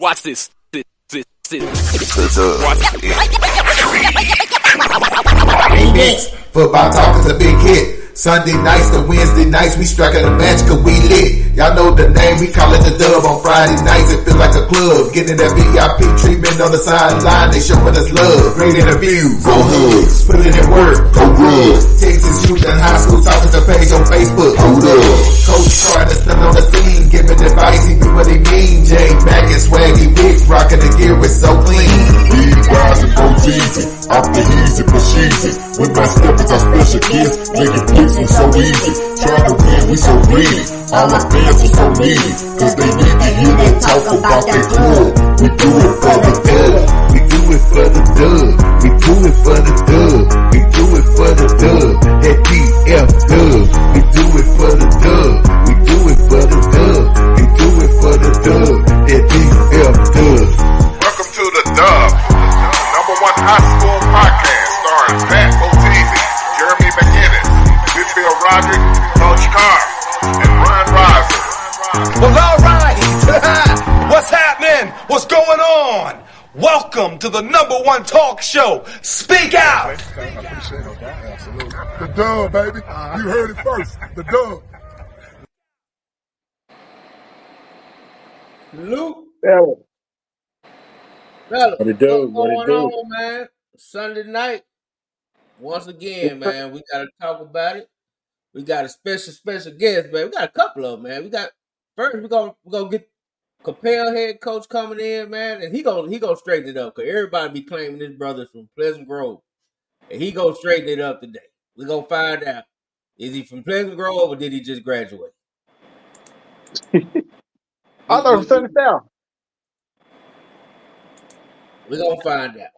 Watch this. Next, football talk is a big hit. Sunday nights to Wednesday nights, we striking a match cause we lit. Y'all know the name, we call it the Dub. On Friday nights, it feel like a club. Getting that VIP treatment on the sideline, they showing us love. Great interviews, go hugs, put it in work, go good. Texas youth and high school talking to page on Facebook, hold up. Coach trying to stand on the scene, giving advice, he do what he mean. Jay Mack and Swaggy Big, rocking the gear, it's so clean. Big guys and go easy, off the easy, push easy. With my steppers, our special kids, making blitzing so easy. Trying to win, we so greedy. All our fans are so needy, cause they need to hear them talk about that club. We do it for the dub. We do it for the dub. We do it for the dub. We do it for the dub. That DF dub. We do it for the dub. We do it for the dub. We do it for the dub. That DF dub. Welcome to the Dub, number one high school podcast starring Pat O'Teasy, Jeremy McInnes, Whitfield Roderick, Coach Carr, and Ron Riser. Well, all right. What's happening? What's going on? Welcome to the number one talk show. Speak out. The Dub, baby. You heard it first. The Dub. Luke, What it do? What it what's do? going on, man? Sunday night. Once again, man, we gotta talk about it. We got a special guest, man. We got a couple of them, man. We're gonna get Coppell head coach coming in, man, and he gonna straighten it up because everybody be claiming his brother's from Pleasant Grove, and he gonna straighten it up today. We gonna find out, is he from Pleasant Grove or did he just graduate? I thought it was Sunny South. We gonna find out.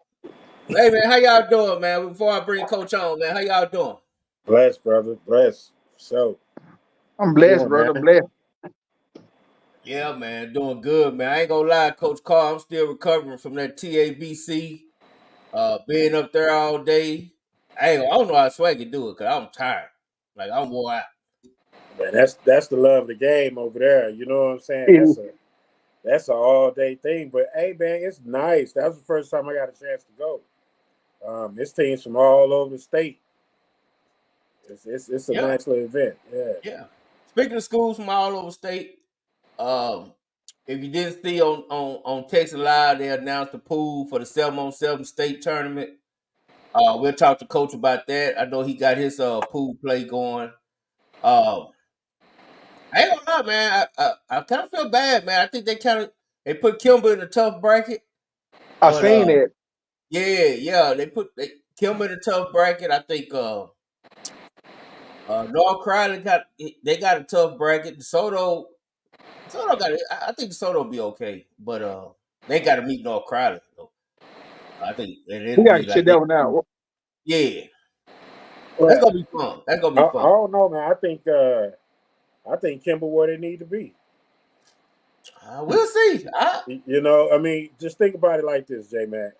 Hey, man, how y'all doing, man? Before I bring Coach on, man, how y'all doing? Bless, brother. Bless. So, I'm blessed, Come on, brother. man. Blessed. Yeah, man, doing good, man. I ain't gonna lie, Coach Carr, I'm still recovering from that TABC. Being up there all day. I don't know how Swag can do it because I'm tired. Like, I'm wore out. man, that's the love of the game over there. You know what I'm saying? That's an all day thing. But hey, man, it's nice. That was the first time I got a chance to go. This team's from all over the state. It's a Yeah. nice little event. Yeah. Yeah. Speaking of schools from all over state, if you didn't see on Texas Live, they announced the pool for the 7-on-7 state tournament. We'll talk to Coach about that. I know he got his pool play going. I ain't gonna lie, man. I kind of feel bad, man. I think they put Kimber in a tough bracket. I But, seen it. Yeah. They Kimber in a tough bracket. I think North Crowley got a tough bracket. DeSoto got it. I think DeSoto will be okay, but they got to meet North Crowley. So I think We got to shit that one out. Yeah, Well, that's gonna be fun. That's gonna I be fun. don't know, man. I think Kimber where they need to be. We'll see. You know, I mean, just think about it like this, J Mac.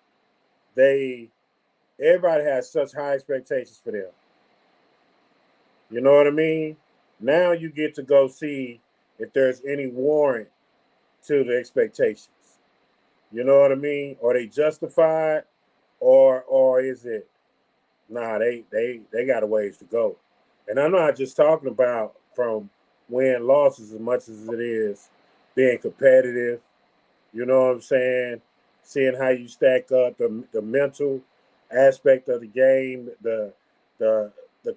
Everybody has such high expectations for them. You know what I mean? Now you get to go see if there's any warrant to the expectations. You know what I mean? Are they justified, or is it? Nah, they got a ways to go. And I'm not just talking about from win losses as much as it is being competitive. You know what I'm saying? Seeing how you stack up, the mental aspect of the game, the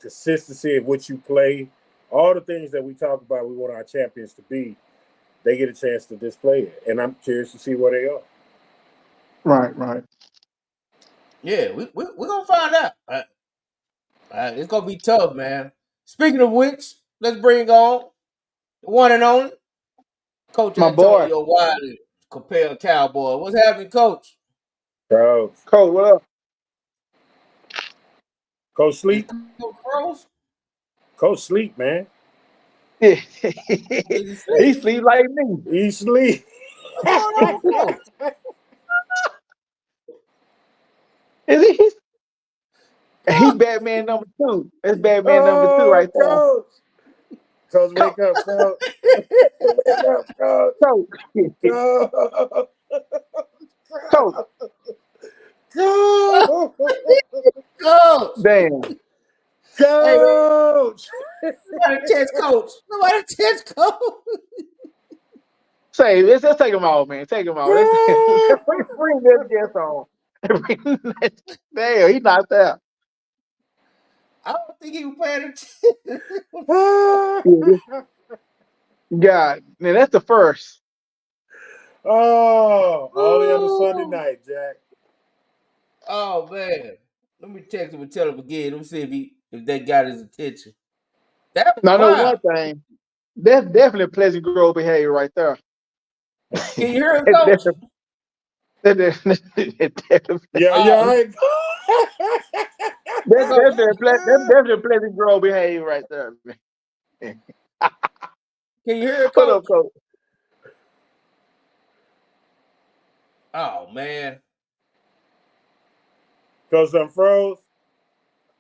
consistency of what you play, all the things that we talk about we want our champions to be, they get a chance to display it. And I'm curious to see where they are. Right. Yeah, we're gonna find out. It's gonna be tough, man. Speaking of which, let's bring on the one and only Coach My boy. Antonio Wiley, Coppell Cowboy. What's happening, Coach? Bro, Coach, what up? Coach Sleep. Bros? Coach Sleep, man. Yeah. He sleep like me. He sleep. Is he? He Batman number 2. That's Batman number 2 right there. Coach, wake up, Coach. Wake up, Coach. Coach. Coach, Coach. Coach. damn. Coach. Nobody test coach. Nobody test coach. Say, let's take him out, man. Take him out. Let's bring this guest on. Damn, he knocked out. I don't think he was paying attention. God, man, that's the first. Oh, only on a Sunday night, Jack. Oh man. Let me text him and tell him again. Let me see if that got his attention. That was Now, I know wild. one thing. That's definitely Pleasant Grove behavior right there. Can you hear him, coach? Yeah. I ain't- That's definitely Pleasant Grove behavior right there. Can you hear him, Hold up, coach? Coach. Oh man. Cause I'm froze.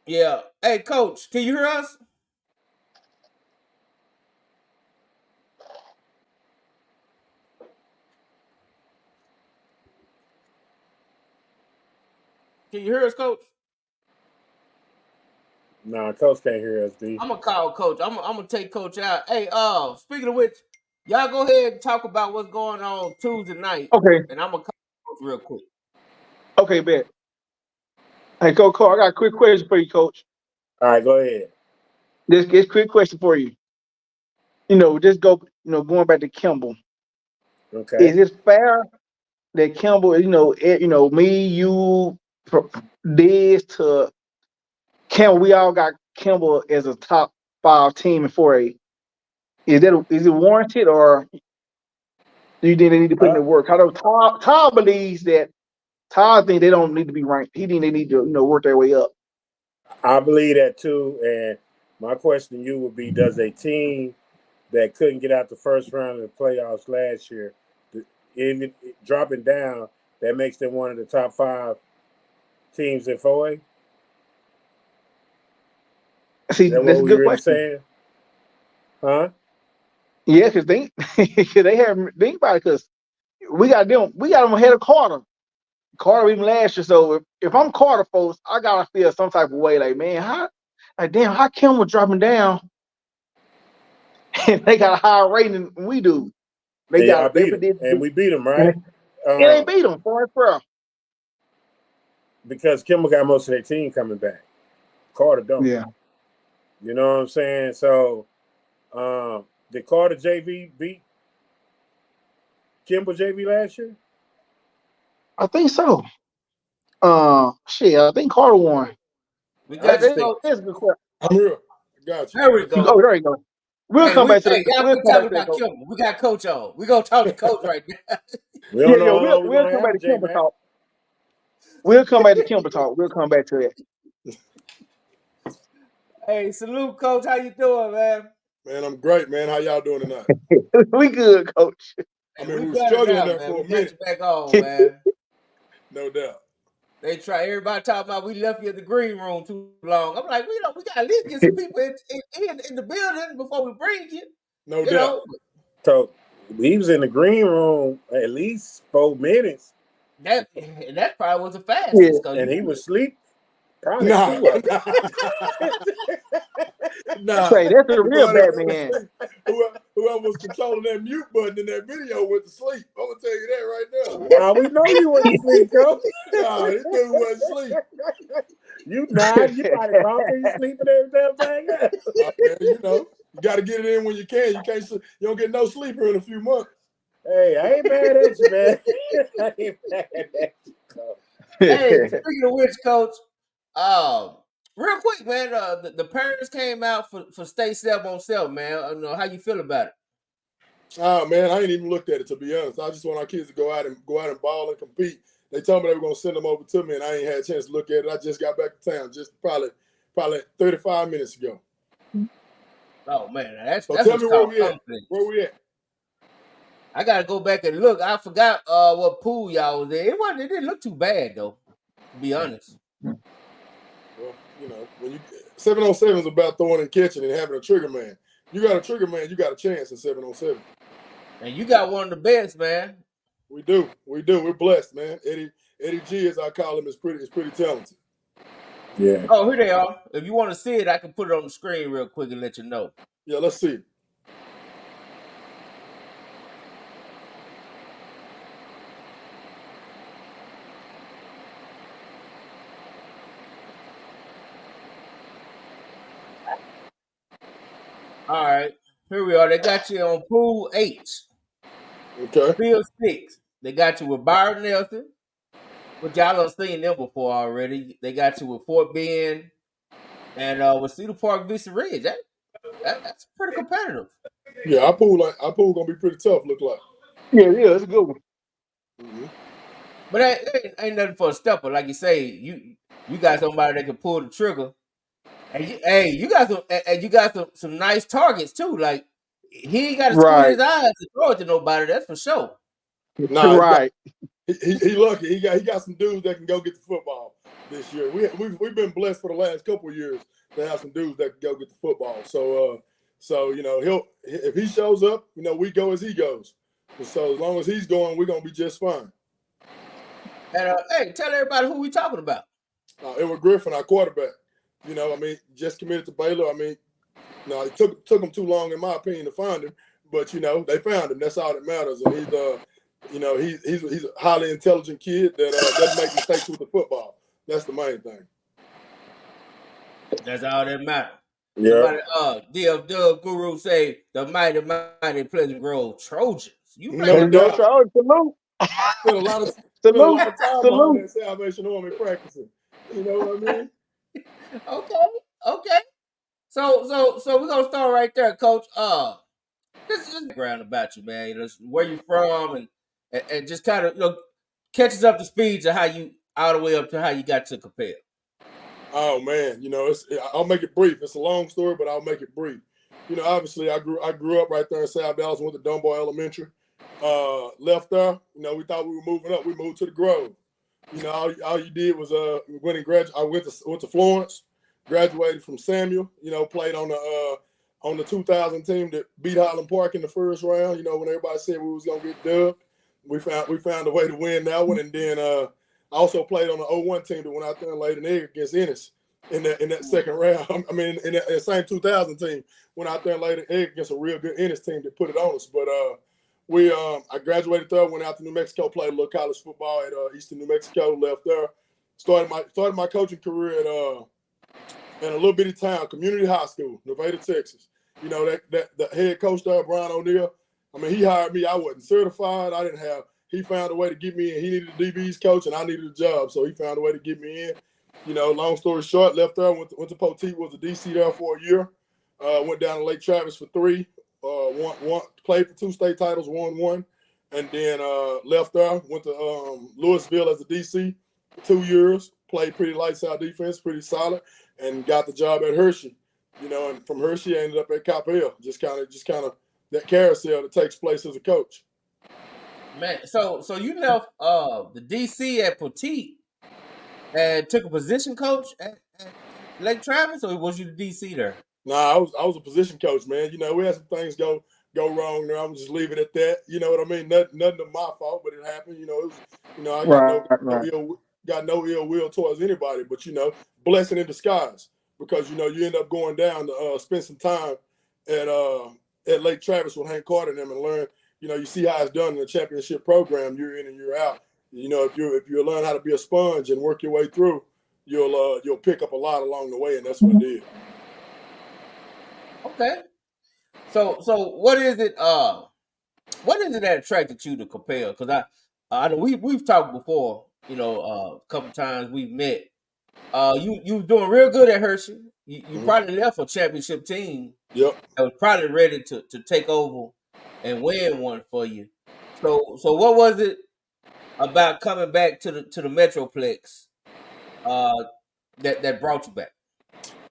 Yeah. Hey, coach, can you hear us? Can you hear us, coach? Nah, Coach can't hear us, B. I'm gonna call coach. I'm gonna take coach out. Hey, speaking of which, y'all go ahead and talk about what's going on Tuesday night. Okay. And I'm gonna call coach real quick. Okay, bet. Hey, Coach, I got a quick question for you, Coach. All right, go ahead. This quick question for you. Just going back to Kimball. Okay. Is it fair that Kimball, me, you, Diz to Kimball, we all got Kimball as a top 5 team in 4A. Is it warranted, or do you think they need to put in the work? I know Todd believes that. Todd thinks they don't need to be ranked. He thinks they need to work their way up. I believe that too. And my question to you would be: does a team that couldn't get out the first round of the playoffs last year, even dropping down, that makes them one of the top 5 teams in 4A? See, Is that that's what a we good really question. saying? Huh? Yeah, because they have think about it, because we got them ahead of Carter. Carter even last year. So if I'm Carter, folks, I gotta feel some type of way. Like, man, how Kimball dropping down, and they got a higher rating than we do. They Yeah, I got they beat them, did, and we beat them, right? and they beat them for Because Kimball got most of their team coming back. Carter don't. Yeah. You know what I'm saying? So, did Carter JV beat Kimball JV last year? I think so. I think Carter won. We got you, coach. That's a good question. I'm here. Got you. There we go. Oh, there you go. We'll come back to that. Y'all We'll keep come talking back to about that. Kimball. We got coach on. We're gonna talk to coach right now. We don't know how long We'll we're come gonna back to have Kimball J-Man. talk. We'll come back to Kimball talk. We'll come back to that. Hey, salute, coach. How you doing, man? Man, I'm great, man. How y'all doing tonight? We good, Coach. I mean, we were better struggling now, there man. for We a got minute. you back on, man. No doubt. They try. Everybody talking about we left you in the green room too long. I'm like, we got to at least get some people in the building before we bring you. No doubt. So he was in the green room at least 4 minutes. That probably was the fastest. Yeah. And he was asleep. Probably Nah. 2 of them. Nah. Say, that's a real Boy, Batman. Whoever was controlling that mute button in that video went to sleep. I'm gonna tell you that right now. Nah, we know you went to sleep, Coach. Nah, this dude wasn't asleep. You nod, you probably talking, you sleeping every damn thing. Man, you got to get it in when you can. You don't get no sleep here in a few months. Hey, I ain't mad at you, man. I ain't mad at you, Coach. Hey, speaking of which, coach, real quick, man, the parents came out for State 7-on-7, man. I don't know how you feel about it. Oh man, I ain't even looked at it, to be honest. I just want our kids to go out and ball and compete. They told me they were gonna send them over to me, and I ain't had a chance to look at it. I just got back to town just probably 35 minutes ago. Oh man, that's tell me where we at. Where we at? I gotta go back and look. I forgot what pool y'all was in. It didn't look too bad though, to be honest. Well, when 7-on-7 is about throwing and catching and having a trigger man. You got a trigger man, you got a chance in 7-on-7. And you got one of the best, man. We do. We're blessed, man. Eddie G, as I call him, is pretty talented. Yeah. Oh, here they are. If you want to see it, I can put it on the screen real quick and let you know. Yeah, let's see it. All right, here we are. They got you on pool H. Okay. Field 6. They got you with Byron Nelson, which y'all have seen them before already. They got you with Fort Bend and with Cedar Park, Vista Ridge. That's pretty competitive. Yeah, our pool gonna be pretty tough. Look like. Yeah, it's a good one. Mm-hmm. But ain't nothing for a stepper, like you say. You got somebody that can pull the trigger, and you got some nice targets too. Like he ain't got to squint his eyes to throw it to nobody. That's for sure. Nah, right. He lucky. He got some dudes that can go get the football this year. We've been blessed for the last couple of years to have some dudes that can go get the football. So you know if he shows up, you know we go as he goes. And so as long as he's going, we're gonna be just fine. And hey, tell everybody who we talking about. Edward Griffin, our quarterback. You know, I mean, just committed to Baylor. I mean, no, it took them too long, in my opinion, to find him. But you know, they found him. That's all that matters. And he's a highly intelligent kid that doesn't make mistakes with the football. That's the main thing. That's all that matters. Yeah. Somebody, DF Dub Guru say the mighty Pleasant Grove Trojans. You No doubt. Salute. Spent a lot of time behind that Salvation Army practicing. You know what I mean? Okay. So we're gonna start right there, Coach. Just background about you, man. You know, where you from, and just kind of catches up to speed to how you all the way up to how you got to Coppell. Oh man, I'll make it brief. It's a long story, but I'll make it brief. You know, obviously I grew up right there in South Dallas, went to Dunbar Elementary. Left there, we thought we were moving up. We moved to the Grove. You know, all you did was went and graduated. I went to Florence, graduated from Samuel. You know, played on the 2000 team that beat Highland Park in the first round. You know, when everybody said we was gonna get dubbed, we found a way to win that one. And then I also played on the 01 team that went out there and laid an egg against Ennis in that second round. I mean, in that same 2000 team went out there and laid an egg against a real good Ennis team that put it on us. But I graduated there, went out to New Mexico, played a little college football at Eastern New Mexico, left there. Started my coaching career at a little bitty town, community high school, Nevada, Texas. You know, that the head coach there, Brian O'Neill, I mean, he hired me. I wasn't certified. He found a way to get me in. He needed a DB's coach, and I needed a job, so he found a way to get me in. You know, long story short, left there, went to Poteet, was a DC there for a year. Went down to Lake Travis for 3. Played for 2 state titles, won 1, and then left there. Went to Louisville as a DC for 2 years. Played pretty lights out defense, pretty solid, and got the job at Hershey. You know, and from Hershey, I ended up at Coppell. Just kind of that carousel that takes place as a coach. Man, so you left the DC at Poteet and took a position coach at Lake Travis, or was you the DC there? Nah, I was a position coach, man. You know, we had some things go wrong there. I'm just leave it at that. You know what I mean? Nothing of my fault, but it happened. You know, I got no ill will towards anybody, but blessing in disguise, because you end up going down to spend some time at Lake Travis with Hank Carter and them and learn. You see how it's done in the championship program year in and year out. You know, if you learn how to be a sponge and work your way through, you'll pick up a lot along the way, and that's what I did. Okay. So what is it that attracted you to Coppell? Because I know we've talked before, a couple times we've met. You was doing real good at Hershey. You probably left a championship team. Yep. That was probably ready to take over and win one for you. So what was it about coming back to the Metroplex that brought you back?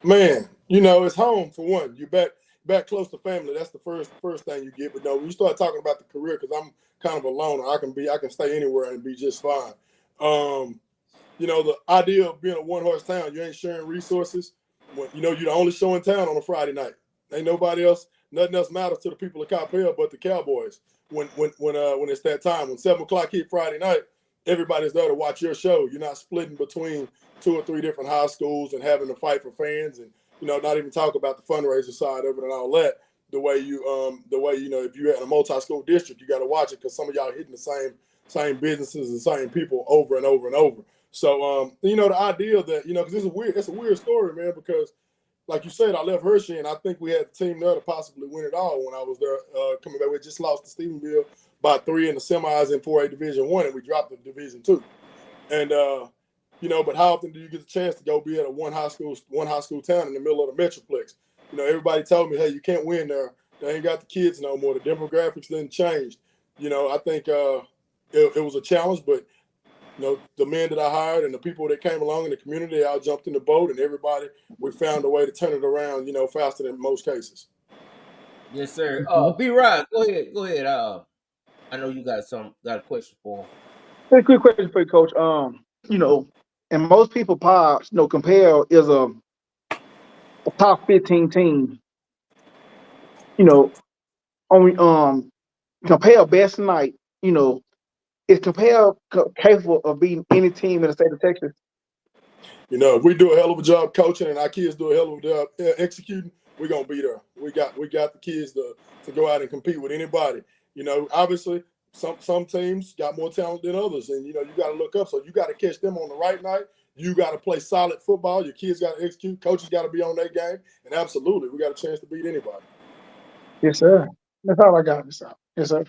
Man, it's home for one. You're back close to family. That's the first thing you get. But no, when you start talking about the career, because I'm kind of a loner, I can stay anywhere and be just fine. The idea of being a one-horse town, you ain't sharing resources. You're the only show in town on a Friday night. Ain't nobody else. Nothing else matters to the people of Coppell but the Cowboys. When it's that time, when 7 o'clock hit Friday night, everybody's there to watch your show. You're not splitting between 2 or 3 different high schools and having to fight for fans, and not even talk about the fundraiser side of it and all that. The way if you're in a multi-school district, you got to watch it because some of y'all hitting the same businesses and same people over and over and over. So the idea that because it's a weird story, man, because like you said, I left Hershey, and I think we had the team there to possibly win it all when I was there coming back. We just lost to Stephenville by 3 in the semis in 4A Division I, and we dropped to Division II. And but how often do you get the chance to go be at one high school town in the middle of the Metroplex? Everybody told me, hey, you can't win there. They ain't got the kids no more. The demographics didn't change. I think it was a challenge, but the men that I hired and the people that came along in the community, they all jumped in the boat, and everybody, we found a way to turn it around, faster than most cases. Yes, sir. B. Rod, go ahead. I know you got a question for him. A quick question for you, Coach. And most people pods, Coppell is a top 15 team. On Coppell best night, is Coppell capable of beating any team in the state of Texas? If we do a hell of a job coaching and our kids do a hell of a job executing, we're gonna be there. We got the kids to go out and compete with anybody. Obviously some teams got more talent than others, and you got to look up. So you got to catch them on the right night. You got to play solid football. Your kids got to execute. Coaches got to be on their game, and absolutely, we got a chance to beat anybody. Yes, sir. That's all I got. Yes, sir.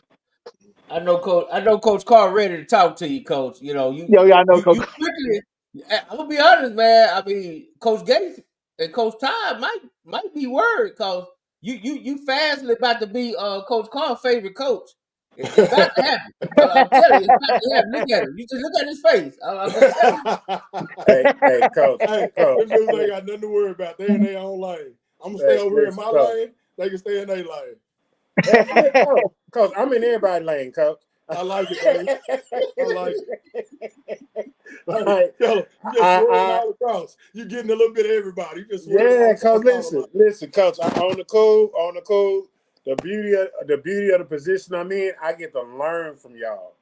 I know Coach Carr ready to talk to you, Coach. I know Coach. I'm gonna be honest, man. I mean, Coach Gates and Coach Todd might be worried because you fastly about to be Coach Carr's favorite coach. It's about to happen. I'm telling you, it's about to happen. Look at him. You just look at his face. I'm just telling you. Hey, Coach. Them dudes ain't got nothing to worry about. They in their own lane. I'm gonna stay over here in my lane. They can stay in their lane. Coach, I'm in everybody's lane, Coach. I like it, baby. I like it. Like, you just all across. You're getting a little bit of everybody. Coach. Listen, Coach. On the cool. The beauty of the position I'm in, I get to learn from y'all.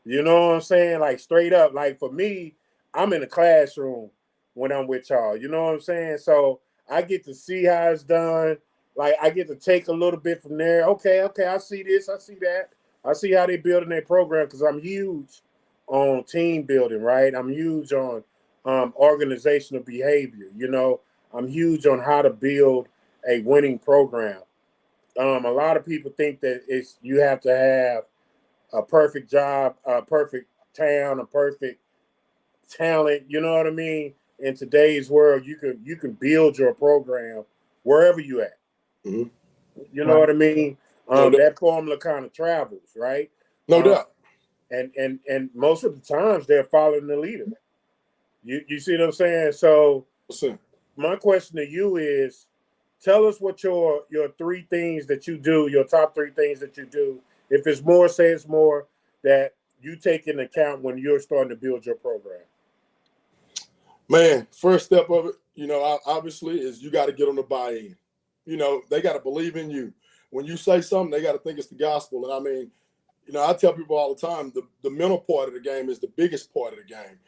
You know what I'm saying? Like straight up. Like for me, I'm in the classroom when I'm with y'all. You know what I'm saying? So I get to see how it's done. Like I get to take a little bit from there. Okay, I see this, I see that. I see how they building their program because I'm huge on team building, right? I'm huge on organizational behavior. I'm huge on how to build a winning program. A lot of people think that you have to have a perfect job, a perfect town, a perfect talent. You know what I mean? In today's world, you can build your program wherever you at. Mm-hmm. You know what I mean? That formula kind of travels, right? No doubt. And most of the times they're following the leader. You see what I'm saying? So my question to you is, tell us what your 3 things that you do, your top 3 things that you do. If it's more, say it's more, that you take into account when you're starting to build your program. Man, first step of it, obviously is you got to get them to buy in. They got to believe in you. When you say something, they got to think it's the gospel. And I mean, I tell people all the time, the mental part of the game is the biggest part of the game.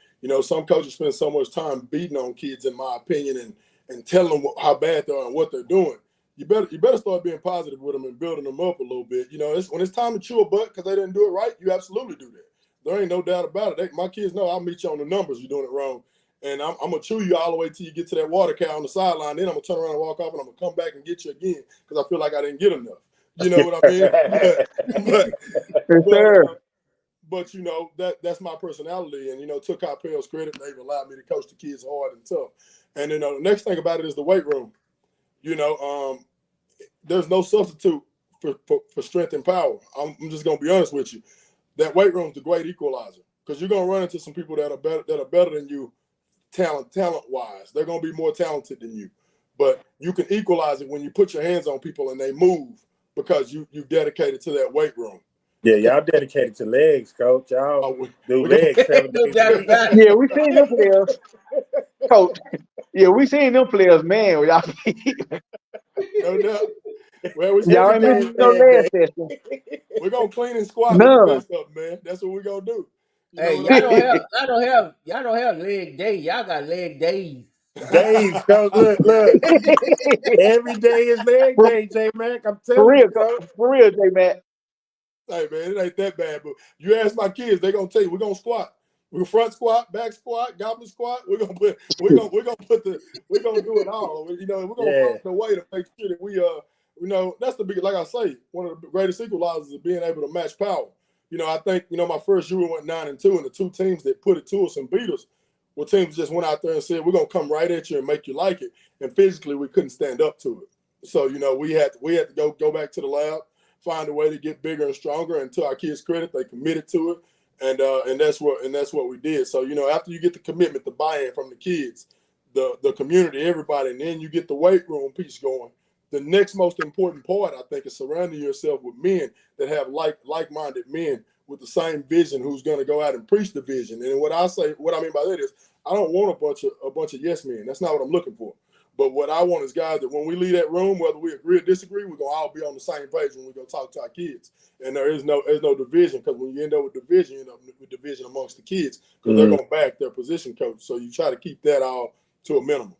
Some coaches spend so much time beating on kids, in my opinion, and telling them how bad they are and what they're doing. You better start being positive with them and building them up a little bit. When it's time to chew a butt because they didn't do it right, you absolutely do that. There ain't no doubt about it. My kids know I'll meet you on the numbers. You're doing it wrong. And I'm going to chew you all the way till you get to that water cow on the sideline. Then I'm going to turn around and walk off, and I'm going to come back and get you again because I feel like I didn't get enough. You know what I mean? But that's my personality. And, to Coppell's credit, they've allowed me to coach the kids hard and tough. And then the next thing about it is the weight room. There's no substitute for strength and power. I'm just going to be honest with you. That weight room is the great equalizer because you're going to run into some people that are better than you talent-wise. They're going to be more talented than you. But you can equalize it when you put your hands on people and they move because you've dedicated to that weight room. Yeah, y'all dedicated to legs, Coach. Y'all do legs. Yeah, we seen them players, Coach. Yeah, we seen them players, man. No doubt. Well, Y'all ain't missing no last session. we're gonna clean and squat None. with the best of them, man. That's what we're gonna do. You know Hey, what I mean? y'all don't have leg day. Y'all got leg days. Days, Coach. Look. Every day is leg day, J Mac. I'm For telling real, you, Coach. for real, J Mac. Hey man, it ain't that bad. But you ask my kids, they're gonna tell you we're gonna squat. We're front squat, back squat, goblet squat. We're gonna do it all. You know, we're gonna find a way to make sure that we you know, that's the biggest, like I say, one of the greatest equalizers is being able to match power. You know, I think, you know, my first year we went 9-2, and the two teams that put it to us and beat us were teams just went out there and said, we're gonna come right at you and make you like it. And physically we couldn't stand up to it. So, you know, we had to go back to the lab, find a way to get bigger and stronger. And to our kids' credit, they committed to it. And that's what we did. So, you know, after you get the commitment, the buy-in from the kids, the community, everybody, and then you get the weight room piece going. The next most important part, I think, is surrounding yourself with men that have like-minded men with the same vision who's going to go out and preach the vision. And what I mean by that is I don't want a bunch of yes men. That's not what I'm looking for. But what I want is guys that when we leave that room, whether we agree or disagree, we're going to all be on the same page when we go talk to our kids. And there's no division, because when you end up with division, you end up with division amongst the kids, because they're going to back their position coach. So you try to keep that all to a minimum.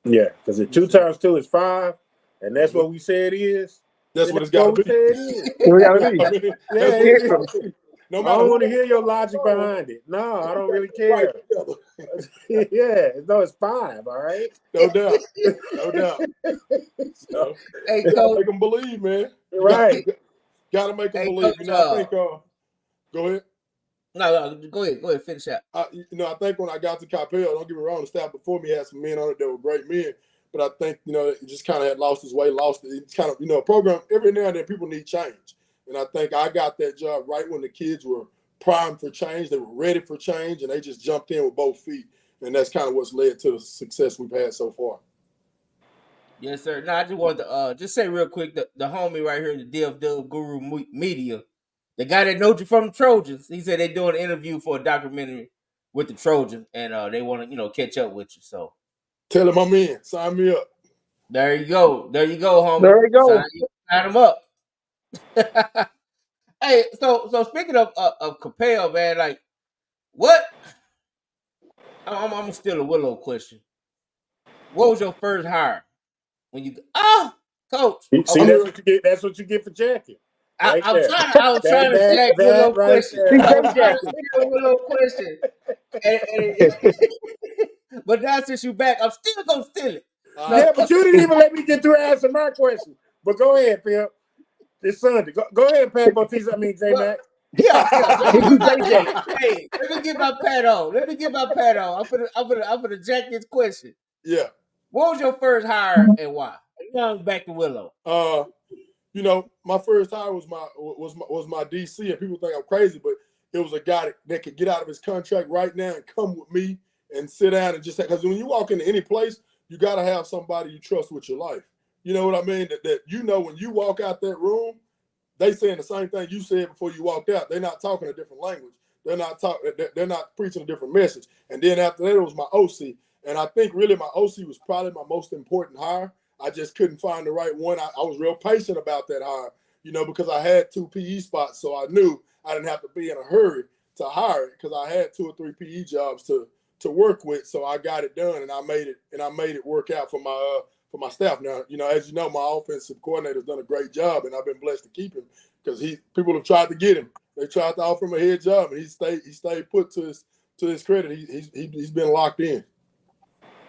Yeah, because 2 times 2 is 5, and that's what we say it is. That's what it's got to be. No matter I don't want to hear your logic behind it. No, I don't really care. Yeah, no, it's 5, all right? No doubt. So, hey, Coach. Make them believe, man. Right. Got to make them believe. Coach, you know, I think, go ahead. No, go ahead, finish out. You know, I think when I got to Coppell, don't get me wrong, the staff before me had some men on it that were great men, but I think, you know, it just kind of had lost its way, It's kind of, you know, a program, every now and then people need change. And I think I got that job right when the kids were primed for change. They were ready for change, and they just jumped in with both feet. And that's kind of what's led to the success we've had so far. Yes, sir. Now, I just wanted to just say real quick, the homie right here, the DFW Guru Media, the guy that knows you from the Trojans, he said they're doing an interview for a documentary with the Trojans, and they want to, you know, catch up with you. So tell him I'm in. Sign me up. There you go, homie. There you go. Sign him up. Hey, so speaking of Capel, man, like, what? I'm gonna steal a Willow question. What was your first hire when you? Coach. See, that's what you get for jacking. Right I was trying to jack Willow question. Willow question. But now since you back, I'm still gonna steal it. Yeah, but you didn't even let me get through answering my question. But go ahead, Phil. It's Sunday. Go ahead, Pat Bautista. I mean, J-Mac. Yeah. Hey, let me get my pat on. I'm gonna jack this question. Yeah. What was your first hire and why? Now I'm back to Willow. You know, my first hire was my DC, and people think I'm crazy, but it was a guy that could get out of his contract right now and come with me and sit down and just, because when you walk into any place, you got to have somebody you trust with your life. You know what I mean? That you know when you walk out that room, they saying the same thing you said before you walked out. They're not talking a different language. They're not preaching a different message. And then after that, it was my OC. And I think really my OC was probably my most important hire. I just couldn't find the right one. I was real patient about that hire, you know, because I had 2 PE spots, so I knew I didn't have to be in a hurry to hire it because I had 2 or 3 PE jobs to work with. So I got it done, and I made it work out for my staff. Now, you know, as you know, my offensive coordinator's done a great job, and I've been blessed to keep him because people have tried to get him. They tried to offer him a head job, and he stayed put to his credit. He's been locked in.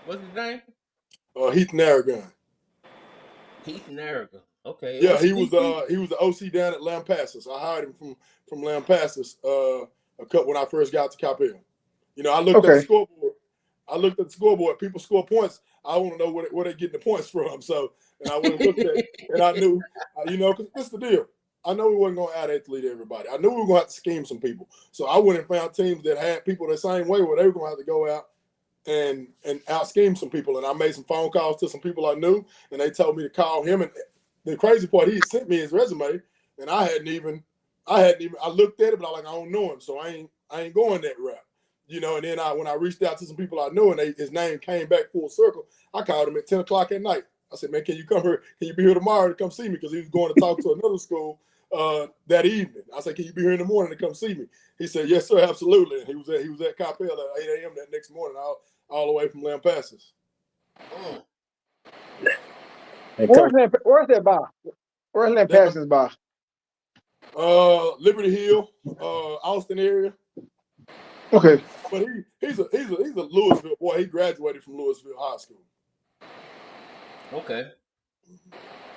What's his name? Heath Narragon. Heath Narragon. Okay. Yeah, he was the OC down at Lampasas. I hired him from Lampasas when I first got to Coppell. You know, I looked at the scoreboard. People score points. I want to know where they're getting the points from. So, and I went and looked at it, and I knew, you know, because this is the deal. I know we wasn't going to out-athlete everybody. I knew we were going to have to scheme some people. So I went and found teams that had people the same way where they were going to have to go out and out-scheme some people. And I made some phone calls to some people I knew, and they told me to call him. And the crazy part, he sent me his resume, and I looked at it, but I don't know him, so I ain't going that route. You know, and then when I reached out to some people I knew and his name came back full circle, I called him at 10 o'clock at night. I said, man, can you come here? Can you be here tomorrow to come see me? Because he was going to talk to another school that evening. I said, can you be here in the morning to come see me? He said, yes, sir, absolutely. And he was at Coppell at 8 a.m. that next morning, all the way from Lampasas. Where's that bar? Where's Lampasas bar? Liberty Hill, Austin area. Okay. But he's a Louisville boy. He graduated from Louisville High School. Okay.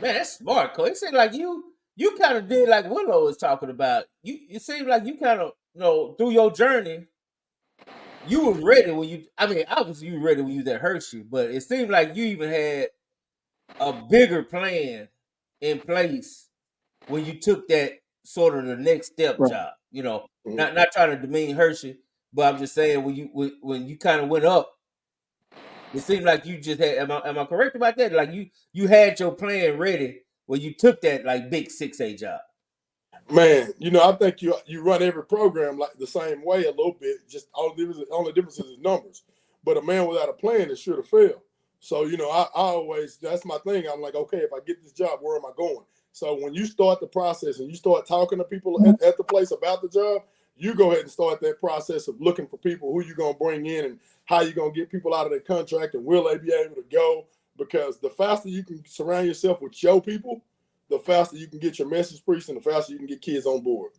Man, that's smart, Coach. It seems like you kind of did like Willow was talking about. It seems like you kind of, through your journey, you were ready when you. I mean, obviously you were ready when you was at Hershey, but it seemed like you even had a bigger plan in place when you took that sort of the next step job. Not trying to demean Hershey, but I'm just saying when you kind of went up. It seemed like you just had. Am I correct about that? Like you had your plan ready when you took that like big 6A job. Man, I think you run every program like the same way a little bit. Just only difference is numbers. But a man without a plan is sure to fail. So I always, that's my thing. I'm like, okay, if I get this job, where am I going? So when you start the process and you start talking to people at the place about the job, you go ahead and start that process of looking for people who you're going to bring in and how you're going to get people out of their contract and will they be able to go? Because the faster you can surround yourself with your people, the faster you can get your message preached and the faster you can get kids on board.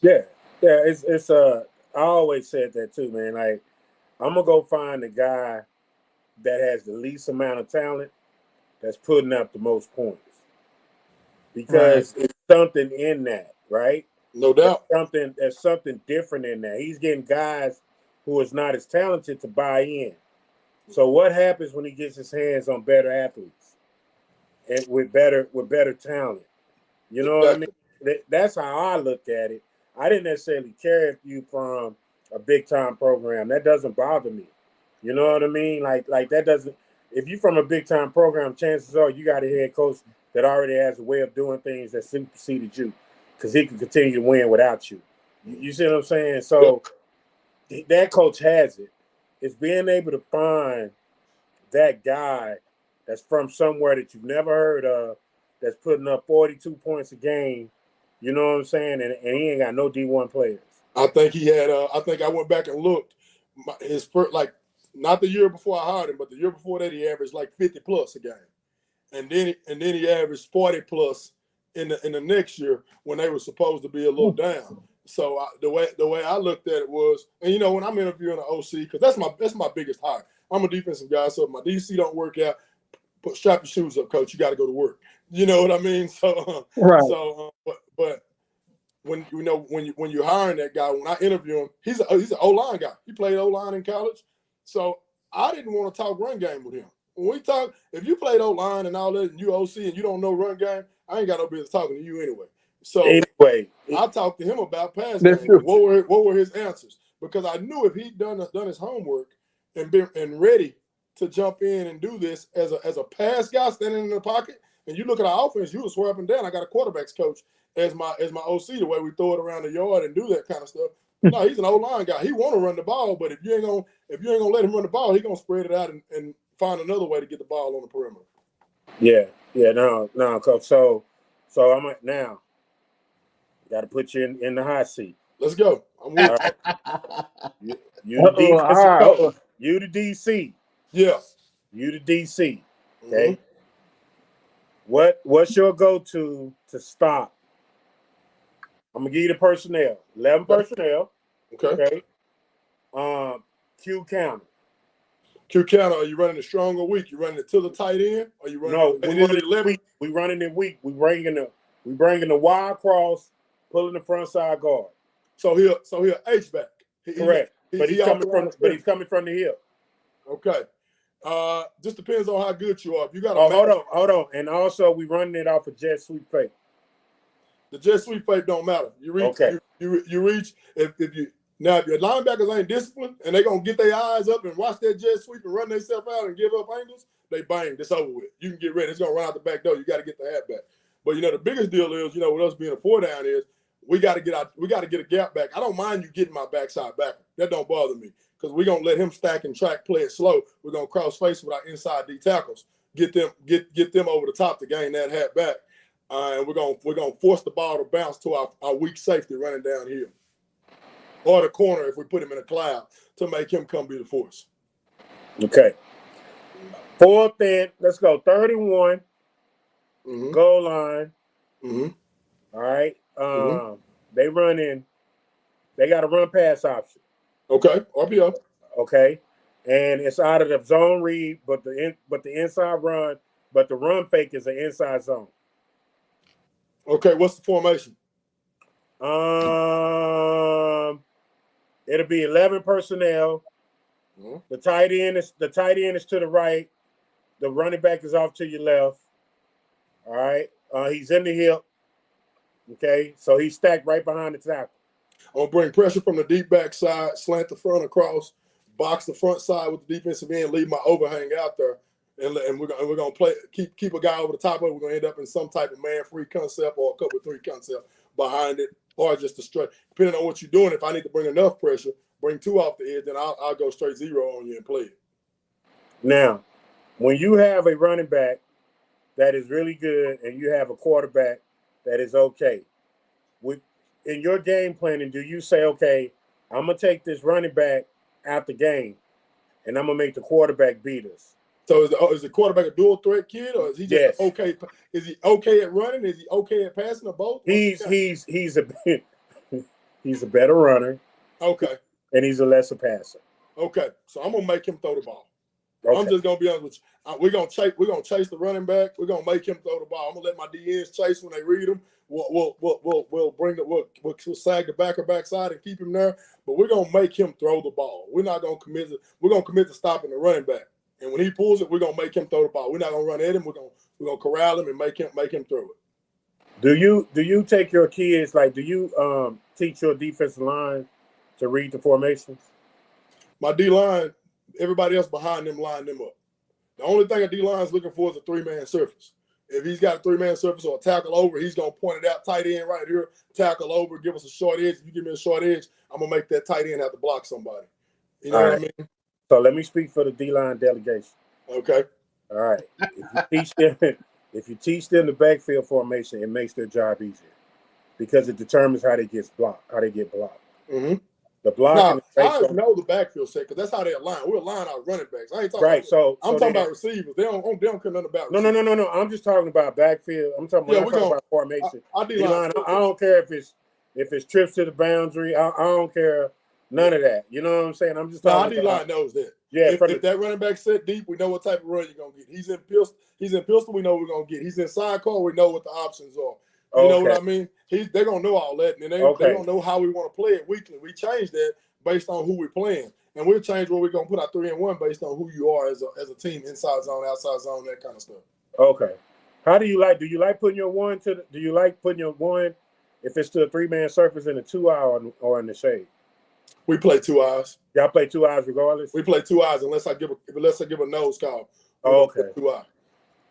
Yeah. It's I always said that too, man. Like, I'm going to go find the guy that has the least amount of talent that's putting up the most points. Because it's something in that, right? No doubt. There's something different in that. He's getting guys who is not as talented to buy in. So what happens when he gets his hands on better athletes and with better talent? You know what I mean? That's how I look at it. I didn't necessarily care if you from a big time program. That doesn't bother me. You know what I mean? Like that doesn't. If you're from a big time program, chances are you got a head coach that already has a way of doing things that superseded you, because he can continue to win without you. You see what I'm saying? So that coach has it. It's being able to find that guy that's from somewhere that you've never heard of, that's putting up 42 points a game. You know what I'm saying? And he ain't got no D1 players. I think he had. I think I went back and looked. His first, not the year before I hired him, but the year before that, he averaged like 50 plus a game, and then he averaged 40 plus in the next year when they were supposed to be a little down. So the way I looked at it was, and when I'm interviewing an OC, because that's my biggest hire. I'm a defensive guy, so if my DC don't work out, strap your shoes up, coach. You got to go to work. You know what I mean? So but when you're hiring that guy, when I interview him, he's an O-line guy. He played O-line in college, so I didn't want to talk run game with him. When we talk, if you played O-line and all that, and you OC and you don't know run game, I ain't got no business talking to you anyway. So I talked to him about pass game. What were his answers? Because I knew if he'd done his homework and been ready to jump in and do this as a pass guy standing in the pocket, and you look at our offense, you would swear up and down. I got a quarterbacks coach as my OC, the way we throw it around the yard and do that kind of stuff. No, he's an O-line guy. He want to run the ball, but if you ain't gonna let him run the ball, he's gonna spread it out and find another way to get the ball on the perimeter. No, coach. So I'm now. Got to put you in the hot seat. Let's go. I'm with you. You the defensive coach. You the DC. Yeah. You the DC. Okay. Mm-hmm. What's your go-to to stop? I'm gonna give you the personnel. 11 personnel. Okay. Q counter. Q counter. Are you running it strong or weak? You running it to the tight end? Or you running? No, we running it weak. We bringing the wide cross. Pulling the front side guard. So he'll H-back. Correct. But he's coming from the hill. Okay. Just depends on how good you are. If you got hold on. And also we running it off a jet sweep fake. The jet sweep fake don't matter. You reach you reach if your linebackers ain't disciplined and they're gonna get their eyes up and watch that jet sweep and run themselves out and give up angles, they bang, it's over with. You can get ready. It's gonna run out the back door. You gotta get the hat back. But the biggest deal is, with us being a 4-down is we got to get a gap back. I don't mind you getting my backside back. That don't bother me because we're going to let him stack and track, play it slow. We're going to cross face with our inside D tackles. get them over the top to gain that hat back. And we're gonna force the ball to bounce to our weak safety running down here, or the corner if we put him in a cloud to make him come be the force. Okay. 4th and let's go 31. Goal line. All right. They run in. They got a run pass option. Okay. RPO. Okay. And it's out of the zone read, but the inside run, but the run fake is an inside zone. Okay, what's the formation? It'll be 11 personnel. The tight end is to the right. The running back is off to your left. All right. He's in the hip. Okay, so he's stacked right behind the tackle. I'm gonna bring pressure from the deep back side, slant the front across, box the front side with the defensive end, leave my overhang out there. And we're gonna play keep a guy over the top of it. We're gonna end up in some type of man-free concept or a cover 3 concept behind it, or just a straight. Depending on what you're doing, if I need to bring enough pressure, bring 2 off the edge, then I'll go straight 0 on you and play it. Now, when you have a running back that is really good and you have a quarterback that is okay, in your game planning, do you say, okay, I'm gonna take this running back out the game and I'm gonna make the quarterback beat us? So is the quarterback a dual threat kid, or is he just okay? Is he okay at running? Is he okay at passing, or both? He's a better runner. Okay. And he's a lesser passer. Okay. So I'm gonna make him throw the ball. Okay. I'm just gonna be honest with you. We're gonna chase the running back. We're gonna make him throw the ball. I'm gonna let my DNs chase when they read him. We'll sag the back or backside and keep him there. But we're gonna make him throw the ball. We're not gonna commit to stopping the running back. And when he pulls it, we're gonna make him throw the ball. We're not gonna run at him. We're gonna corral him and make him throw it. Do you take your kids, like, do you teach your defensive line to read the formations? My D line, everybody else behind them line them up. The only thing a D line is looking for is a 3-man surface. If he's got a 3-man surface or a tackle over, he's gonna point it out, tight end right here, tackle over, give us a short edge. If you give me a short edge, I'm gonna make that tight end have to block somebody. You know what I mean? So let me speak for the D-line delegation. Okay. All right. If you teach them the backfield formation, it makes their job easier because it determines how they get blocked. Mm-hmm. The blocking. I know the backfield set because that's how they align. We align our running backs. I ain't talking I'm talking about receivers. They don't care nothing about receivers. No. I'm just talking about backfield. I'm talking about formation. I don't care if it's trips to the boundary. I don't care. None of that. You know what I'm saying? I'm just talking about. Our D-line knows that. Yeah. If that running back set deep, we know what type of run you're going to get. He's in pistol, we know we're going to get. He's in sidecar, we know what the options are. You know what I mean? They're going to know all that. And they don't know how we want to play it weekly. We change that based on who we're playing. And we'll change where we're going to put our 3-and-1 based on who you are as a team, inside zone, outside zone, that kind of stuff. Okay. How do you like putting your one if it's to a 3-man surface in a 2-hour or in the shade? We play 2 hours. Y'all play 2 hours regardless? We play 2 hours unless I give a nose call. Oh, okay. 2 hours.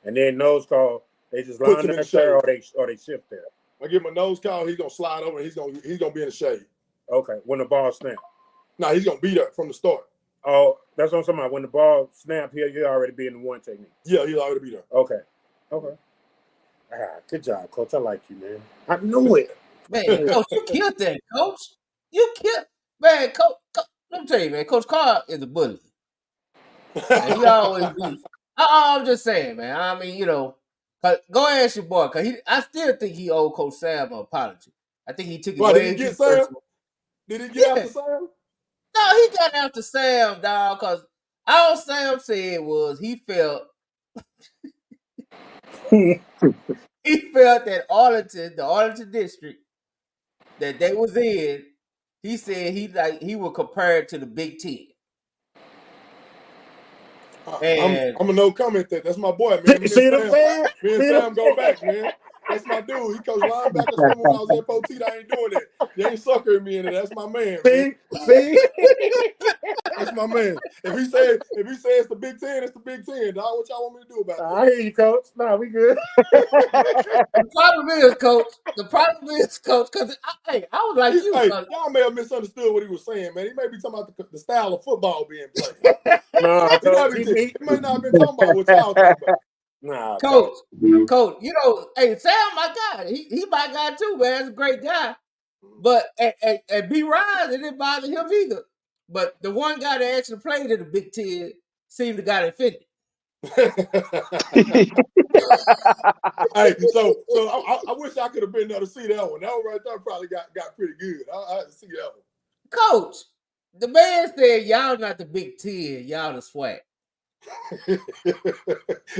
And then nose call, they just line in the shade or they shift there. I give him a nose call, he's gonna slide over and he's gonna be in the shade. Okay. When the ball snaps. No, he's gonna be there from the start. Oh, that's what I'm talking about. When the ball snaps here, he'll already be in the one technique. Yeah, he'll already be there. Okay. Good job, Coach. I like you, man. I knew it. Man, Coach, you killed that, Coach. You killed. Man, Coach, let me tell you, man, Coach Carr is a bully. And he always be. I'm just saying, man. I mean, go ask your boy, because I still think he owed Coach Sam an apology. I think he took it way too personal. Did he get after Sam? No, he got after Sam, dog, because all Sam said was he felt that the Arlington district that they was in, he said he would compare it to the Big Ten. I'm a no comment that. That's my boy, man. See what I'm saying? Me and Sam go back, man. That's my dude. He coached linebackers when I was at Poteet. I ain't doing that. You ain't suckering me into that. That's my man. See? That's my man. If he says it's the Big Ten, it's the Big Ten. Dog, what y'all want me to do about it? I hear you, Coach. Nah, we good. The problem is, Coach, because I was like you. Y'all may have misunderstood what he was saying, man. He may be talking about the style of football being played. No, he might not have been talking about what y'all talking about. Nah, Coach, you know, hey, Sam, my guy, he my guy too, man. He's a great guy. But and B. Rise, it didn't bother him either. But the one guy that actually played in the Big Ten seemed to got offended. Hey, so I wish I could have been there to see that one. That one right there probably got pretty good. I had to see that one. Coach, the man said, "Y'all not the Big Ten, y'all the SWAC."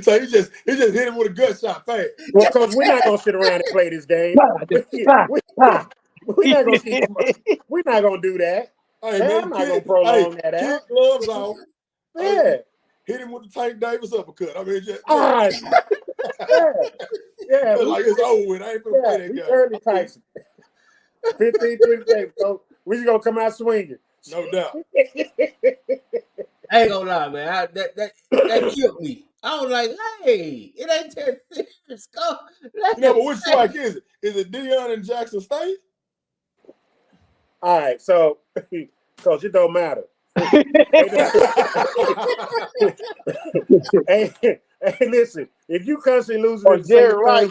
So he just hit him with a gut shot fast. Well, Coach, we're not gonna sit around and play this game. We're not gonna do that. Hey, Man, man, I'm not gonna prolong that kick out. gloves off. Yeah. Hit him with the Tank Davis uppercut. I mean, just All right. Yeah. like it's over with. I ain't gonna play that game. Early Tyson. 15-3 so we just gonna come out swinging. No doubt. I ain't gonna lie, man. That killed me. I was like, "Hey, it ain't that serious." Go. No, but which SWAC is it? Is it Deion and Jackson State? All right, so Coach, it don't matter. Hey, listen, if you constantly losing in the second round,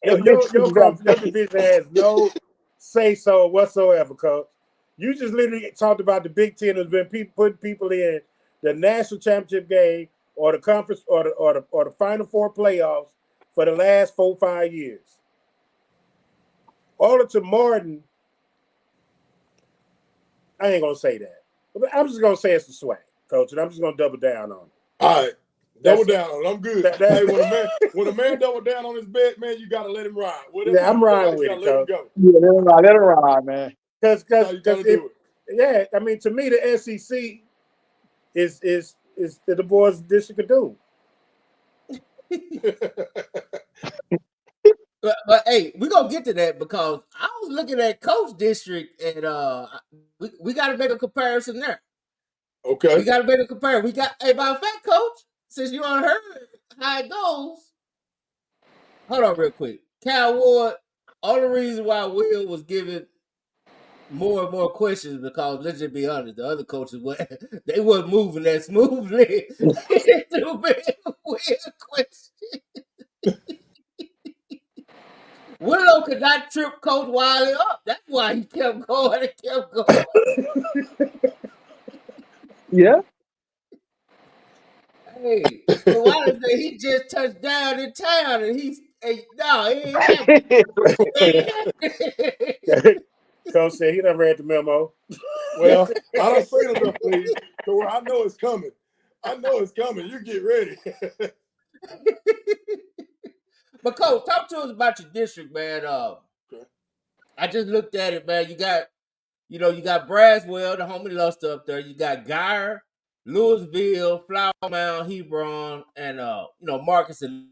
your division has no say so whatsoever, Coach. You just literally talked about the Big Ten has been putting people in the national championship game or the conference or the Final Four playoffs for the last 4-5 years. Alderton Martin, I ain't gonna say that. I'm just gonna say it's the SWAC, Coach, and I'm just gonna double down on it. All right. Double down on it. I'm good. Hey, when a man double down on his bet, man, you gotta let him ride. Yeah, I'm riding with it, let him Coach. go. Yeah, let him ride, man. Because I mean, to me, the SEC is the boys' district could do. But hey, we're gonna get to that because I was looking at Coach District and we gotta make a comparison there. Okay. We gotta make a comparison. We got matter of fact, Coach, since you on heard how it goes. Hold on real quick. Cal Ward, all the reason why Will was giving more and more questions because let's just be honest, the other coaches they weren't moving that smoothly. Too many weird questions. Willow could not trip Coach Wiley up. That's why he kept going and kept going. Yeah. Hey, so Wiley said he just touched down in town and he ain't happening. Coach said he done read the memo. Well, I don't say enough, please. So I know it's coming. You get ready. But Coach, talk to us about your district, man. Okay. I just looked at it, man. You got Braswell, the homie Luster up there. You got Geyer, Louisville, Flower Mound, Hebron, and Marcus and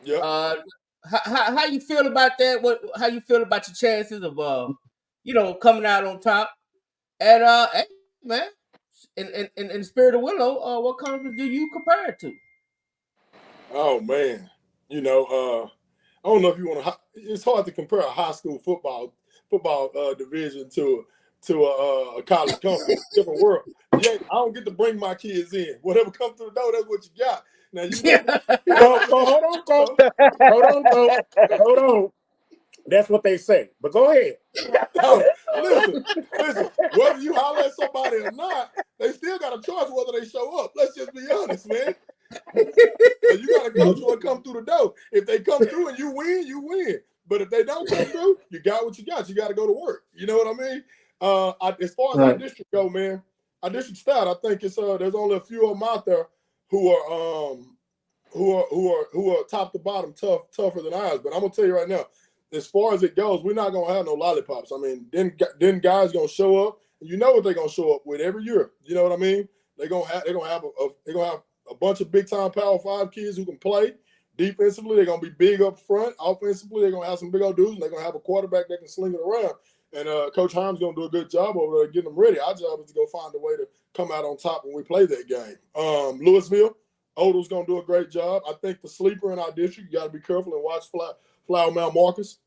Yeah. How you feel about that? How you feel about your chances of coming out on top? And hey, man, in the spirit of Willow, what conference do you compare it to? Oh man. I don't know if you want to. It's hard to compare a high school football division to a college conference. Different world. Yeah, I don't get to bring my kids in. Whatever comes through the door, that's what you got. Now Hold on. That's what they say. But go ahead. Listen. Whether you holler at somebody or not, they still got a choice whether they show up. Let's just be honest, man. You got a coach who will come through the door. If they come through and you win, you win. But if they don't come through, you got what you got. You got to go to work. You know what I mean? As far as our district go, man, our district stat, I think it's there's only a few of them out there who are top to bottom tougher than ours. But I'm gonna tell you right now, as far as it goes, we're not gonna have no lollipops. I mean, then guys gonna show up. And you know what they're gonna show up with every year. You know what I mean? They're gonna have a bunch of big time Power 5 kids who can play. Defensively, they're gonna be big up front. Offensively, they're gonna have some big old dudes, and they're gonna have a quarterback that can sling it around. And Coach Himes gonna do a good job over there getting them ready. Our job is to go find a way to come out on top when we play that game. Louisville, Odell's gonna do a great job. I think the sleeper in our district, you got to be careful and watch Flower Mound Marcus.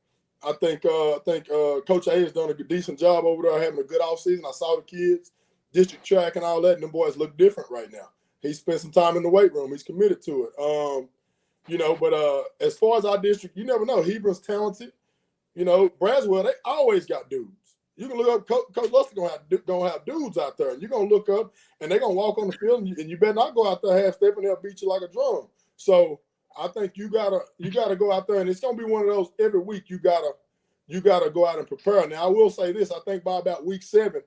I think Coach A has done a decent job over there, having a good offseason. I saw the kids, district track and all that, and them boys look different right now. He spent some time in the weight room. He's committed to it. But as far as our district, you never know. Hebron's talented. Braswell, they always got dudes. You can look up, Coach Luster gonna have dudes out there, and you're gonna look up, and they're gonna walk on the field, and you better not go out there half stepping. They'll beat you like a drum. So I think you gotta go out there, and it's gonna be one of those every week. You gotta go out and prepare. Now I will say this: I think by about week 7,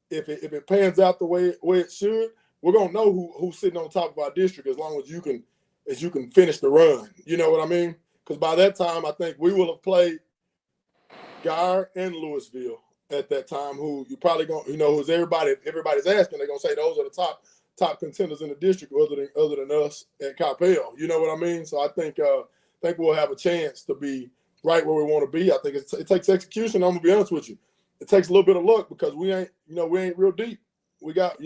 if it pans out the way it should, we're gonna know who's sitting on top of our district as long as you can finish the run. You know what I mean? Because by that time, I think we will have played Guyer and Louisville at that time, who you probably gonna, who's everybody's asking. They're gonna say those are the top contenders in the district, other than us at Coppell. You know what I mean? So I think we'll have a chance to be right where we want to be. I think it takes execution. I'm gonna be honest with you. It takes a little bit of luck because we ain't real deep. We got,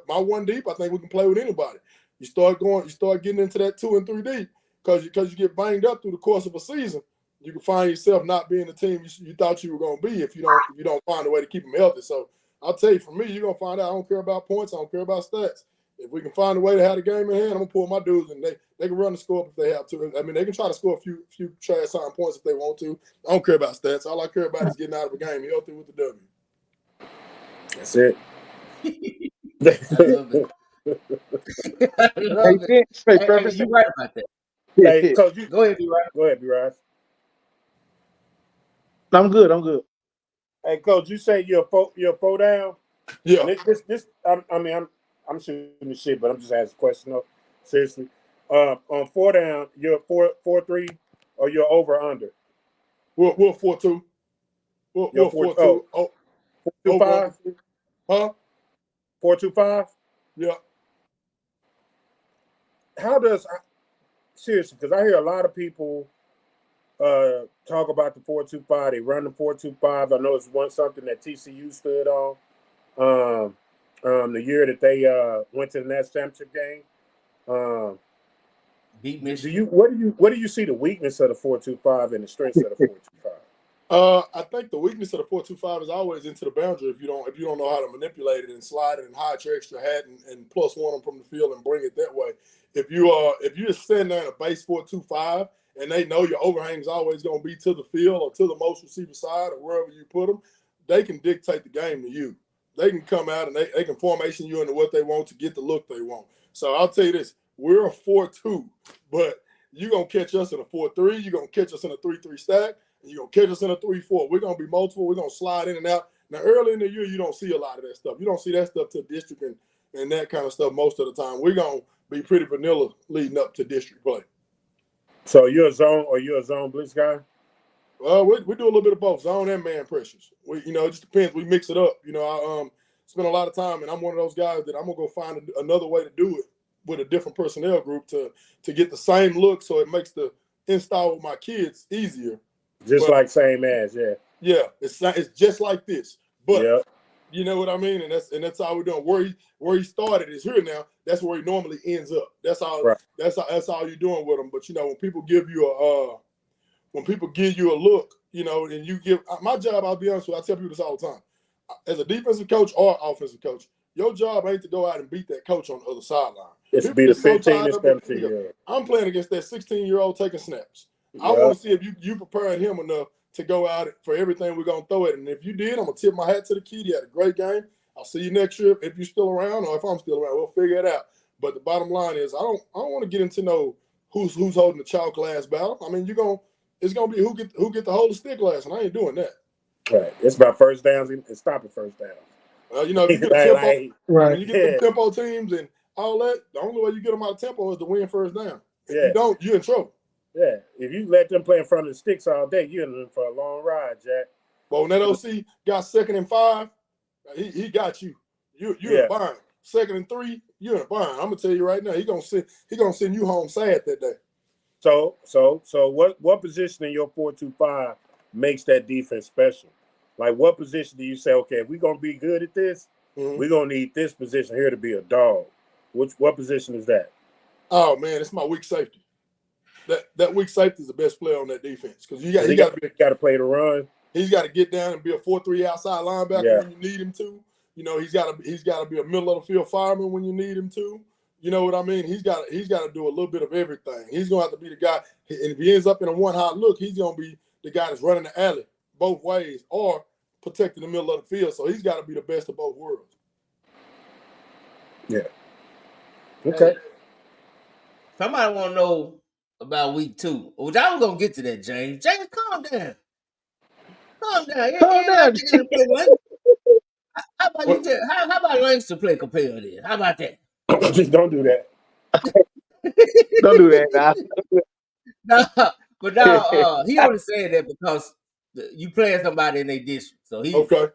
my 1 deep. I think we can play with anybody. You start getting into that 2 and 3 deep because you get banged up through the course of a season. You can find yourself not being the team you thought you were going to be if you don't find a way to keep them healthy. So I'll tell you, for me, you're going to find out I don't care about points. I don't care about stats. If we can find a way to have the game in hand, I'm going to pull my dudes, and they can run the score up if they have to. I mean, they can try to score a few trash time points if they want to. I don't care about stats. All I care about is getting out of the game healthy with the W. That's it. I love it. I love it. Hey, you're right about that. Hey, Coach, go ahead, B-Rod. Go ahead, B-Rod. I'm good. Hey, Coach, you say you're a 4 down? Yeah. I'm shooting the shit, but I'm just asking a question though. Seriously. On 4 down, you're 4-3 or you're over under? We're 4-2. We're 4-2. 4-2-5? Huh? 4-2-5? Yeah. Seriously, because I hear a lot of people talk about the 4-2-5. They run the 4-2-5. I know it's something that TCU stood on the year that they went to the national championship game. Beat Michigan. What do you see the weakness of the 4-2-5 and the strengths of the 4-2-5? I think the weakness of the 4-2-5 is always into the boundary. If you don't know how to manipulate it and slide it and hide your extra hat and plus one them from the field and bring it that way. If you're standing there in a base 4-2-5 and they know your overhang is always going to be to the field or to the most receiver side or wherever you put them, they can dictate the game to you. They can come out and they can formation you into what they want to get the look they want. So I'll tell you this, we're a 4-2, but you're going to catch us in a 4-3. You're going to catch us in a 3-3 stack. And you're going to catch us in a 3-4. We're going to be multiple. We're going to slide in and out. Now, early in the year, you don't see a lot of that stuff. You don't see that stuff to district and that kind of stuff most of the time. We're going to be pretty vanilla leading up to district play. So you're a zone blitz guy? Well, we do a little bit of both, zone and man pressures. It just depends. We mix it up. I spend a lot of time, and I'm one of those guys that I'm going to go find another way to do it with a different personnel group to get the same look so it makes the install with my kids easier. Like same as, yeah. Yeah, it's just like this. But yep. You know what I mean? And that's how we're doing. Where he started is here now. That's where he normally ends up. That's all you're doing with him. But when people give you a look, and you give my job, I'll be honest with you, I tell people this all the time. As a defensive coach or offensive coach, your job ain't to go out and beat that coach on the other sideline. It's to be the 15 to 17-year-old. I'm playing against that 16-year-old taking snaps. I want to see if you prepared him enough to go out for everything we're going to throw at him. And if you did, I'm going to tip my hat to the kid. He had a great game. I'll see you next year if you're still around, or if I'm still around. We'll figure it out. But the bottom line is I don't want to get into who's holding the chalk last battle. I mean, it's going to be who get the hold of stick last, and I ain't doing that. Right. It's about first downs and stopping first downs. If you get a tempo, when you get the tempo teams and all that, the only way you get them out of tempo is to win first down. If you don't, you're in trouble. Yeah, if you let them play in front of the sticks all day, you're in for a long ride, Jack. But when that OC got 2nd and 5, he got you. You're in a bind. 2nd and 3, you're in a bind. I'm gonna tell you right now, he gonna send you home sad that day. So what position in your 4-2-5 makes that defense special? Like, what position do you say, okay, if we're gonna be good at this, we're gonna need this position here to be a dog? What position is that? Oh man, it's my weak safety. That weak safety is the best player on that defense because he got to play the run. He's got to get down and be a 4-3 outside linebacker when you need him to. He's got to be a middle of the field fireman when you need him to. You know what I mean? He's got to do a little bit of everything. He's gonna have to be the guy. And if he ends up in a one hot look, he's gonna be the guy that's running the alley both ways or protecting the middle of the field. So he's got to be the best of both worlds. Yeah. Okay. Somebody want to know about week 2. Which I was gonna get to that, James. James, calm down. Calm down. Calm down. How about you? How about Langston play Capel then? How about that? Don't do that. Don't do that now. No, but now he only said that because you playing somebody in their district. So he Okay.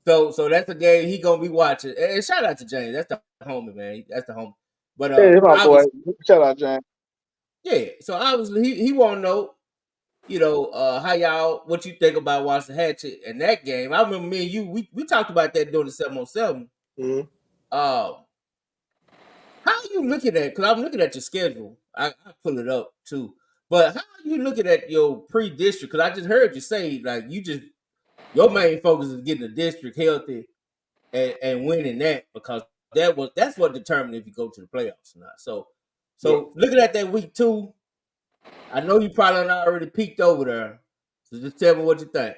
So that's a game he gonna be watching. And shout out to James. That's the homie, man. That's the homie. But Hey, my boy. Shout out, James. Yeah. So obviously he want to know, how y'all, what you think about Waxahachie and that game. I remember me and you, we talked about that during the 7-on-7. Mm-hmm. How are you looking at? Because I'm looking at your schedule. I pull it up too. But how are you looking at your pre-district? Because I just heard you say like your main focus is getting the district healthy and winning that, because that's what determines if you go to the playoffs or not. So looking at that week 2, I know you probably not already peeked over there. So just tell me what you think.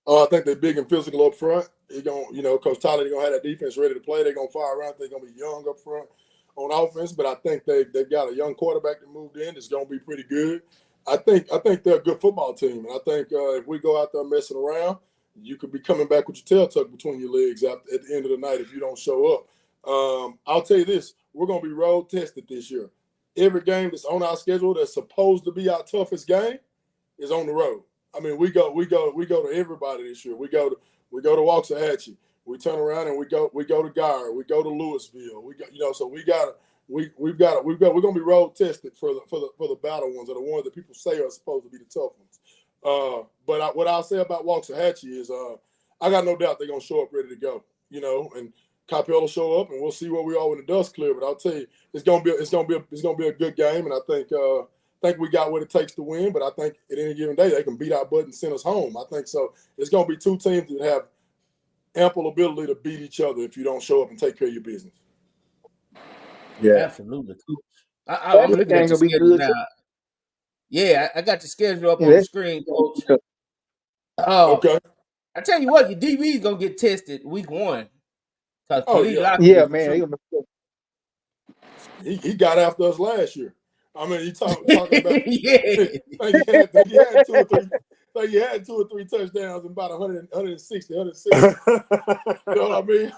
I think they're big and physical up front. They're gonna, Coach Tyler, they're gonna have that defense ready to play. They're gonna fire around. They're gonna be young up front on offense, but I think they've got a young quarterback that moved in. It's gonna be pretty good. I think they're a good football team, and I think if we go out there messing around, you could be coming back with your tail tucked between your legs at the end of the night if you don't show up. I'll tell you this: we're gonna be road tested this year. Every game that's on our schedule that's supposed to be our toughest game is on the road. I mean, we go to everybody this year. We go to Waxahachie. We turn around and we go to Guyer. We go to Louisville. We're gonna be road tested for the battle ones, or the ones that people say are supposed to be the tough ones. But what I'll say about Waxahachie is I got no doubt they're gonna show up ready to go. And Coppell will show up, and we'll see where we are when the dust clear. But I'll tell you, it's gonna be a good game, and I think we got what it takes to win. But I think at any given day they can beat our butt and send us home. I think so. It's gonna be two teams that have ample ability to beat each other if you don't show up and take care of your business. Yeah, absolutely. I'm looking at your schedule now. Yeah, I got your schedule up on the screen, Coach. Okay. I tell you what, your DB is gonna get tested week 1. Yeah, man. He got after us last year. I mean, he talking about yeah. he had 2 or 3 touchdowns and about 160. You know what I mean?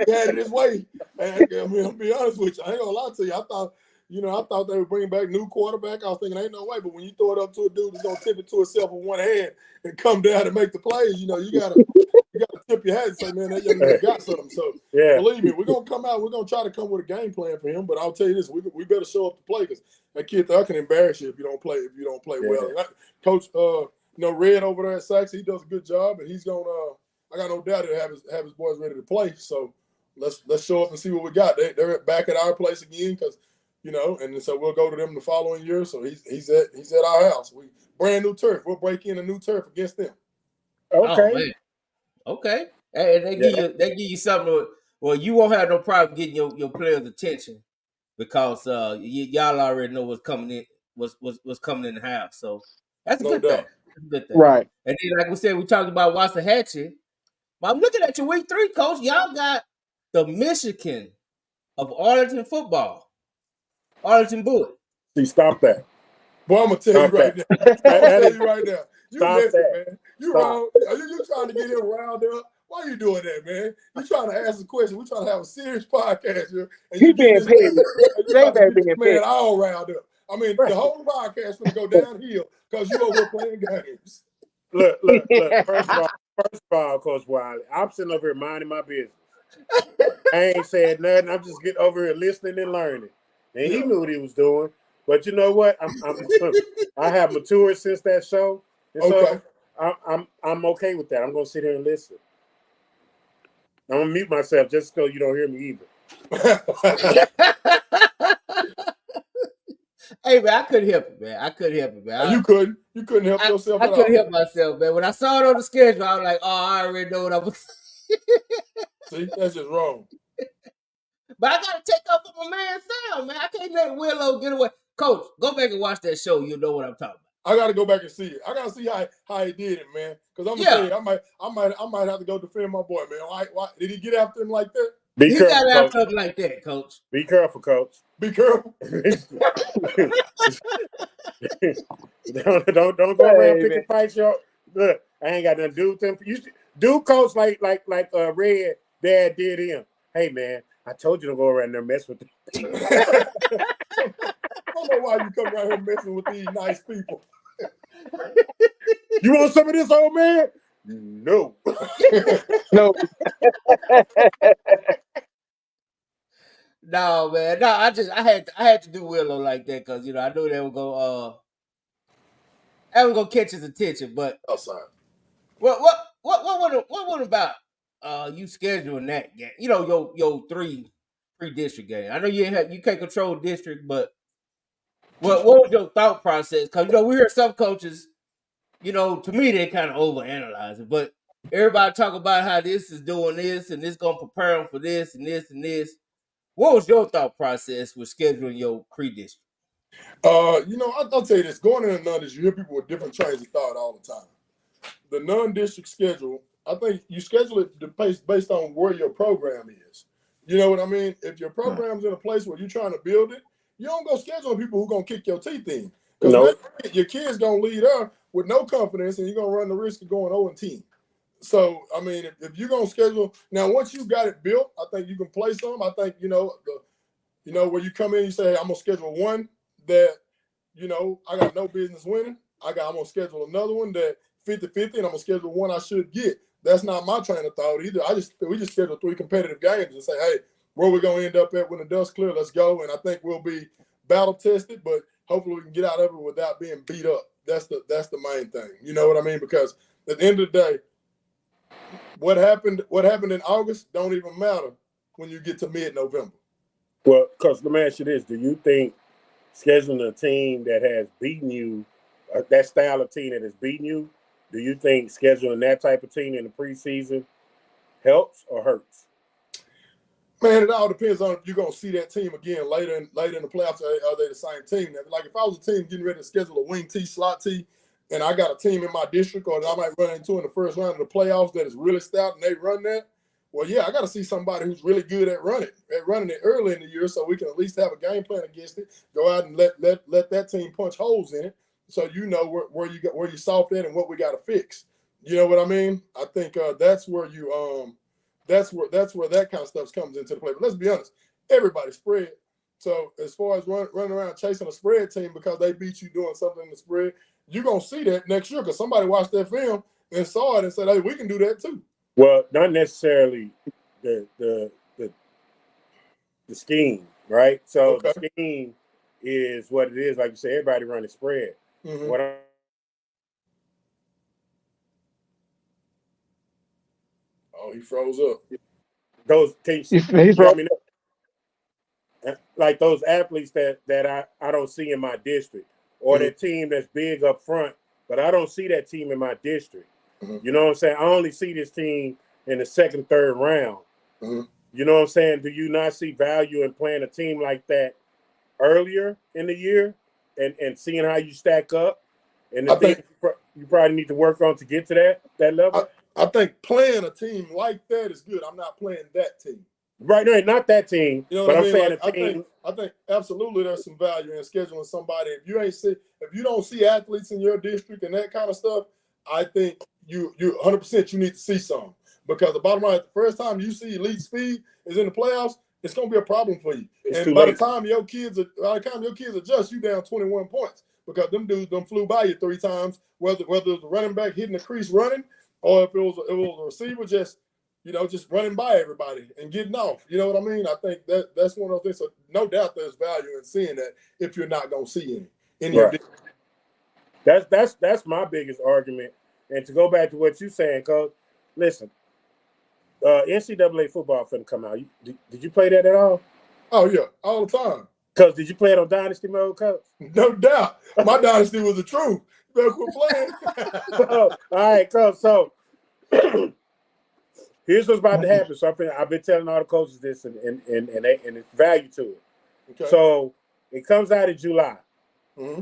He had it his way. And, I'll be honest with you. I ain't gonna lie to you. I thought they would bring back new quarterback. I was thinking, ain't no way. But when you throw it up to a dude that's gonna tip it to himself with one hand and come down and make the plays, you gotta tip your hat and say, man, that young man got something. So believe me, we're gonna come out. We're gonna try to come with a game plan for him. But I'll tell you this: we better show up to play, because that kid there can embarrass you if you don't play. If you don't play well, Coach, Red over there at Sachs, he does a good job, and he's gonna. I got no doubt he'll have his boys ready to play. So let's show up and see what we got. They're back at our place again, because. And so we'll go to them the following year. So he's at our house. We brand new turf. We'll break in a new turf against them. Okay. Okay. And they give you something. Well, you won't have no problem getting your players' attention, because y'all already know what's coming in. What's coming in the house. So that's a good thing. Right. And then, like we said, we talked about Waxahachie. But I'm looking at your week 3, Coach. Y'all got the Michigan of Arlington football. Arlington Bullet. See, stop that. Boy, I'm gonna tell you right now. You missed it, man. You wrong. You trying to get him riled up? Why are you doing that, man? You trying to ask a question? We trying to have a serious podcast here, and you being paid. Man, all riled up. I mean, the whole podcast gonna go downhill because you over playing games. Look. First of all, Coach Wiley, I'm sitting over here minding my business. I ain't said nothing. I'm just getting over here listening and learning. And he knew what he was doing. But you know what? I have matured since that show. And so I'm okay with that. I'm gonna sit here and listen. I'm gonna mute myself just so you don't hear me either. Hey man, I couldn't help it, man. You couldn't help yourself. I couldn't help myself, man. When I saw it on the schedule, I was like, "Oh, I already know what I was." See, that's just wrong. But I gotta take up for my man Sam, man. I can't let Willow get away. Coach, go back and watch that show. You'll know what I'm talking about. I got to go back and see it. I got to see how he did it, man. Because I'm gonna tell you, I might have to go defend my boy, man. Why did he get after him like that? He got after him like that, Coach. Be careful, Coach. Be careful. don't go around picking fights, y'all. Look, I ain't got nothing to do with them. You do Coach like Red Dad did him. Hey man, I told you to go around there and mess with them. I don't know why you come around here messing with these nice people. You want some of this, old man? No. No. No, man. No, I had to do Willow like that because I knew they were gonna catch his attention. But outside. What about you scheduling that game? Your three district game. I know you can't control district, but what was your thought process? Because we hear some coaches, to me they kind of overanalyze it, but everybody talk about how this is doing this and this gonna prepare them for this and this and this. What was your thought process with scheduling your pre-district? I'll tell you this. Going in a non-district, you hear people with different trains of thought all the time. The non-district schedule, I think you schedule it based on where your program is. You know what I mean? If your program's in a place where you're trying to build it, you don't go schedule people who are going to kick your teeth in. Because your kid's going to lead up with no confidence, and you're going to run the risk of going 0-10. So, I mean, if you're going to schedule – now, once you got it built, I think you can play some. I think, where you come in, you say, hey, I'm going to schedule one that, I got no business winning. I'm going to schedule another one that 50-50, and I'm going to schedule one I should get. That's not my train of thought either. We just schedule 3 competitive games and say, hey, where we're going to end up at when the dust clear, let's go. And I think we'll be battle-tested, but hopefully we can get out of it without being beat up. That's the main thing. You know what I mean? Because at the end of the day, what happened in August don't even matter when you get to mid-November. Well, because let me ask you this. Do you think scheduling a team that has beaten you, that style of team that has beaten you, do you think scheduling that type of team in the preseason helps or hurts? Man, it all depends on if you're going to see that team again later in the playoffs. Are they the same team? Like if I was a team getting ready to schedule a wing tee, slot tee, and I got a team in my district or that I might run into in the first round of the playoffs that is really stout and they run that, well, yeah, I got to see somebody who's really good at running it early in the year so we can at least have a game plan against it, go out and let that team punch holes in it so you know where you soft at and what we got to fix. You know what I mean? I think that's where you that's where that kind of stuff comes into play. But let's be honest, everybody spread. So as far as running around chasing a spread team because they beat you doing something in the spread, you're going to see that next year because somebody watched that film and saw it and said, hey, we can do that too. Well, not necessarily the scheme, right? So okay. The scheme is what it is. Like you said, everybody running spread. Mm-hmm. He froze up. Those teams, like those athletes that I don't see in my district, or that team that's big up front, but I don't see that team in my district. Mm-hmm. You know what I'm saying? I only see this team in the second, third round. Mm-hmm. You know what I'm saying? Do you not see value in playing a team like that earlier in the year and seeing how you stack up? And the things you probably need to work on to get to that level? I think playing a team like that is good. I'm not playing that team. Right, no, not that team. You know what I mean? Saying like, I think absolutely there's some value in scheduling somebody. If you don't see athletes in your district and that kind of stuff, I think you 100% you need to see some. Because the bottom line, the first time you see elite speed is in the playoffs, it's gonna be a problem for you. And by the time your kids adjust, you down 21 points because them dudes flew by you 3 times, whether it was a running back hitting the crease running, or if it was a receiver just running by everybody and getting off. You know what I mean? I think that's one of those things. So no doubt there's value in seeing that if you're not gonna see any in your district. That's my biggest argument. And to go back to what you're saying, Coach, listen, NCAA football finna come out. Did you play that at all? Oh yeah, all the time. Coach, did you play it on Dynasty mode, Coach? No doubt. My Dynasty was the truth. You better quit playing. All right, Coach. So Here's what's about to happen. So I've been telling all the coaches this, and it's value to it. Okay. So it comes out in July. Mm-hmm.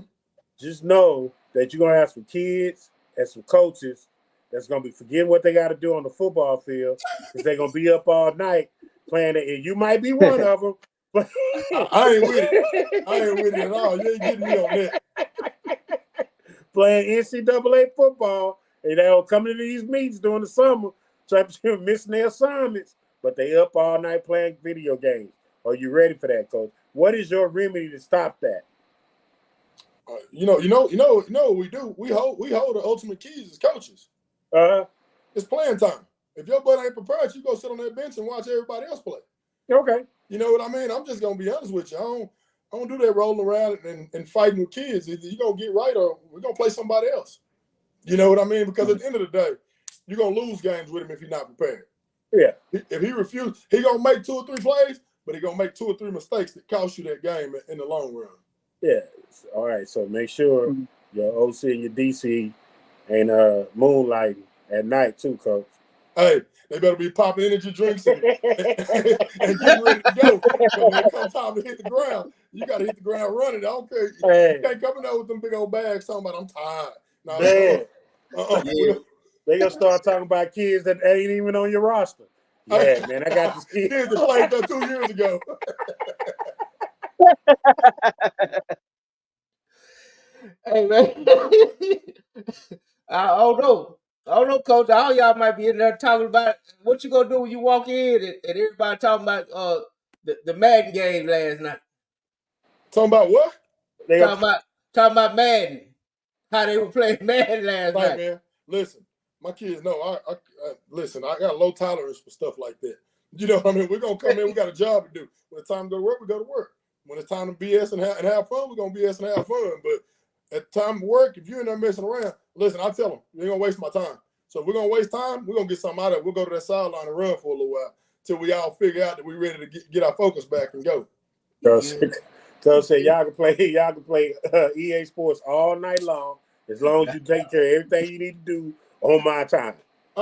Just know that you're gonna have some kids and some coaches that's gonna be forgetting what they got to do on the football field because they're gonna be up all night playing it, and you might be one of them. But I ain't with it. I ain't with it at all. You ain't getting me on that. Playing NCAA football, and they'll come into these meetings during the summer, trying to missing their assignments, but they up all night playing video games. Are you ready for that, Coach? What is your remedy to stop that? You know what we do? We hold the ultimate keys as coaches. It's playing time. If your butt ain't prepared, you go sit on that bench and watch everybody else play. Okay. You know what I mean? I'm just gonna be honest with you. I don't do that rolling around and fighting with kids. Either you're gonna get right or we're gonna play somebody else. You know what I mean? Because at the end of the day, you're gonna lose games with him if you're not prepared. Yeah. If he refuses, he gonna make 2 or 3 plays, but he gonna make 2 or 3 mistakes that cost you that game in the long run. Yeah. All right. So make sure your OC and your DC ain't moonlighting at night too, Coach. Hey, they better be popping energy drinks and getting ready to go. Because when it comes time to hit the ground, you got to hit the ground running. I don't care. Hey. You can't come in there with them big old bags talking about I'm tired. No, Yeah. They gonna start talking about kids that ain't even on your roster. Yeah, man, I got this kid. Kids that played there 2 years ago. Hey, man. I don't know, Coach. All y'all might be in there talking about what you gonna do when you walk in and everybody talking about the Madden game last night. Talking about what? Talking about Madden. How they were playing Madden last night. Man, listen, my kids know. Listen. I got low tolerance for stuff like that. You know what I mean? We're gonna come in. We got a job to do. When it's time to go to work, we go to work. When it's time to BS and have fun, we're gonna BS and have fun. But at the time of work, if you're in there messing around, listen, I tell them, you ain't gonna waste my time. So if we're gonna waste time, we're gonna get something out of it. We'll go to that sideline and run for a little while till we all figure out that we're ready to get our focus back and go. Coach said y'all can play EA Sports all night long as long as you take care of everything you need to do on my time.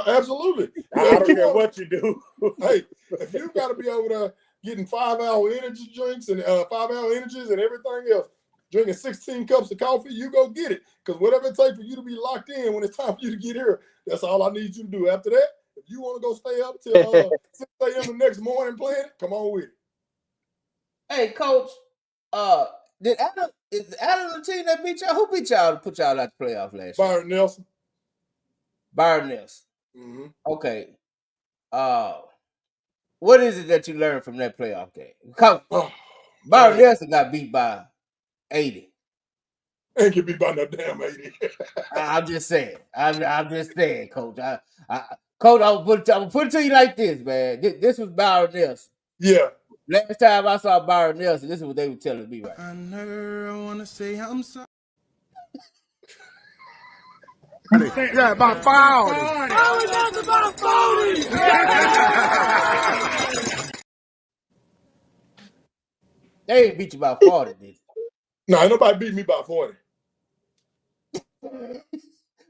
Absolutely. I don't care what you do. Hey, if you got to be over there getting 5-hour energy drinks and 5-hour energies and everything else, drinking 16 cups of coffee, you go get it. Because whatever it takes for you to be locked in when it's time for you to get here, that's all I need you to do. After that, if you want to go stay up till 6 a.m. the next morning playing it, come on with it. Hey, Coach, is Adam the team that beat y'all? Who beat y'all to put y'all out the playoff last year? Byron Nelson. Mm-hmm. Okay. What is it that you learned from that playoff game? Byron Nelson got beat by 80. Ain't get beat by no damn 80. I'm just saying. I'm just saying, Coach. Coach, I'm gonna put it to you like this, man. This was Byron Nelson. Yeah. Last time I saw Byron Nelson, this is what they were telling me, right? I never want to say I'm sorry. Yeah, about 40. About 40. They ain't beat you by 40, did they? No, nobody beat me by 40.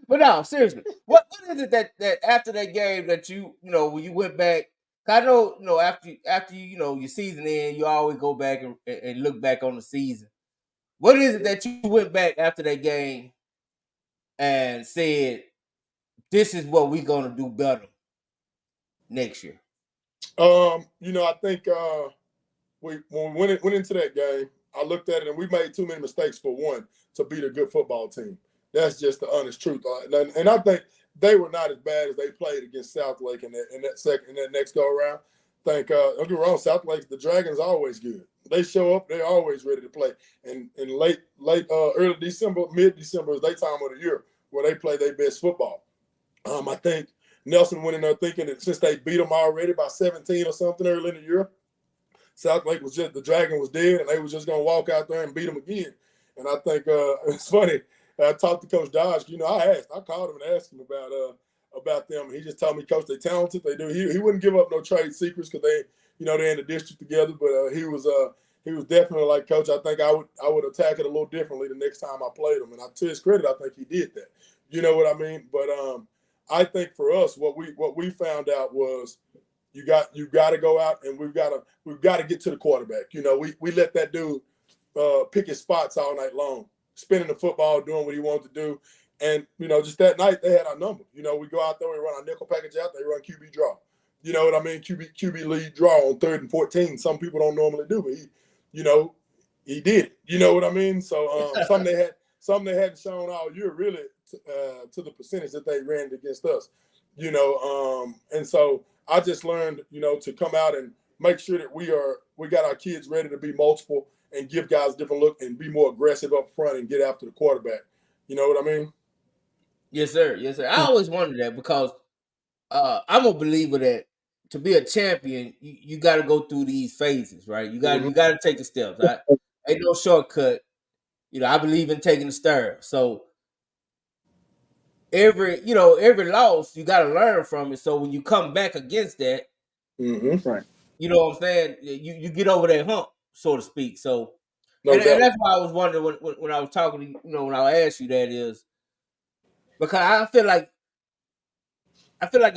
But no, seriously, what is it that after that game that when you went back? I know, after your season end, you always go back and look back on the season. What is it that you went back after that game and said, this is what we're gonna do better next year? I think when we went into that game, I looked at it and we made too many mistakes for one to beat a good football team. That's just the honest truth. And I think they were not as bad as they played against Southlake in that next go around. Don't get me wrong, Southlake, the Dragons are always good. They show up, they're always ready to play. And in early December, mid-December is their time of the year where they play their best football. I think Nelson went in there thinking that since they beat them already by 17 or something early in the year, Southlake the Dragon was dead, and they was just gonna walk out there and beat them again. And I think it's funny. I talked to Coach Dodge. I called him and asked him about them. And he just told me, Coach, they're talented. They do. He wouldn't give up no trade secrets because they're in the district together. But he was definitely like, Coach, I think I would attack it a little differently the next time I played him. And to his credit, I think he did that. You know what I mean? But I think for us, what we found out was you got to go out and we've got to get to the quarterback. You know, we let that dude pick his spots all night long, spinning the football, doing what he wanted to do. And, you know, just that night they had our number. You know, we go out there, we run our nickel package out, they run QB draw. You know what I mean? QB lead draw on 3rd and 14. Some people don't normally do, but he did it. You know what I mean? So something they hadn't shown all year really to the percentage that they ran against us. You know, and so I just learned, you know, to come out and make sure that we got our kids ready to be multiple and give guys a different look and be more aggressive up front and get after the quarterback. You know what I mean? Yes, sir. Yes, sir. I always wondered that because I'm a believer that to be a champion, you got to go through these phases, right? You got to take the steps. Ain't no shortcut. You know, I believe in taking the stairs. So every loss, you got to learn from it. So when you come back against that, Right. you know what I'm saying? You get over that hump, so to speak. So, No and doubt. that's why I was wondering when I was talking to you, you know, when I asked you that is because I feel like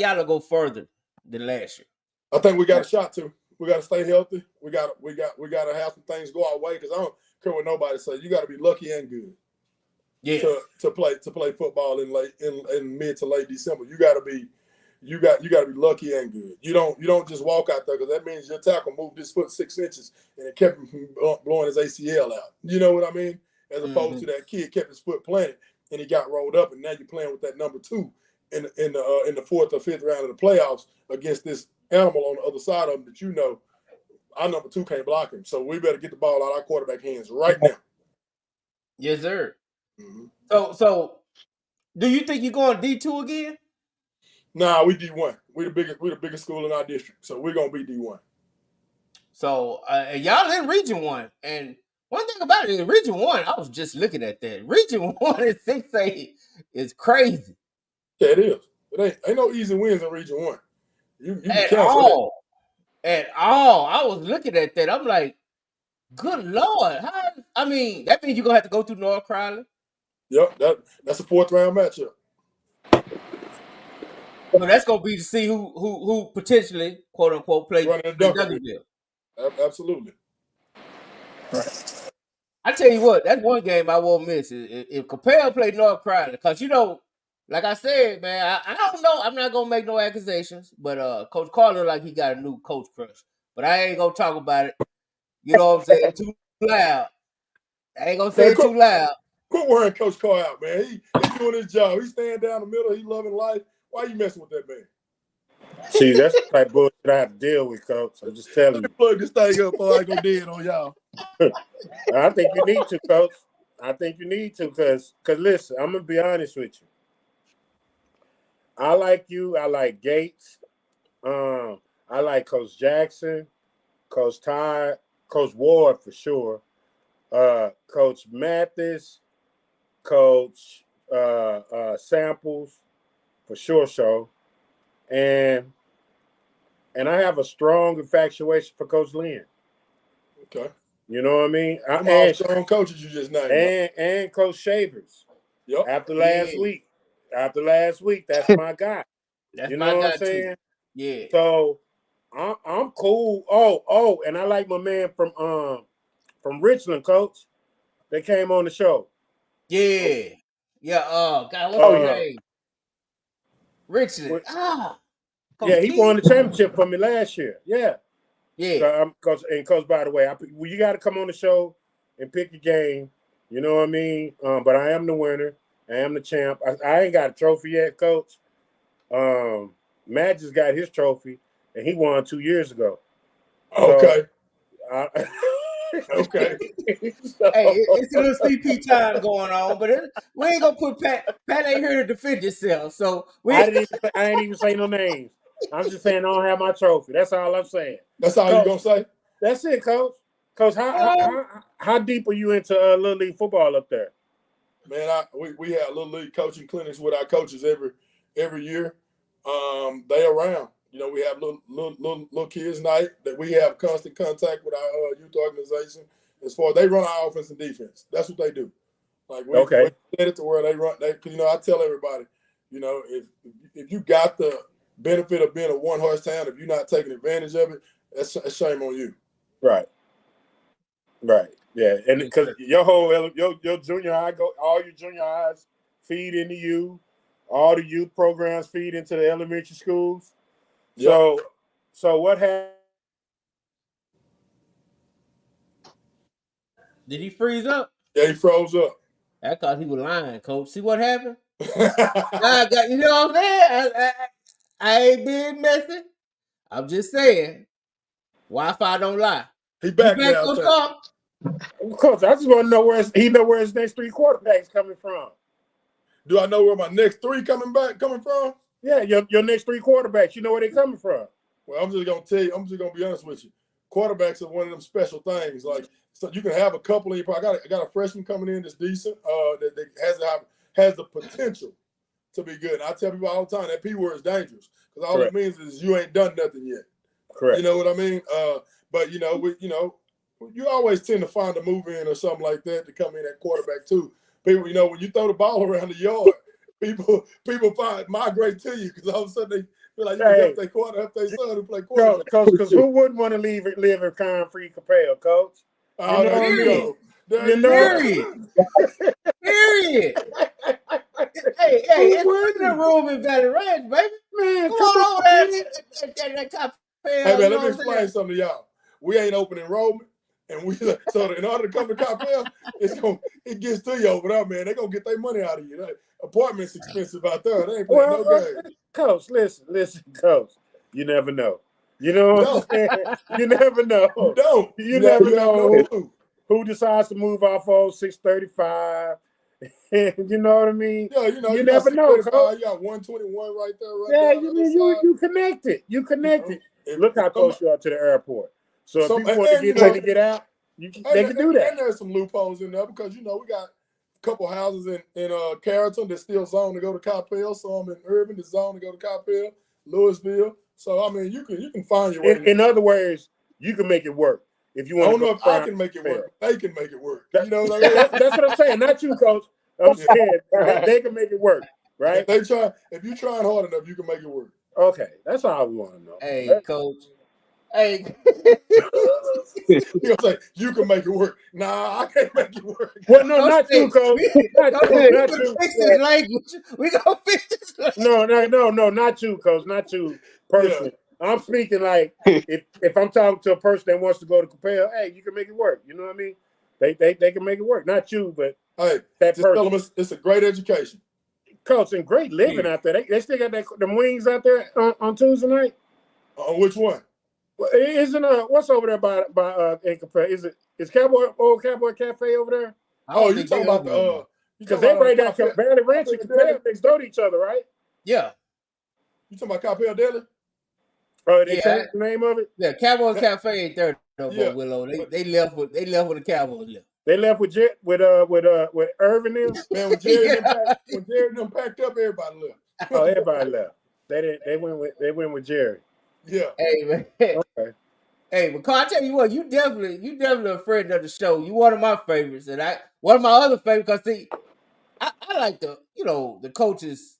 y'all will go further than last year. I think we got a shot to. We got to stay healthy. We got to have some things go our way because I don't care what nobody says. You got to be lucky and good. Yeah. To play football in mid to late December. You got to be lucky and good. You don't just walk out there because that means your tackle moved his foot 6 inches and it kept him from blowing his ACL out. You know what I mean? As opposed to that kid kept his foot planted and he got rolled up and now you're playing with that number 2 in the 4th or 5th round of the playoffs against this animal on the other side of him that you know our number 2 can't block him. So we better get the ball out of our quarterback hands right now. Yes, sir. Mm-hmm. So do you think you're going D2 again? Nah, we D1. We the biggest school in our district, so we're gonna be D1. So and y'all in Region 1, and one thing about it in Region 1, I was just looking at that. Region 1 is 6A is crazy. Yeah, it is. It ain't no easy wins in Region 1. You At can all. At all. I was looking at that. I'm like, good Lord. I mean, that means you're gonna have to go through North Crowley. Yep, that's a 4th round matchup. So that's gonna be to see who potentially, quote unquote, play Duncanville. Absolutely. Right. I tell you what, that's one game I won't miss. If Coppell played North Crowley, because you know, like I said, man, I don't know. I'm not gonna make no accusations, but Coach Carter like he got a new coach crush. But I ain't gonna talk about it. You know what I'm saying? Too loud. I ain't gonna say it too loud. Quit wearing Coach Carr out, man. He's doing his job. He's staying down the middle. He's loving life. Why are you messing with that man? See, that's the type of bullshit I have to deal with, Coach. I'm just telling you. Plug this thing up before I go dead on y'all. I think you need to, Coach. I think you need to, because listen, I'm gonna be honest with you. I like you. I like Gates. I like Coach Jackson, Coach Todd, Coach Ward for sure, Coach Mathis, Coach Samples for sure. So, and I have a strong infatuation for Coach Lynn. Okay. You know what I mean? I'm all strong coaches you just named. And Coach Shavers. Yep. After last week, that's my guy. That's you my know guy what I'm saying? Too. Yeah. So I'm cool. Oh, and I like my man from Richland, Coach. They came on the show. Yeah. Yeah. God, what's his name? Richland. Yeah, he won the championship for me last year. Yeah. Yeah. Coach, by the way, you got to come on the show and pick a game. You know what I mean? But I am the winner. I am the champ. I ain't got a trophy yet, Coach. Matt just got his trophy, and he won 2 years ago. Okay. So, okay. So, hey, it's a little CP time going on, but we ain't gonna put Pat. Pat ain't here to defend yourself, so I ain't even say no names. I'm just saying I don't have my trophy. That's all I'm saying. That's all you gonna say? That's it, Coach. Coach, how deep are you into Little League football up there? Man, we have Little League coaching clinics with our coaches every year. They around. You know, we have little kids night that we have constant contact with our youth organization. As far as they run our offense and defense, that's what they do. Like we set it to where they run. I tell everybody, You know, if you got the benefit of being a one-horse town, if you're not taking advantage of it, that's a shame on you. Right. Yeah, and because your junior high all your junior highs feed into you, all the youth programs feed into the elementary schools. Yep. So what happened? Did he freeze up? Yeah, he froze up. I thought he was lying, Coach. See what happened? I got, you know what I'm saying? I ain't being messy. I'm just saying, Wi-Fi don't lie. He back now. Coach, I just want to know where his next 3 quarterbacks coming from. Do I know where my next 3 coming from? Yeah, your next 3 quarterbacks. You know where they coming from. Well, I'm just gonna tell you. I'm just gonna be honest with you. Quarterbacks are one of them special things. Like, so you can have a couple of you. I got a freshman coming in that's decent. That has the potential to be good. And I tell people all the time that P word is dangerous because all it means is you ain't done nothing yet. Correct. You know what I mean? But you always tend to find a move in or something like that to come in at quarterback too. People, when you throw the ball around the yard, people migrate to you because all of a sudden they feel like you can help their son who play quarterback. Coach, because who wouldn't want to live in crime-free Capel, Coach? Period. Hey, it's in the room in Valley Ranch, baby. Man, come on over there. Hey, man, let me explain something to y'all. We ain't open enrollment, and so in order to come to Coppell, it gets to you over there, man. They're going to get their money out of you. That apartment's expensive out there. They ain't playing no game. Coach, listen, Coach. You never know. You know what I'm saying? You never know. You never know who decides to move off old 635. You know what I mean? Yeah, you never know. You got 121 right there. You connected. You connected. Look how close you are to the airport. So if people want to get out, they can do that. And there's some loopholes in there because we got a couple houses in Carrollton that's still zoned to go to Coppell. Some in Irving that's zoned to go to Coppell, Louisville. So I mean, you can find your way. In other words, you can make it work if you want. I don't know if I can make it work. They can make it work. You know what I mean? That's what I'm saying. Not you, Coach. I'm saying they can make it work, right? If you're trying hard enough, you can make it work. Okay, that's all we want to know. Hey, Coach. Hey. You're like, you can make it work. Nah, I can't make it work. Well, no, not you, Coach. Not you. Fix this language. We gonna fix this language. No, not you, Coach. Not you personally. Yeah. I'm speaking like if I'm talking to a person that wants to go to Capel, hey, you can make it work. You know what I mean? They can make it work. Not you, but hey, that person. Tell them it's a great education. Coach, and great living out there. They still got them wings out there on Tuesday night. Which one? Well, isn't what's over there by in Capel? Is Old Cowboy Cafe over there? Oh, you talking about the because they right down Valley Ranch and Capel next door to each other, right? Yeah. You talking about Coppell Deli? Oh, they changed the name of it. Yeah, Cowboy Cafe ain't there no more, Willow. They left with the Cowboys left. They left with Irvin them. Man, when Jerry them packed up, everybody left. Oh, everybody left. They went with Jerry. Yeah. Hey, man. Okay. Hey, but Carl, I tell you what, you definitely a friend of the show. You one of my favorites, and one of my other favorites. Cause see, I like the coaches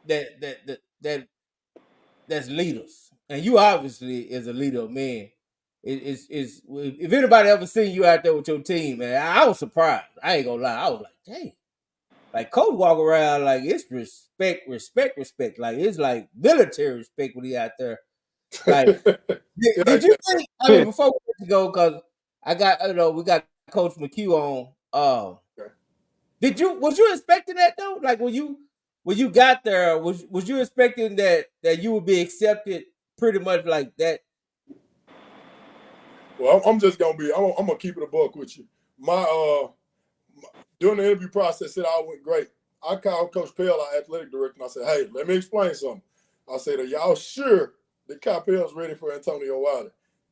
that's leaders, and you obviously is a leader of men. If anybody ever seen you out there with your team, man, I was surprised. I ain't gonna lie, I was like, dang. Like Coach walk around like it's respect. Like it's like military respect when he out there. Like, did you think? I mean, before we go, because I got we got Coach McHugh on. Was you expecting that though? Like when you got there, was you expecting that you would be accepted pretty much like that? Well, I'm just gonna keep it a buck with you. During the interview process, it all went great. I called Coach Capel, our athletic director, and I said, "Hey, let me explain something." I said, "Are y'all sure that Coppell's ready for Antonio Wiley?"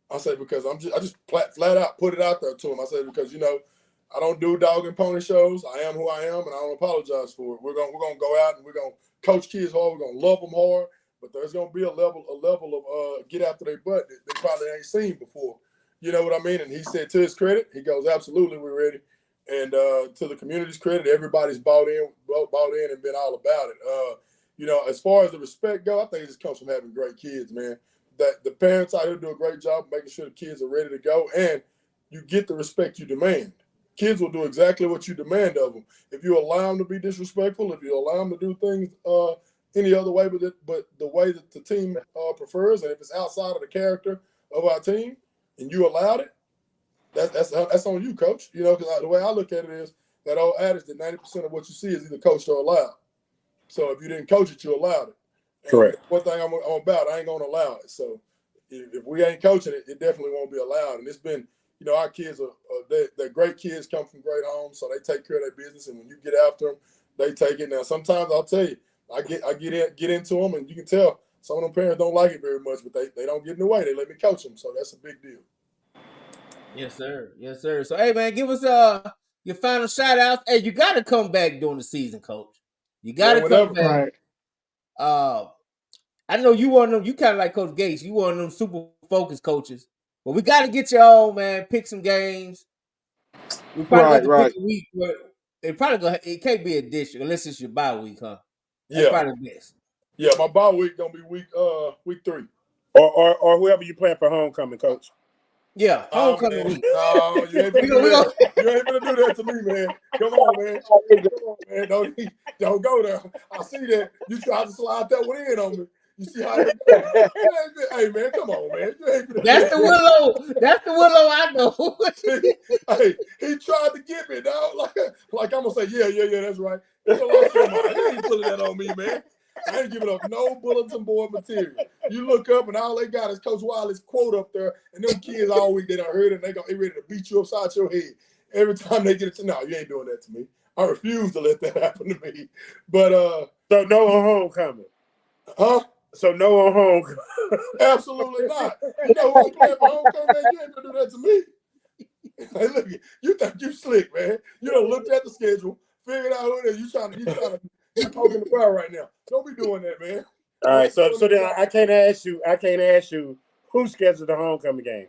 I said, because I just flat out put it out there to him. I said, because I don't do dog and pony shows. I am who I am, and I don't apologize for it. We're gonna go out and we're gonna coach kids hard. We're gonna love them hard, but there's gonna be a level of get after their butt that they probably ain't seen before. You know what I mean? And he said, to his credit, he goes, absolutely, we're ready. And to the community's credit, everybody's bought in and been all about it. as far as the respect go, I think it just comes from having great kids, man. That the parents out here do a great job of making sure the kids are ready to go, and you get the respect you demand. Kids will do exactly what you demand of them. If you allow them to be disrespectful, if you allow them to do things any other way but the way that the team prefers, and if it's outside of the character of our team, and you allowed it, that's on you, coach. Because the way I look at it is that old adage that 90% of what you see is either coached or allowed. So if you didn't coach it, you allowed it. And Correct. One thing I'm about, I ain't going to allow it. So if we ain't coaching it, it definitely won't be allowed. And it's been, our kids they're great kids, come from great homes, so they take care of their business. And when you get after them, they take it. Now, sometimes I'll tell you, I get into them, and you can tell some of them parents don't like it very much, but they don't get in the way. They let me coach them, so that's a big deal. Yes, sir. Yes, sir. So, hey, man, give us your final shout-outs. Hey, you got to come back during the season, Coach. You got to come back. Right. I know you one of them. You kind of like Coach Gates. You one of them super focused coaches. But we got to get you on, man. Pick some games. We probably got to pick a week, but it can't be a district unless it's your bye week, huh? That's probably best. Yeah, my bye week gonna be week 3. Or whoever you plan for homecoming, Coach. Yeah, homecoming week. No, you ain't gonna do that. You ain't gonna do that to me, man. Come on, man. Come on, man. Don't go there. I see that. You try to slide that one in on me. You see how it goes? Hey, man, come on, man. That's the Willow. That's the Willow I know. Hey, he tried to get me, dog. Like I'm gonna say, yeah, that's right. He ain't pulling that on me, man. I ain't giving up no bulletin board material. You look up and all they got is Coach Wiley's quote up there, and them kids all week they done heard it, and they ready to beat you upside your head every time they get it. No, you ain't doing that to me. I refuse to let that happen to me. But so no on homecoming, huh? So no on homecoming. Absolutely not. You know who's playing for homecoming? Man, you ain't gonna do that to me. Hey, look, you think you slick, man? You done looked at the schedule, figured out who it is. You poking the fire right now. Don't be doing that, man. All right, so then I can't ask you who scheduled the homecoming game.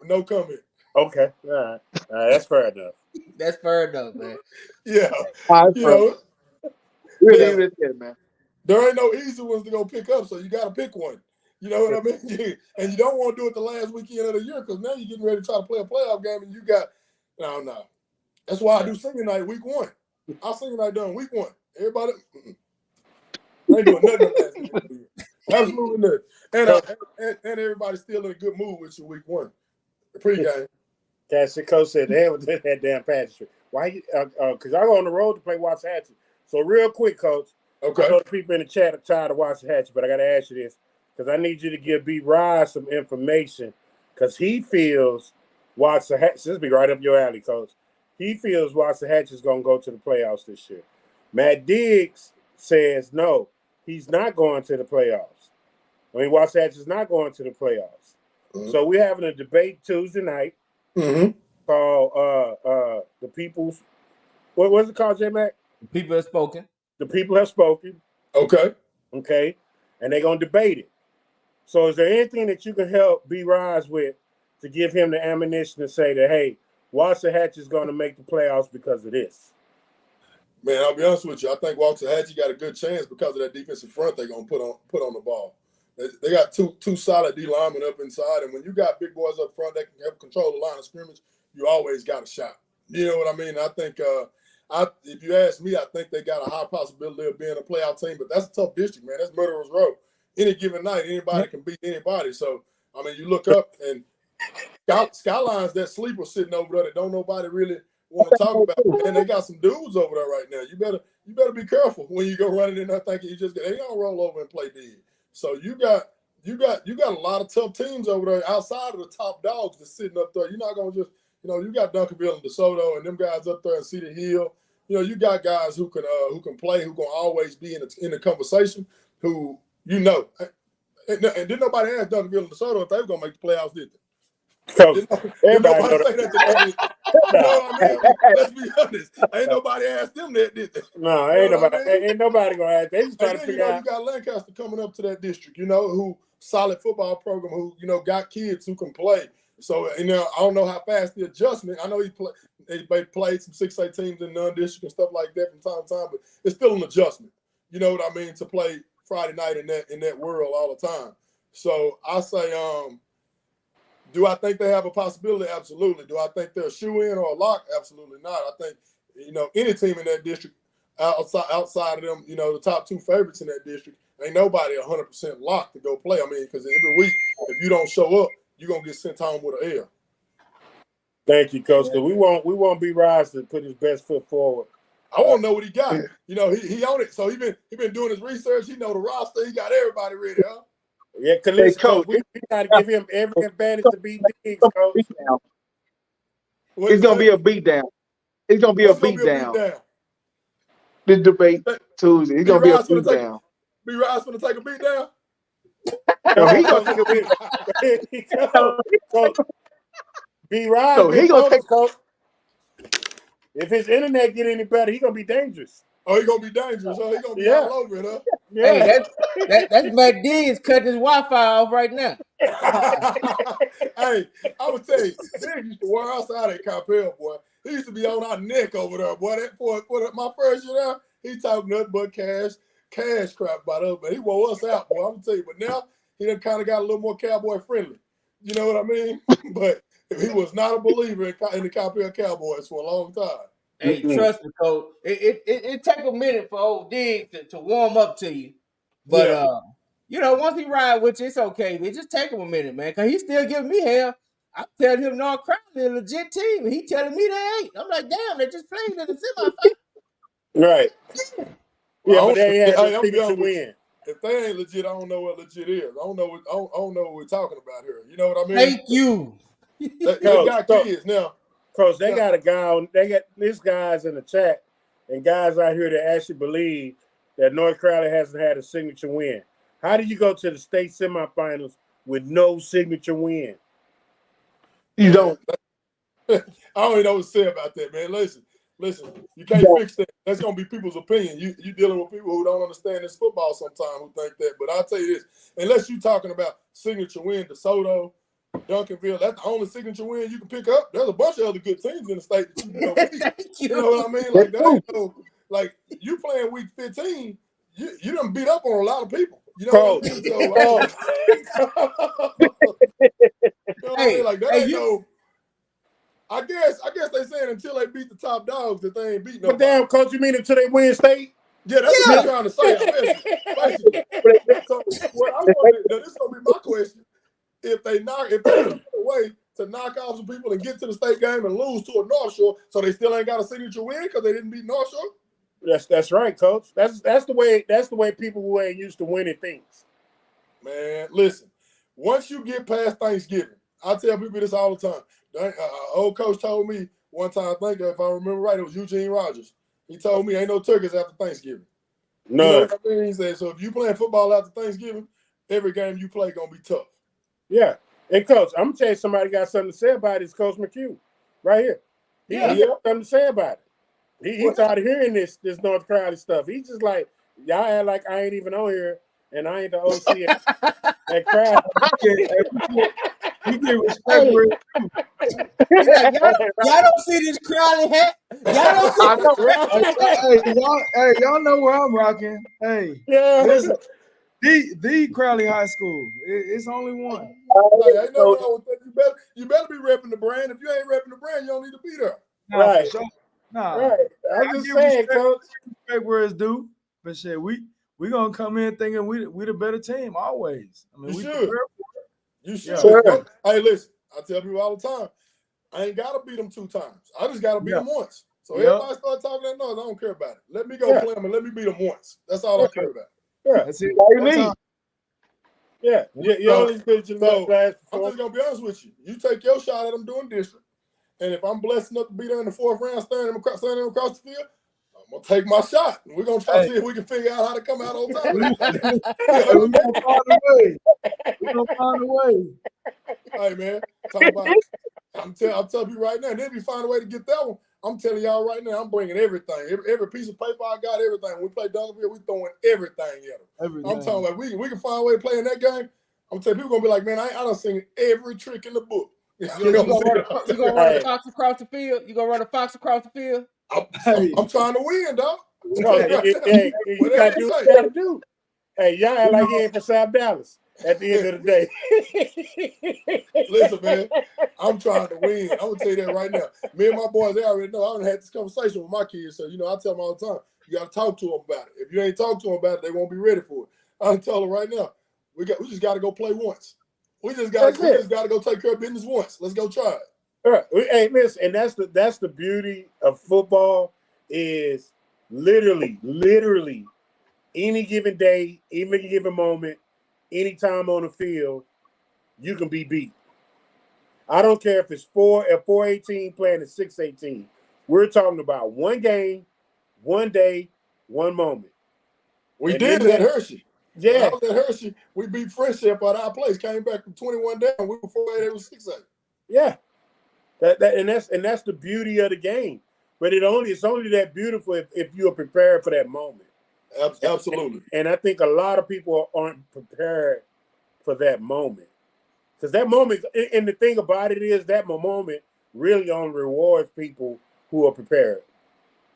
No comment. Okay, all right, that's fair enough. That's fair enough, man. Yeah, Man. There ain't no easy ones to go pick up, so you got to pick one. You know what I mean? And you don't want to do it the last weekend of the year because now you're getting ready to try to play a playoff game, and you got no. That's why I do singing night week 1. I'll sing night done week 1. Everybody ain't doing nothing. Absolutely nothing. And everybody's still in a good mood with you week 1. The pregame. That's the coach said. They haven't done that damn Patrick. Why? Because I go on the road to play Waxahachie. So real quick, Coach. Okay. I know the people in the chat are tired of Waxahachie, but I got to ask you this because I need you to give B. Rise some information because he feels Waxahachie. This be right up your alley, Coach. He feels Waxahachie is going to go to the playoffs this year. Matt Diggs says no, he's not going to the playoffs. I mean, Waxahachie is not going to the playoffs. Mm-hmm. So we're having a debate Tuesday night called the People's. What was it called, J-Mac? The People Have Spoken. The People Have Spoken. Okay. And they're going to debate it. So is there anything that you can help B. Rise with to give him the ammunition to say that, hey, Waxahachie is going to make the playoffs because of this? Man, I'll be honest with you. I think Waxahachie got a good chance because of that defensive front they're going to put on the ball. They got two solid D linemen up inside, and when you got big boys up front that can help control the line of scrimmage, you always got a shot. You know what I mean? I think if you ask me, I think they got a high possibility of being a playoff team, but that's a tough district, man. That's Murderer's Row. Any given night, anybody can beat anybody. So, I mean, you look up and Skyline's that sleeper sitting over there that don't nobody really want to talk about. And they got some dudes over there right now. You better be careful when you go running in there thinking they gonna roll over and play dead. So you got a lot of tough teams over there outside of the top dogs that's sitting up there. You're not gonna just you got Duncanville and DeSoto and them guys up there in Cedar Hill. You got guys who can play, who can always be in the conversation. Who and didn't nobody ask Duncanville and DeSoto if they were gonna make the playoffs, did they? Didn't nobody say that to them. You know what I mean? Let's be honest. Ain't nobody asked them that, did they? No, ain't nobody gonna ask. They just trying to figure out. You got Lancaster coming up to that district, who solid football program, who got kids who can play. So I don't know how fast the adjustment. I know they played some 6A teams in non-district and stuff like that from time to time, but it's still an adjustment. you know what I mean, to play Friday night in that world all the time. So I say, do I think they have a possibility? Absolutely. Do I think they're a shoe-in or a lock? Absolutely not. I think, you know, any team in that district outside of them, you know, the top 2 favorites in that district, ain't nobody 100% locked to go play. I mean, because every week, if you don't show up, you're going to get sent home with an L. Thank you, Coach. Because we want B-Rise to put his best foot forward. I want to know what he got. You know, he on it. So he been doing his research. He know the roster. He got everybody ready, huh? Yeah, because Coach, we got to give him every advantage to beat Diggs, Coach. It's going to be a beatdown. It's going to be a beatdown. The debate Tuesday. It's going to be a beatdown. B-Rise going to take a beatdown? No, he's going to take a beatdown. B-Rise, so he going to take Coach. If his internet get any better, he's going to be dangerous. Oh, he's going to be dangerous. Oh, he's going to be all over it, huh? Yeah. Hey, that's Matt Diggs cutting his Wi-Fi off right now. Hey, I would tell you, Diggs used to wear us out at Coppell, boy. He used to be on our neck over there, boy. For my first year there, he talked nothing but cash crap about us, man. He wore us out, boy. I'm going to tell you. But now, he done kind of got a little more cowboy friendly. You know what I mean? But he was not a believer in the Coppell Cowboys for a long time. Hey, trust me, Coach. It take a minute for old Diggs to warm up to you. But, you know, once he ride with you, it's okay. It just take him a minute, man, because he's still giving me hell. I'm telling him North Crowley a legit team, and he telling me they ain't. I'm like, damn, they just played in the semifinal. Right. Yeah, but they had to win. If they ain't legit, I don't know what legit is. I don't know what we're talking about here. You know what I mean? Thank you. They got kids now. Coach, they got a guy on. They got these guys in the chat and guys out here that actually believe that North Crowley hasn't had a signature win. How do you go to the state semifinals with no signature win? You don't. I don't even know what to say about that, man. Listen. You can't fix that. That's gonna be people's opinion. You dealing with people who don't understand this football sometimes who think that. But I'll tell you this: unless you're talking about signature win, DeSoto, Duncanville, that's the only signature win you can pick up. There's a bunch of other good teams in the state that you can go beat. You know what I mean? Like that ain't no, like you playing week 15, you done beat up on a lot of people. You know what I mean? So, you know what I mean? Like that ain't no. I guess they saying until they beat the top dogs that they ain't beat nobody. But damn, Coach, you mean until they win state? Yeah, that's what I'm trying to say. Basically. So what I wonder, now this is gonna be my question. If they find a way to knock off some people and get to the state game and lose to a North Shore, so they still ain't got a signature win because they didn't beat North Shore? That's right, Coach. That's the way people who ain't used to winning things. Man, listen. Once you get past Thanksgiving, I tell people this all the time. Old coach told me one time, I think if I remember right, it was Eugene Rogers. He told me ain't no turkeys after Thanksgiving. No. You know what I mean? He said, so if you playing football after Thanksgiving, every game you play gonna be tough. Yeah. And Coach, I'm gonna tell you somebody got something to say about it. It's Coach McHugh right here. He got something to say about it. He tired of hearing this North Crowley stuff. He's just like, y'all act like I ain't even on here and I ain't the OC at Crowley. You get respect for it. Like, y'all don't see this Crowley hat? Y'all don't see y'all know where I'm rocking. Hey, listen, the Crowley High School. It's only one. Ain't no wrong with that. You better be repping the brand. If you ain't repping the brand, you don't need to be there. Right. Sure. Nah. Right. I'm just saying, Coach. Respect where it's due. But shit, we gonna come in thinking we the better team always. I mean, You should. Yeah. Hey, listen, I tell people all the time, I ain't got to beat them 2 times. I just got to beat them once. So everybody start talking that noise, I don't care about it. Let me go play them and let me beat them once. That's all I care about. Yeah. That's it. Yeah. You always good to know. I'm just going to be honest with you. You take your shot at them doing district, and if I'm blessed enough to be there in the 4th round, standing them across the field, I'm going to take my shot. And we're going to try to see if we can figure out how to come out on top of that. We're going to find a way. We're going to find a way. Hey, man, talk about it. I'm telling you right now, and if you find a way to get that one, I'm telling y'all right now, I'm bringing everything. Every piece of paper I got, everything. When we play Duncanville, we throwing everything at them. I'm talking about we can find a way to play in that game. I'm telling people going to be like, man, I done seen every trick in the book. You gonna run a fox across the field? You gonna run a fox across the field? I'm trying to win, dog. Hey, you gotta do what you gotta do. Hey, y'all act like he ain't for South Dallas at the end of the day. Listen, man, I'm trying to win. I'm gonna tell you that right now. Me and my boys, they already know. I done had this conversation with my kids, so I tell them all the time, you gotta talk to them about it. If you ain't talk to them about it, they won't be ready for it. I done tell them right now, we just gotta go play once. We just gotta go take care of business once. Let's go try it. All right. Hey, listen, and that's the beauty of football is literally any given day, any given moment, any time on the field, you can be beat. I don't care if it's 4-18 playing a 6-18. We're talking about one game, one day, one moment. We did it at Hershey. Yeah. When I was at Hershey, we beat Friendship at our place, came back from 21 down. We were 4-8, it was 6-8. Yeah. That's the beauty of the game. But it's only that beautiful if you're prepared for that moment. Absolutely. And I think a lot of people aren't prepared for that moment. Because that moment, and the thing about it is that moment really only rewards people who are prepared.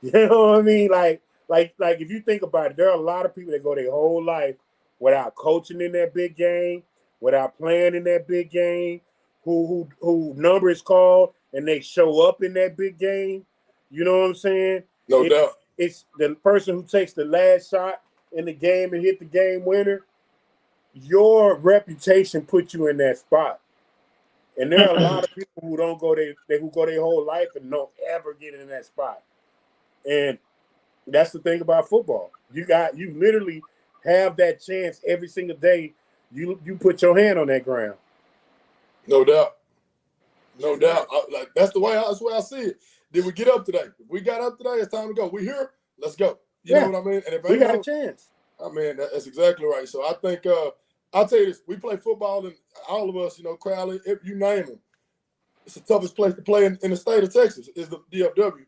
You know what I mean? Like if you think about it, there are a lot of people that go their whole life without coaching in that big game, without playing in that big game, who number is called and they show up in that big game. You know what I'm saying? No doubt. It's the person who takes the last shot in the game and hit the game winner. Your reputation puts you in that spot. And there are a lot of people who don't go who go their whole life and don't ever get in that spot. And that's the thing about football. You literally have that chance every single day. You put your hand on that ground. No doubt. No doubt. That's the way I see it. Did we get up today? If we got up today, it's time to go. We here, let's go. You know what I mean? And if we got a chance. I mean, that's exactly right. So I think I'll tell you this: we play football, and all of us, Crowley, if you name them, it's the toughest place to play in the state of Texas. Is the DFW.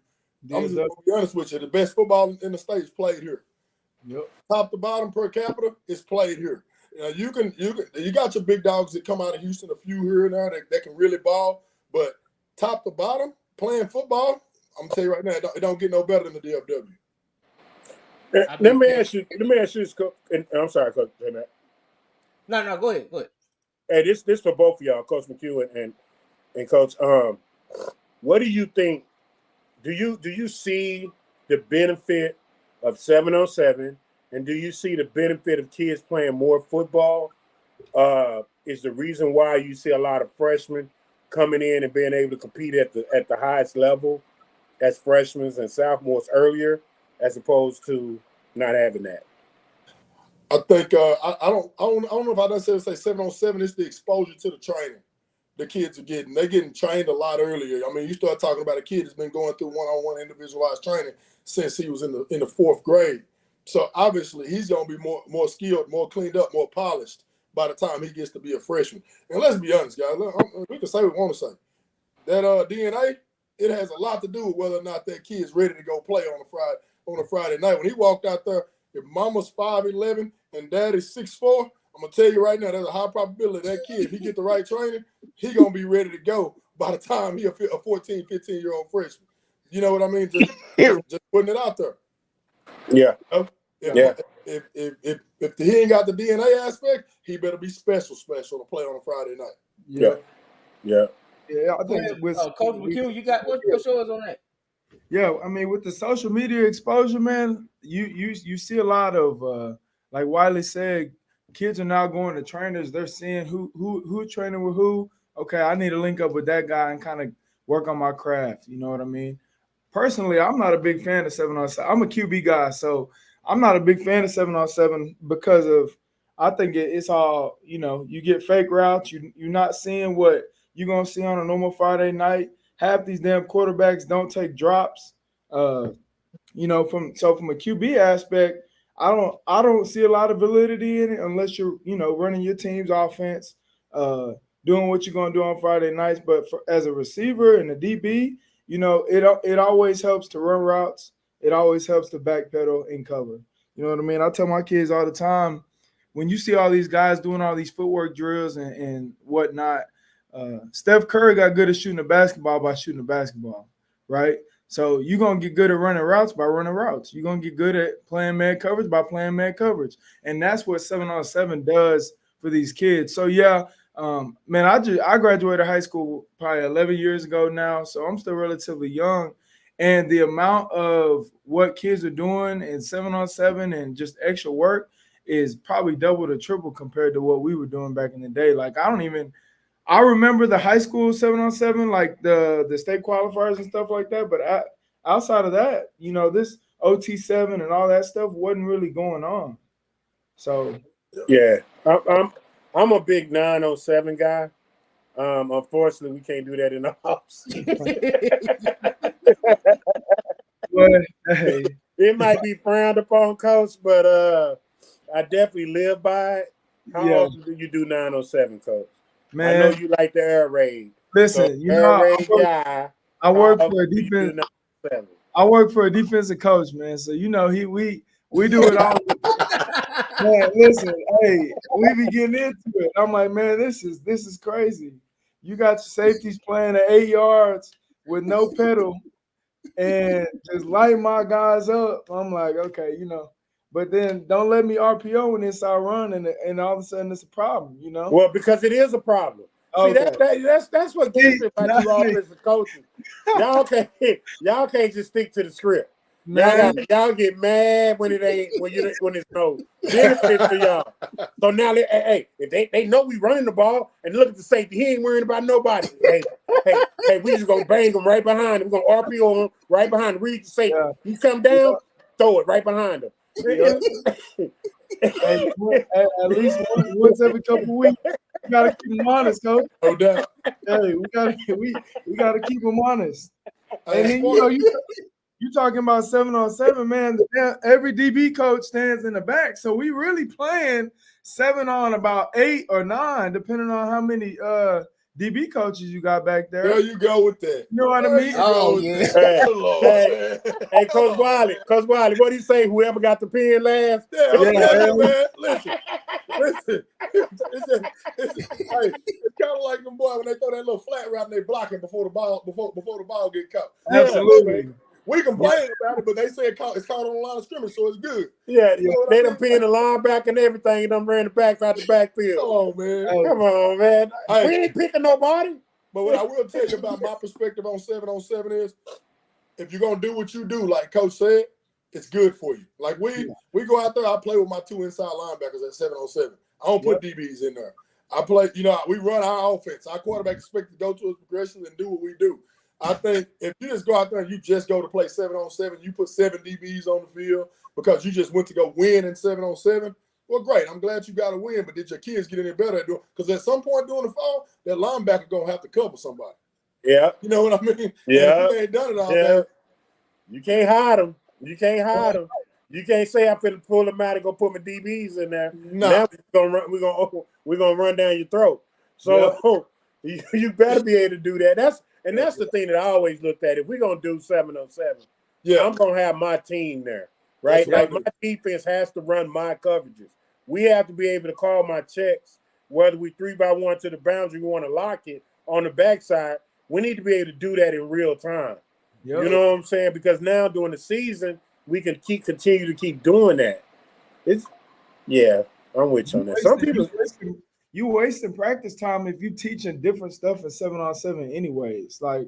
I'm just gonna be honest with you: the best football in the state is played here. Yep. Top to bottom per capita is played here. You got your big dogs that come out of Houston, a few here and there that can really ball, but top to bottom playing football, I'm gonna tell you right now, it don't get no better than the DFW. Let me ask you this, Coach. I'm sorry, Coach. No, go ahead. Hey, this for both of y'all, Coach McHugh and Coach. What do you think? Do you see the benefit of 7-on-7, and do you see the benefit of kids playing more football? Is the reason why you see a lot of freshmen coming in and being able to compete at the highest level as freshmen and sophomores earlier, as opposed to not having that? I think I don't know if I necessarily say 7-on-7. It's the exposure to the training the kids are getting. They're getting trained a lot earlier. I mean, you start talking about a kid that's been going through one-on-one individualized training since he was in the fourth grade. So obviously he's gonna be more skilled, more cleaned up, more polished by the time he gets to be a freshman. And let's be honest, guys. We can say what we want to say. That DNA, it has a lot to do with whether or not that kid's ready to go play on a Friday night. When he walked out there, if mama's 5'11" and daddy's 6'4", I'm gonna tell you right now, there's a high probability that kid, if he get the right training, he gonna be ready to go by the time he a 14, 15-year-old freshman. You know what I mean? Just putting it out there. Yeah. Yeah. If he ain't got the DNA aspect, he better be special to play on a Friday night. Yeah. I think with Coach McHugh, you got what's yours on that? Yeah, I mean, with the social media exposure, man, you see a lot of like Wiley said, kids are now going to trainers. They're seeing who training with who. Okay, I need to link up with that guy and kind of work on my craft. You know what I mean? Personally, I'm not a big fan of 7-on-7. I'm a QB guy, so I'm not a big fan of 7-on-7 because of I think it's all, you get fake routes. You're not seeing what you're gonna see on a normal Friday night. Half these damn quarterbacks don't take drops. From a QB aspect, I don't see a lot of validity in it unless you're running your team's offense, doing what you're gonna do on Friday nights. But as a receiver and a DB, it always helps to run routes. It always helps to backpedal and cover. You know what I mean? I tell my kids all the time, when you see all these guys doing all these footwork drills and whatnot, Steph Curry got good at shooting the basketball by shooting the basketball, right? So you're gonna get good at running routes by running routes. You're gonna get good at playing man coverage by playing man coverage, and that's what 7-on-7 does for these kids. So yeah, man, I graduated high school probably 11 years ago now, so I'm still relatively young, and the amount of what kids are doing in 7-on-7 and just extra work is probably double to triple compared to what we were doing back in the day. Like I remember the high school 7-on-7, like the state qualifiers and stuff like that. But outside of that, this OT7 and all that stuff wasn't really going on. So yeah, I'm a big 907 guy. Unfortunately, we can't do that in the house. But, hey, it might be frowned upon, Coach, but I definitely live by it. How often do you do 907, Coach? Man, I know you like the air raid. Listen, so I work for a defense. I work for a defensive coach, man. So we do it all. Man, listen, hey, we be getting into it. I'm like, man, this is crazy. You got your safeties playing at 8 yards with no pedal and just light my guys up. I'm like, okay, But then don't let me RPO when it's our run and all of a sudden it's a problem, Well, because it is a problem. Okay. See, that's what gets me about you offensive coaches. Y'all can't just stick to the script. Y'all get mad when it's no benefit for y'all. So now, if they know we running the ball and look at the safety, he ain't worrying about nobody. Hey, we just gonna bang him right behind him. We're gonna RPO him right behind him. Read the safety. Yeah. You come down, throw it right behind him. At least once every couple of weeks, we gotta keep them honest, Coach. No doubt. Hey, we gotta keep them honest. And then you talking about 7-on-7, man. Every DB coach stands in the back, so we really playing 7 on about 8 or 9, depending on how many DB coaches you got back there. There you go with that. You know what I mean? Oh, yeah. Hey, Coach Wiley, what do you say? Whoever got the pin last? Yeah, man. Listen. It's kind of like them boys when they throw that little flat route and they block it before the ball get caught. Absolutely. We complain about it, but they say it's caught on the line of scrimmage, so it's good. Yeah, they done pinned the linebacker and everything, and done ran the backs out the backfield. Oh, man. Come on, man. We ain't picking nobody. But what I will tell you about my perspective on 7-on-7 is, if you're going to do what you do, like Coach said, it's good for you. Like we go out there, I play with my 2 inside linebackers at 7-on-7. I don't put DBs in there. I play, we run our offense. Our quarterback expects to go to his progressions and do what we do. I think if you just go out there and you just go to play 7-on-7, you put 7 DBs on the field because you just went to go win in 7-on-7. Well, great. I'm glad you got to win, but did your kids get any better at doing? Because at some point during the fall, that linebacker gonna have to cover somebody. Yeah, you know what I mean. Yeah, if you ain't done it all day. You can't hide them. You can't say I'm finna pull them out and go put my DBs in there. No, now we're gonna run down your throat. So you better be able to do that. That's the thing that I always looked at. If we're going to do 7-on-7, I'm going to have my team there, right? Like my defense has to run my coverages. We have to be able to call my checks, whether we 3-by-1 to the boundary, we want to lock it on the backside. We need to be able to do that in real time. Yep. You know what I'm saying? Because now during the season, we can continue to keep doing that. I'm with you on that. Some people... You wasting practice time if you teaching different stuff in 7-on-7 anyways. Like,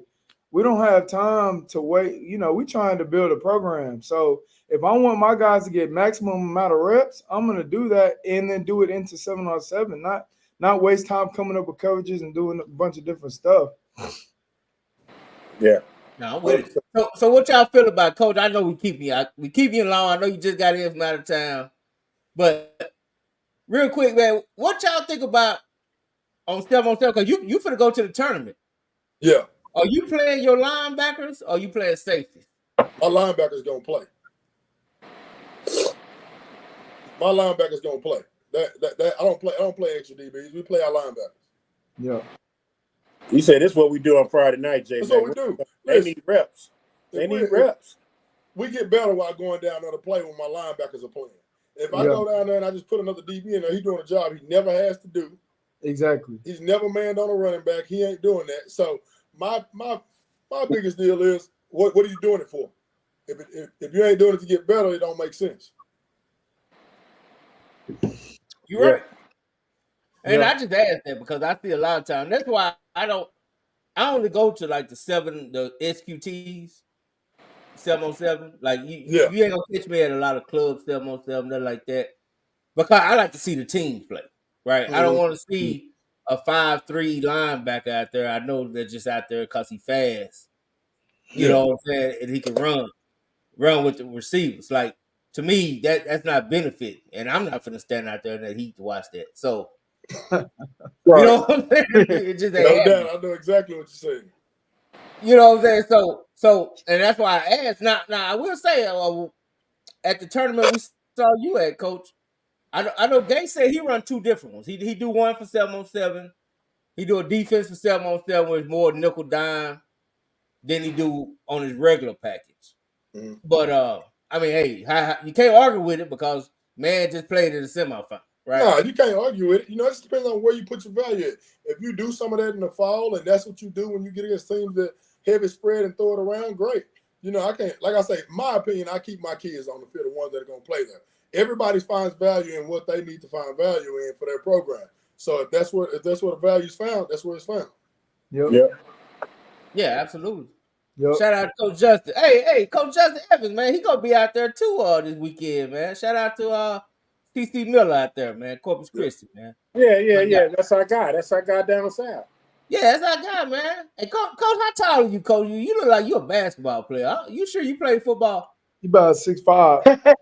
we don't have time to wait. We trying to build a program. So if I want my guys to get maximum amount of reps, I'm going to do that and then do it into 7-on-7, not waste time coming up with coverages and doing a bunch of different stuff. Yeah. No, I'm with it. So what y'all feel about Coach? I know we keep you along. I know you just got in from out of town. But real quick, man, what y'all think about on 7-on-7? Because you finna go to the tournament. Yeah. Are you playing your linebackers or are you playing safety? My linebackers gonna play. My linebackers gonna play. That I don't play extra DBs. We play our linebackers. Yeah. You said this is what we do on Friday night, Jay. That's what we do. They need reps. We get better while going down there to play when my linebackers are playing. If I go down there and I just put another DB in there, he's doing a job he never has to do. Exactly. He's never manned on a running back. He ain't doing that. So my biggest deal is what are you doing it for? If you ain't doing it to get better, it don't make sense. You're right. And Yeah. I just asked that because I see a lot of time. That's why I only go to like the SQTs, 7-on-7. Like you ain't gonna catch me at a lot of clubs, 7-on-7, nothing like that. Because I like to see the teams play, right? I don't want to see a 5'3" linebacker out there. I know they're just out there because he's fast. You know what I'm saying? And he can run with the receivers. Like, to me, that's not benefit. And I'm not finna stand out there in that heat to watch that. So, you know what I'm saying? It just ain't happening. I know exactly what you're saying. You know what I'm saying? So, and that's why I asked. Now I will say, at the tournament we saw you at, Coach, I know Gay said he run two different ones. He do one for 7-on-7. He do a defense for 7-on-7 with more nickel dime than he do on his regular package. Mm-hmm. But I mean, hey, you can't argue with it because man just played in the semifinal, right? No, you can't argue with it. You know, it just depends on where you put your value at. If you do some of that in the fall, and that's what you do when you get against teams that heavy spread and throw it around, great. You know, I can't, like I say, my opinion, I keep my kids on the field, the ones that are going to play there. Everybody finds value in what they need to find value in for their program. So if that's where the value's found, that's where it's found. Yep. Yeah, absolutely. Yep. Shout out to Coach Justin. Hey, Coach Justin Evans, man, he gonna be out there too this weekend, man. Shout out to TC Miller out there, man. Corpus Christi, man. Yeah. That's our guy. That's our guy down south. Yeah, that's our guy, man. Hey, Coach, how tall are you, Coach? You look like you're a basketball player. You sure you play football? You about 6'5".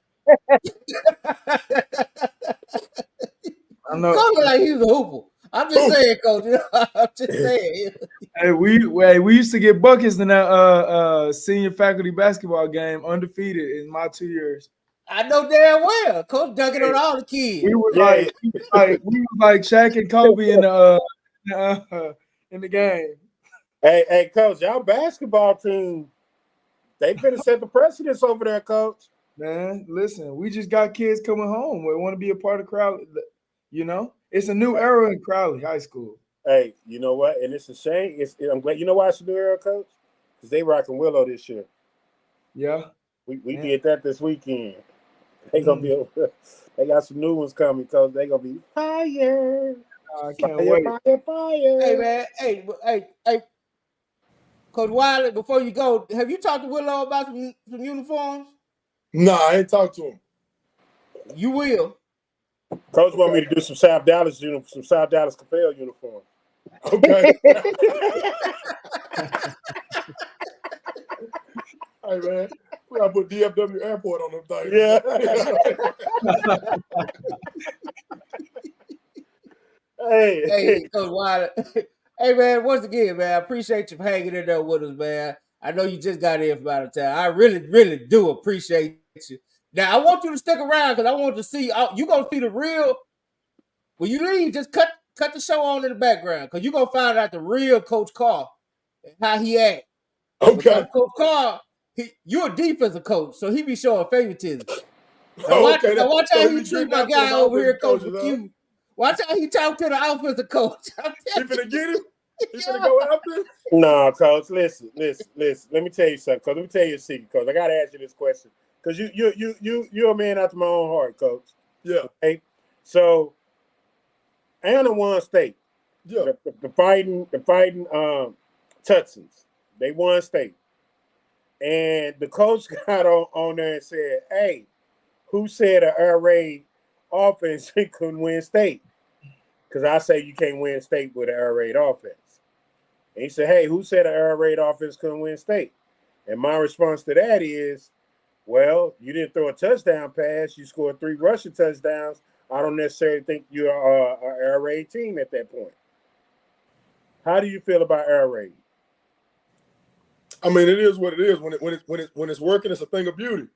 I know. Coach look like he's a hooper. I'm just saying, Coach. I'm just saying. Hey, we used to get buckets in that senior faculty basketball game, undefeated in my 2 years. I know damn well. Coach dunking on all the kids. We were like Shaq and Kobe in the game. Hey, Coach, y'all basketball team, they finna set the precedence over there, Coach. Man, listen, we just got kids coming home. We want to be a part of Crowley. You know, it's a new era in Crowley High School. Hey, you know what? And it's a shame. I'm glad. You know why it's a new era, Coach? Because they rocking Willow this year. Yeah, we did that this weekend. They gonna be. They got some new ones coming, Coach. They gonna be fire. I can't wait. Fire. Hey, man. Hey. Coach Wiley, before you go, have you talked to Willow about some uniforms? No, I ain't talked to him. You will. Coach want me to do some South Dallas Coppell uniform. Okay. Hey man, we gotta put DFW Airport on them things. Yeah. Hey, Coach Wiley. Hey man, once again, man, I appreciate you for hanging in there with us, man. I know you just got in from out of town. I really, really do appreciate you. Now I want you to stick around because I want to see you gonna see the real. When you leave, just cut the show on in the background because you're gonna find out the real Coach Carr and how he act. Okay. Because Coach Carr, you're a defensive coach, so he be showing favoritism. Now watch how he treat my guy over here, Coach McHugh. Watch how he talk to the offensive coach. You finna get him? You finna go after him? No, Coach. Listen. Let me tell you something, Coach. Let me tell you a secret, Coach. I gotta ask you this question because you're a man after my own heart, Coach. Yeah. Okay. So, Anna won state. Yeah. The fighting Tutsons. They won state. And the coach got on there and said, hey, who said an air raid offense couldn't win state? Because I say you can't win state with an air raid offense. And he said, hey, who said an air raid offense couldn't win state? And my response to that is, well, you didn't throw a touchdown pass. You scored 3 rushing touchdowns. I don't necessarily think you're an air raid team at that point. How do you feel about air raid? I mean, it is what it is. When it's working, it's a thing of beauty,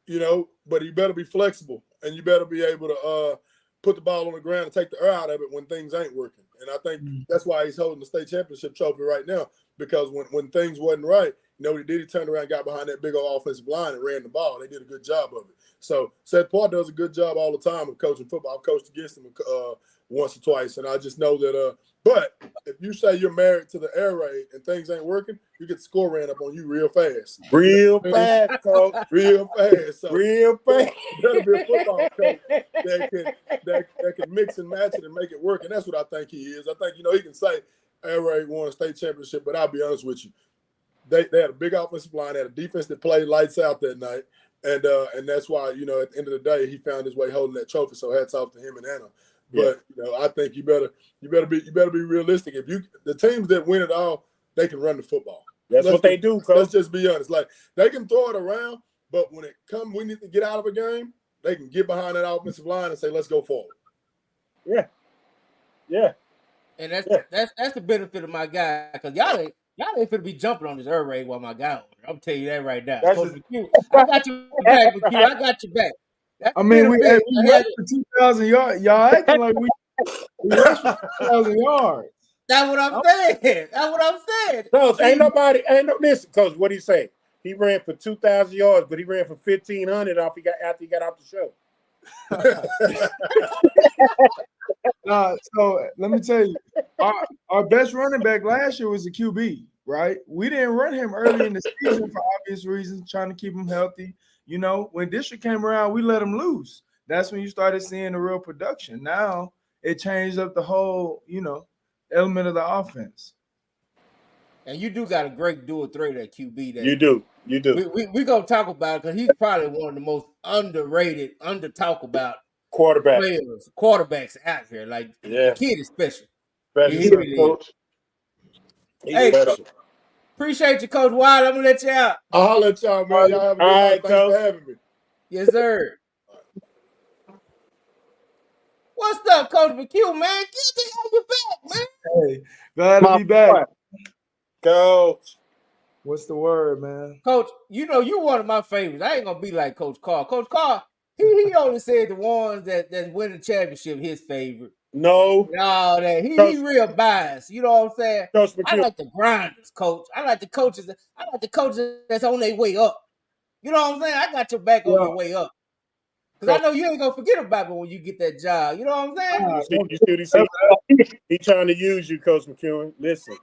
you know. But you better be flexible, and you better be able to put the ball on the ground and take the air out of it when things ain't working. And I think that's why he's holding the state championship trophy right now, because when things wasn't right, You know what he did? He turned around, got behind that big old offensive line and ran the ball. They did a good job of it. So Seth Parr does a good job all the time of coaching football. I've coached against him once or twice, and I just know that but if you say you're married to the air raid and things ain't working, you get the score ran up on you real fast. Real fast, coach. Real fast. So Real fast. you better be a football coach that can mix and match it and make it work. And that's what I think he is. I think, he can say air raid won a state championship, but I'll be honest with you. They had a big offensive line, they had a defense that played lights out that night. And that's why, at the end of the day, he found his way holding that trophy. So hats off to him and Anna. But I think you better be realistic. If the teams that win it all, they can run the football. That's what they do, coach. Let's just be honest. Like, they can throw it around, but when it comes, we need to get out of a game, they can get behind that offensive line and say, let's go forward. Yeah. Yeah. And that's the benefit of my guy, because y'all ain't finna be jumping on this air raid while my guy on. I'm telling you that right now. Coach McHugh, I got your back, McHugh. I got your back. I mean, we rushed for 2,000 yards. Y'all acting like we rushed for 2,000 yards. That's what I'm saying. That's what I'm saying. Coach, listen, Coach, what he say? He ran for 2,000 yards, but he ran for 1,500 after he got off the show. So let me tell you, our best running back last year was the QB, right? We didn't run him early in the season for obvious reasons, trying to keep him healthy. When district came around, we let him loose. That's when you started seeing the real production. Now it changed up the whole, element of the offense. And you do got a great dual threat at QB. You do. We gonna talk about it because he's probably one of the most underrated, under-talked about quarterbacks out here. Like, the kid is special. He really is. Hey, special. Appreciate you, Coach Wiley. I'm gonna let you out. I'll let y'all, man. Y'all have a good night. Thanks for having me. Yes, sir. What's up, Coach McHugh, man? Get the hell you back, man. Hey, glad to be back. Coach. What's the word, man? Coach, you're one of my favorites. I ain't gonna be like Coach Carr. Coach Carr, he only said the ones that win the championship his favorite. No, that he real biased. You know what I'm saying? Coach I like the grinders, Coach. I like the coaches that's on their way up. You know what I'm saying? I got your back on your way up. Because I know you ain't gonna forget about me when you get that job. You know what I'm saying? You see, he trying to use you, Coach McHugh. Listen.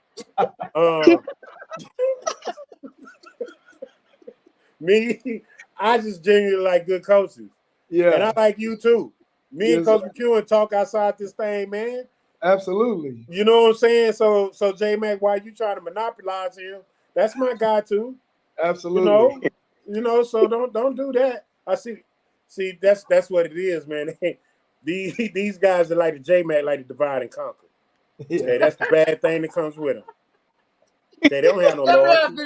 Me, I just genuinely like good coaches. Yeah. And I like you too. Me and Coach McHugh talk outside this thing, man. Absolutely. You know what I'm saying? So J Mac, why you trying to monopolize him? That's my guy too. Absolutely. So don't do that. I see, that's what it is, man. These guys that like the J Mac like to divide and conquer. Yeah. Okay, that's the bad thing that comes with them. Okay, they don't have no loyalty.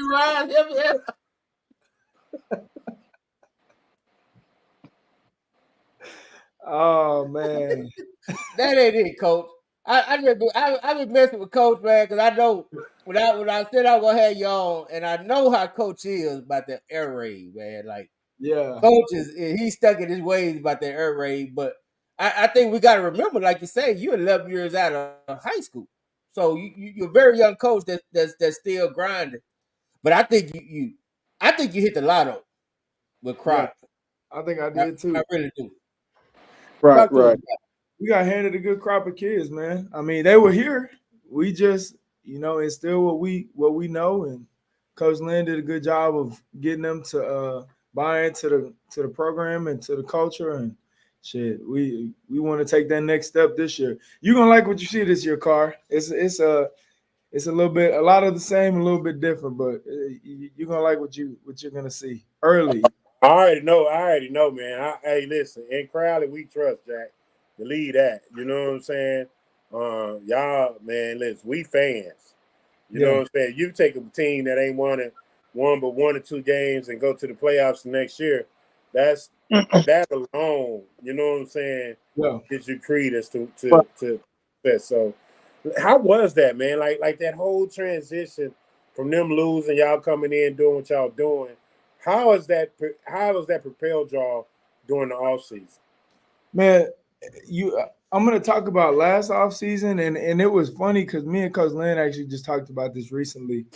Oh man, that ain't it, Coach. I been messing with Coach, man, because I know when I said I was gonna have you on, and I know how Coach is about the air raid, man. Like, Coach he's stuck in his ways about the air raid, but I think we got to remember, like you say, you're 11 years out of high school, so you're a very young coach that's still grinding. But I think you hit the lotto with Crowley. I think I did too. I really do. Right. We got handed a good crop of kids, man. I mean, they were here. We just, instill what we know, and Coach Lynn did a good job of getting them to buy into the program and to the culture, and shit. We want to take that next step this year. You're gonna like what you see this year, Carr. It's a lot of the same, a little bit different, but you're gonna like what you're gonna see early. I already know, man. Hey, listen, in Crowley, we trust Jack. Believe that. You know what I'm saying? Y'all, man, listen, we fans. You know what I'm saying? You take a team that ain't won but 1 or 2 games and go to the playoffs next year. That alone, you know what I'm saying? Yeah. Gives you credence to that. So, how was that, man? Like that whole transition from them losing, y'all coming in doing what y'all doing. How was that propel y'all during the offseason? Man, I'm going to talk about last offseason, and it was funny because me and Coach Lynn actually just talked about this recently.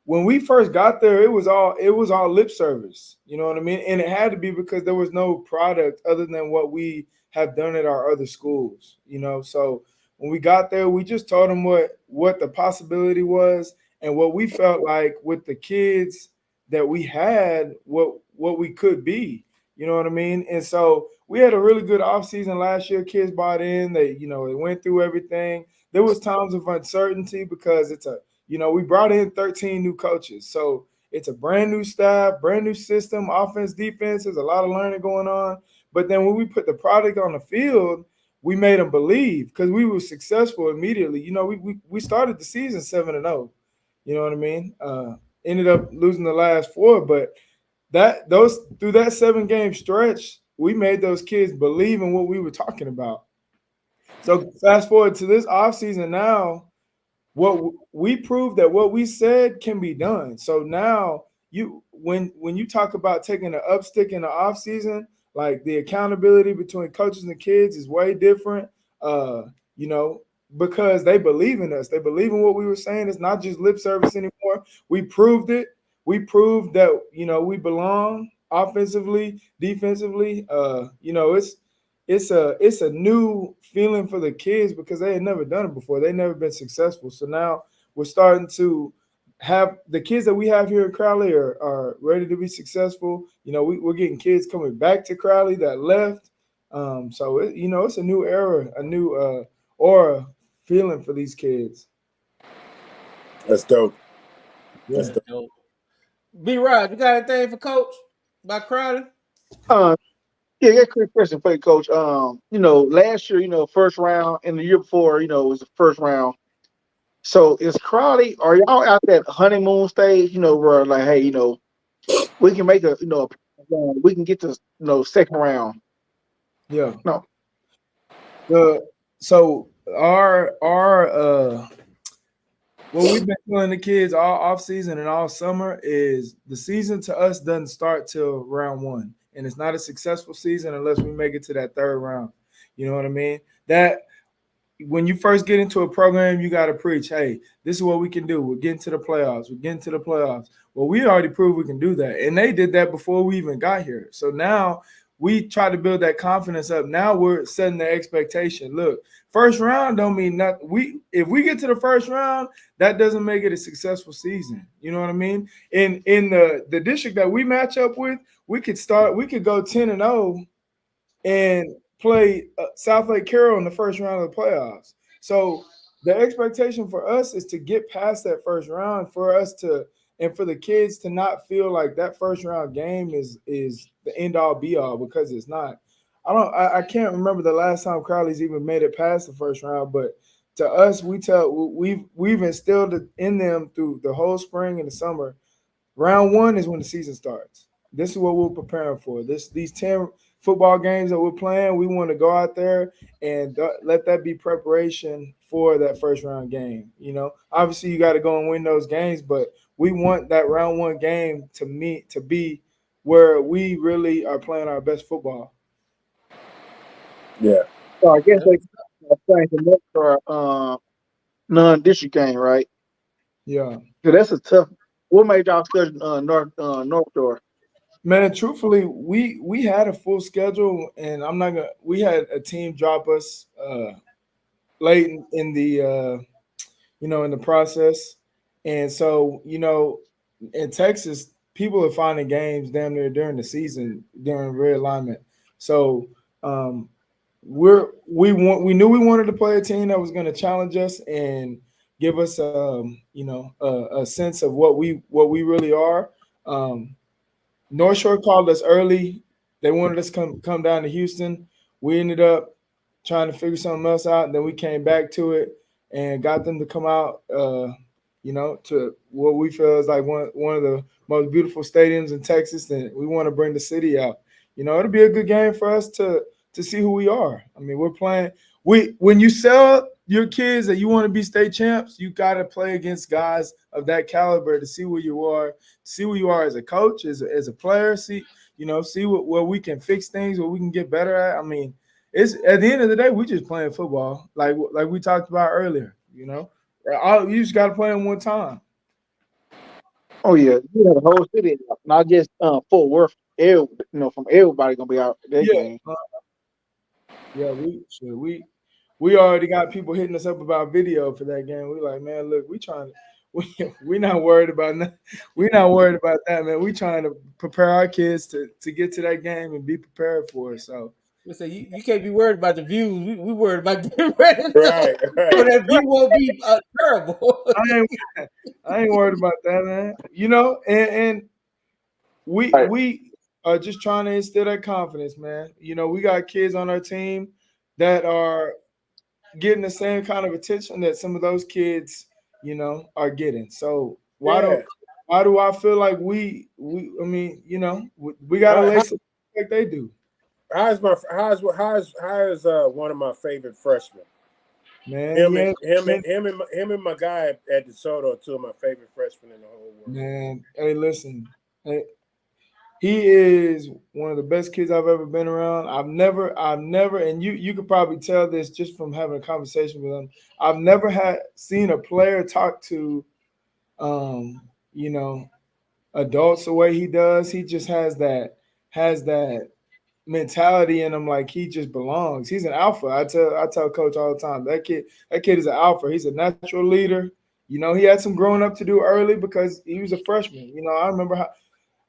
when we first got there, it was all lip service. You know what I mean? And it had to be because there was no product other than what we have done at our other schools. You know, so when we got there, we just told them what the possibility was and what we felt like with the kids that we had, what we could be. You know what I mean? And so we had a really good offseason last year. Kids bought in. They went through everything. There was times of uncertainty because we brought in 13 new coaches. So it's a brand new staff, brand new system, offense, defense. There's a lot of learning going on. But then when we put the product on the field, we made them believe because we were successful immediately. You know, we started the season 7-0. You know what I mean? Ended up losing the last 4, but through that 7-game stretch, we made those kids believe in what we were talking about. So fast forward to this offseason now, what we proved that what we said can be done. So now when you talk about taking an upstick in the offseason, like the accountability between coaches and kids is way different. Because they believe in us. They believe in what we were saying. It's not just lip service anymore. We proved it. We proved that, we belong offensively, defensively. It's a new feeling for the kids because they had never done it before. They've never been successful. So now we're starting to have the kids that we have here at Crowley are ready to be successful. We're getting kids coming back to Crowley that left. So it's a new era, a new aura feeling for these kids. That's dope. Yeah. That's dope. B-Rod, you got anything for Coach about Crowley? Yeah, quick question for you, Coach. Last year, first round, and the year before, it was the first round. So is Crowley, are y'all out that honeymoon stage, where like, hey, we can make we can get to, second round? Yeah. No. So our what we've been telling the kids all off season and all summer is the season to us doesn't start till round 1. And it's not a successful season unless we make it to that 3rd round. You know what I mean? That when you first get into a program, you got to preach, hey, this is what we can do. We're getting to the playoffs. We're getting to the playoffs. Well, we already proved we can do that. And they did that before we even got here. So now we try to build that confidence up. Now we're setting the expectation. Look, first round don't mean nothing. If we get to the first round, that doesn't make it a successful season. You know what I mean? In the district that we match up with, we could go 10-0 and play South Lake Carroll in the first round of the playoffs. So the expectation for us is to get past that first round for us to, and for the kids to not feel like that first round game is the end all be all, because it's not. I can't remember the last time Crowley's even made it past the first round, but to us, we've instilled it in them through the whole spring and the summer. Round 1 is when the season starts. This is what we're preparing for. These 10 football games that we're playing, we want to go out there and let that be preparation for that first round game. Obviously you got to go and win those games, but we want that round 1 game to be where we really are playing our best football. Yeah. So I guess they playing the for non-district game, right? Yeah. So that's a tough. What made y'all schedule North Shore? Man, truthfully, we had a full schedule, and we had a team drop us late in the in the process. And so, in Texas, people are finding games damn near during the season, during realignment. So we knew we wanted to play a team that was going to challenge us and give us a sense of what we really are. North Shore called us early. They wanted us to come down to Houston. We ended up trying to figure something else out. And then we came back to it and got them to come out, to what we feel is like one of the most beautiful stadiums in Texas. And we want to bring the city out. It'll be a good game for us to see who we are. I mean, we're playing. When you sell your kids that you want to be state champs, you got to play against guys of that caliber to see where you are as a coach, as a player, see where we can fix things, where we can get better at. I mean, it's at the end of the day, we just playing football, like we talked about earlier. You just got to play them one time. Oh yeah, you got the whole city, not just Fort Worth. From everybody gonna be out that Yeah, game. yeah, we already got people hitting us up about video for that game. We like, man, look, we not worried about nothing. We not worried about that, man. We trying to prepare our kids to get to that game and be prepared for it. So We say you can't be worried about the views. We worried about getting ready. Right, So right. that view won't be terrible. I ain't worried about that, man. You know, and we are just trying to instill that confidence, man. You know, we got kids on our team that are getting the same kind of attention that some of those kids, you know, are getting. So why do I feel like we I mean, you know, we got to lace it like they do. How's one of my favorite freshmen? Man, Him and my guy at DeSoto are two of my favorite freshmen in the whole world. Man, hey, listen, he is one of the best kids I've ever been around. I've never, and you could probably tell this just from having a conversation with him. I've never seen a player talk to, you know, adults the way he does. He just has that mentality in him, like he just belongs. He's an alpha. I tell Coach all the time, that kid is an alpha. He's a natural leader. You know, he had some growing up to do early because he was a freshman. You know, I remember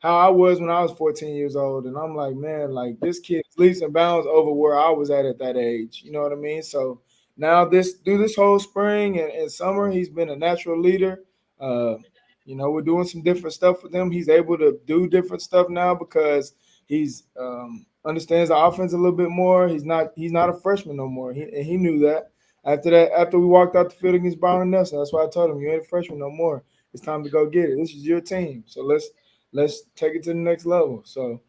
how I was when I was 14 years old, and I'm like, man, like this kid is leaps and bounds over where I was at that age. You know what I mean? So now through this whole spring and summer, he's been a natural leader. You know, we're doing some different stuff with him. He's able to do different stuff now because he's understands the offense a little bit more. He's not a freshman no more. He knew that. After we walked out the field against Byron Nelson, that's why I told him, you ain't a freshman no more. It's time to go get it. This is your team. So let's take it to the next level. So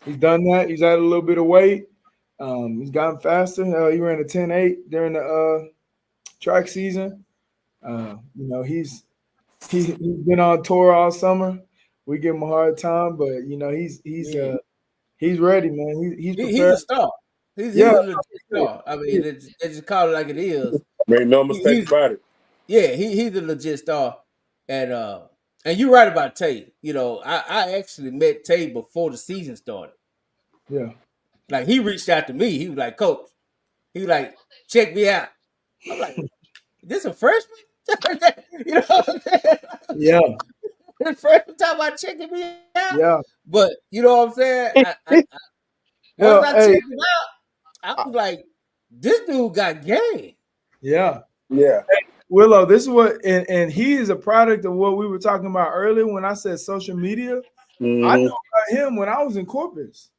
he's done that. He's added a little bit of weight. He's gotten faster. He ran a 10.8 during the track season. You know, he's been on tour all summer. We give him a hard time, but you know, he's ready, man. He's prepared. He's a star. He's a legit star. I mean, they just call it like it is. Make no mistake about it. Yeah, he's a legit star. And you're right about Tay. You know, I actually met Tay before the season started. Yeah. Like he reached out to me. He was like, Coach, he was like, check me out. I'm like, this a freshman? You know what I'm saying? Yeah. The freshman talking about checking me out. Yeah. But you know what I'm saying? Once I checked him out, I was like, this dude got game. Yeah. Yeah. Hey, Willow, this is what, and he is a product of what we were talking about earlier when I said social media. Mm-hmm. I knew about him when I was in Corpus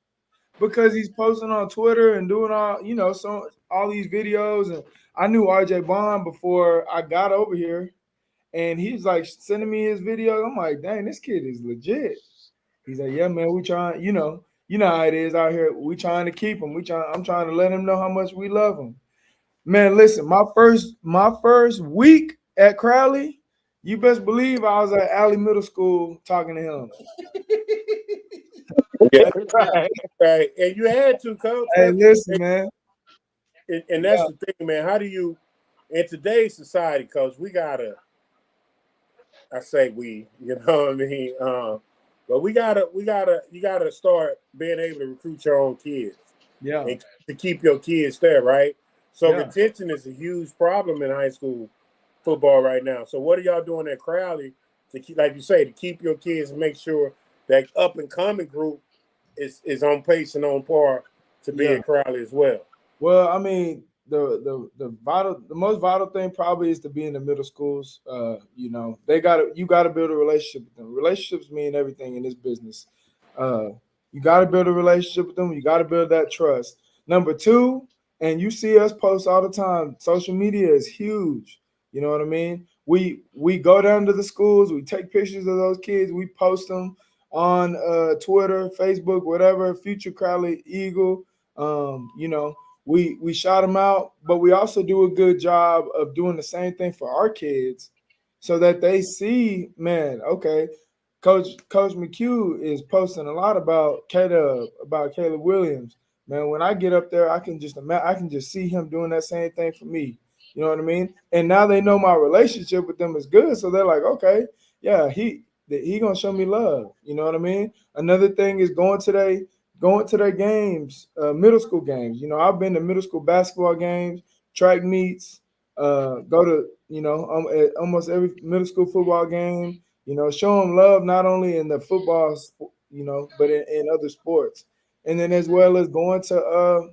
because he's posting on Twitter and doing all these videos. And I knew RJ Bond before I got over here, and he's like sending me his videos. I'm like, dang, this kid is legit. He's like, yeah, man, we trying, you know how it is out here. We trying to keep him. I'm trying to let him know how much we love him. Man, listen, my first week at Crowley, you best believe I was at Alley Middle School talking to him. Yeah, right. And you had to, Coach. Hey, listen, man. And that's the thing, man. How do you, in today's society, Coach, we gotta, I say we, you know what I mean? But you gotta start being able to recruit your own kids. Yeah. And to keep your kids there, right? So retention is a huge problem in high school football right now. So what are y'all doing at Crowley to keep, like you say, to keep your kids and make sure that up and coming group is on pace and on par to be at Crowley as well? Well, I mean, the most vital thing probably is to be in the middle schools. You know, you gotta build a relationship with them. Relationships mean everything in this business. You gotta build a relationship with them. You gotta build that trust. Number two, and you see us post all the time, social media is huge. You know what I mean? We go down to the schools, we take pictures of those kids, we post them on Twitter, Facebook, whatever, Future Crowley Eagle. You know, we shout them out, but we also do a good job of doing the same thing for our kids so that they see, man, okay, Coach McHugh is posting a lot about Caleb Williams. Man, when I get up there, I can just see him doing that same thing for me. You know what I mean? And now they know my relationship with them is good, so they're like, okay, yeah, he gonna show me love. You know what I mean? Another thing is going to their games, middle school games. You know, I've been to middle school basketball games, track meets, go to, at almost every middle school football game. You know, show them love not only in the football, but in other sports, and then as well as going to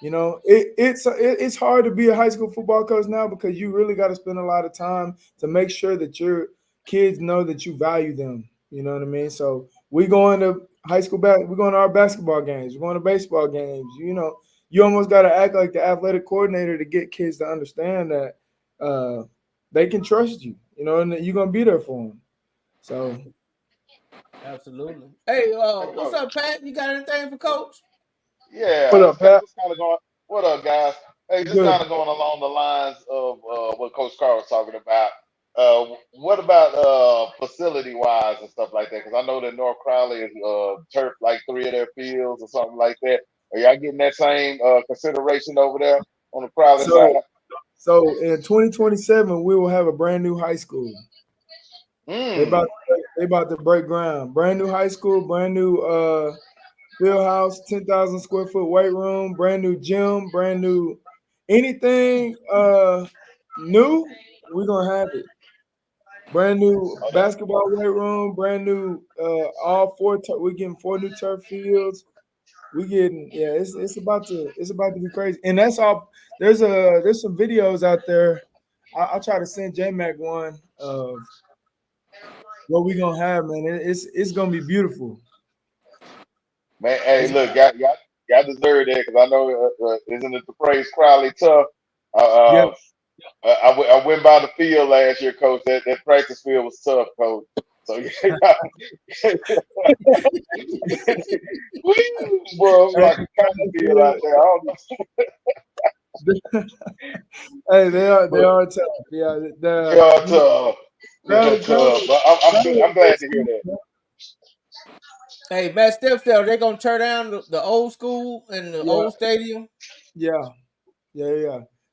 it's hard to be a high school football coach now because you really got to spend a lot of time to make sure that your kids know that you value them. You know what I mean? So we going to high school we're going to our basketball games, we're going to baseball games. You know, you almost got to act like the athletic coordinator to get kids to understand that they can trust you. You know, and that you're gonna be there for them. So, absolutely. Hey, what's up, Pat? You got anything for Coach? Yeah, What up, Pat? just kind of going. What up, guys? Hey, just Good. kind of going along the lines of what Coach Carr was talking about. What about facility wise and stuff like that? Because I know that North Crowley is turf like 3 of their fields or something like that. Are y'all getting that same consideration over there on the Crowley side? So in 2027, we will have a brand new high school. They about to break ground. Brand new high school, brand new field house, 10,000 square foot weight room, brand new gym, brand new anything new, we're gonna have it. Brand new basketball weight room, brand new all four. We're getting 4 new turf fields. We getting it's about to be crazy, and that's all. There's some videos out there. I'll try to send J-Mac one of what we gonna have, man. It's gonna be beautiful. Man, hey, look, y'all deserve that because I know isn't it the phrase Crowley tough? Yeah. I went by the field last year, Coach. That practice field was tough, Coach. So bro, it was like a cotton field out there. I don't know. Hey, they are tough. Yeah, They are tough. They're tough. But I'm glad to hear that. Hey, Matt Stepfeld, they're gonna tear down the old school and the old stadium. Yeah.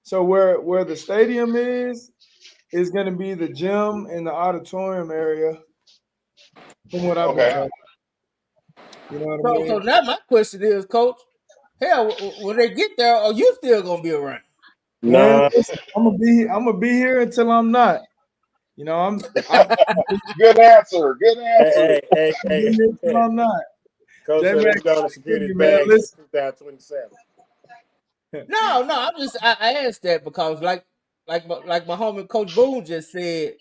So where the stadium is gonna be the gym and the auditorium area. From what I've been told. You know what I mean? So now my question is, Coach, hell, when they get there, are you still gonna be around? Man, I'm gonna be here until I'm not. You know, I'm Good answer. Good answer. Hey. until I'm not. Coach said we're going to secure his bag in 2027. No, I asked that because like my homie Coach Boone just said,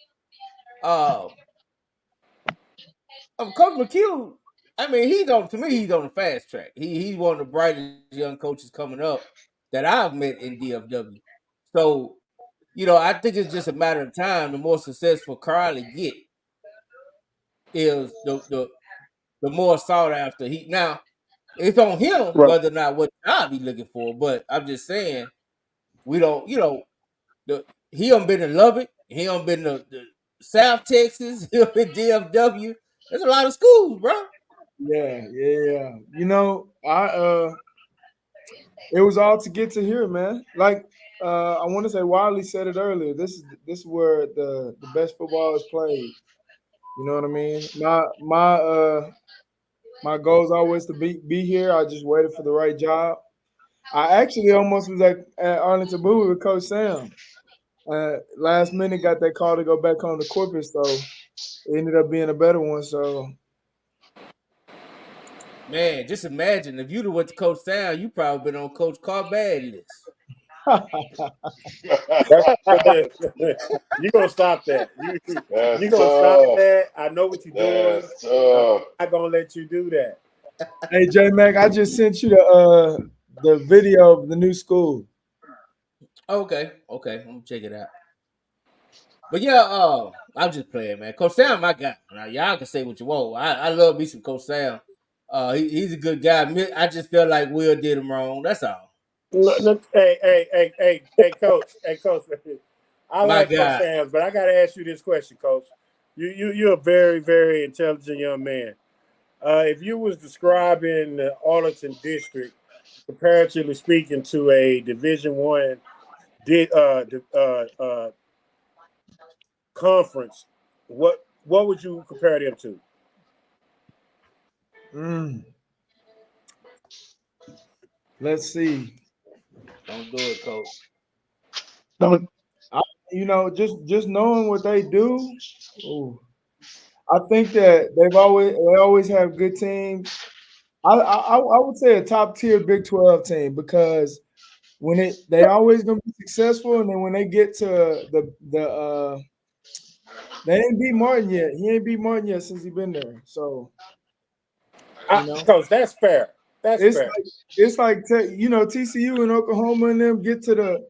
Coach McHugh, I mean, he's on the fast track. He's one of the brightest young coaches coming up that I've met in DFW. So, I think it's just a matter of time. The more successful Crowley get is the more sought after he. Now, it's on him whether or not what I'll be looking for. But I'm just saying, we don't. He done been in Lubbock. He done been to South Texas. He done been DFW. There's a lot of schools, bro. Yeah. You know, it was all to get to here, man. Like I want to say Wiley said it earlier. This is where the best football is played. You know what I mean? My goal is always to be here. I just waited for the right job. I actually almost was at Arlington Bowie with Coach Sam. Last minute got that call to go back home to Corpus, so it ended up being a better one. So, man, just imagine if you'd have went to Coach Sam, you probably been on Coach Carr bad list. You're gonna stop that. You're gonna stop that. I know what you're doing. I'm not gonna let you do that. Hey, J Mac, I just sent you the video of the new school. Okay, I'm gonna check it out. But yeah, I'm just playing, man. Coach Sam, my guy. Now y'all can say what you want. I love me some Coach Sam. He's a good guy. I just feel like Will did him wrong. That's all. Look, hey, Coach. I like Coach Sam, but I gotta ask you this question, Coach. You're a very, very intelligent young man. If you was describing the Arlington district, comparatively speaking, to a Division I conference, what what would you compare them to? Let's see. Don't do it, Coach. Just knowing what they do. Ooh, I think that they always have good teams. I would say a top tier Big 12 team because they always gonna be successful, and then when they get to the they ain't beat Martin yet. He ain't beat Martin yet since he been there. So Coach, that's fair. That's fair. It's like TCU and Oklahoma and them get to the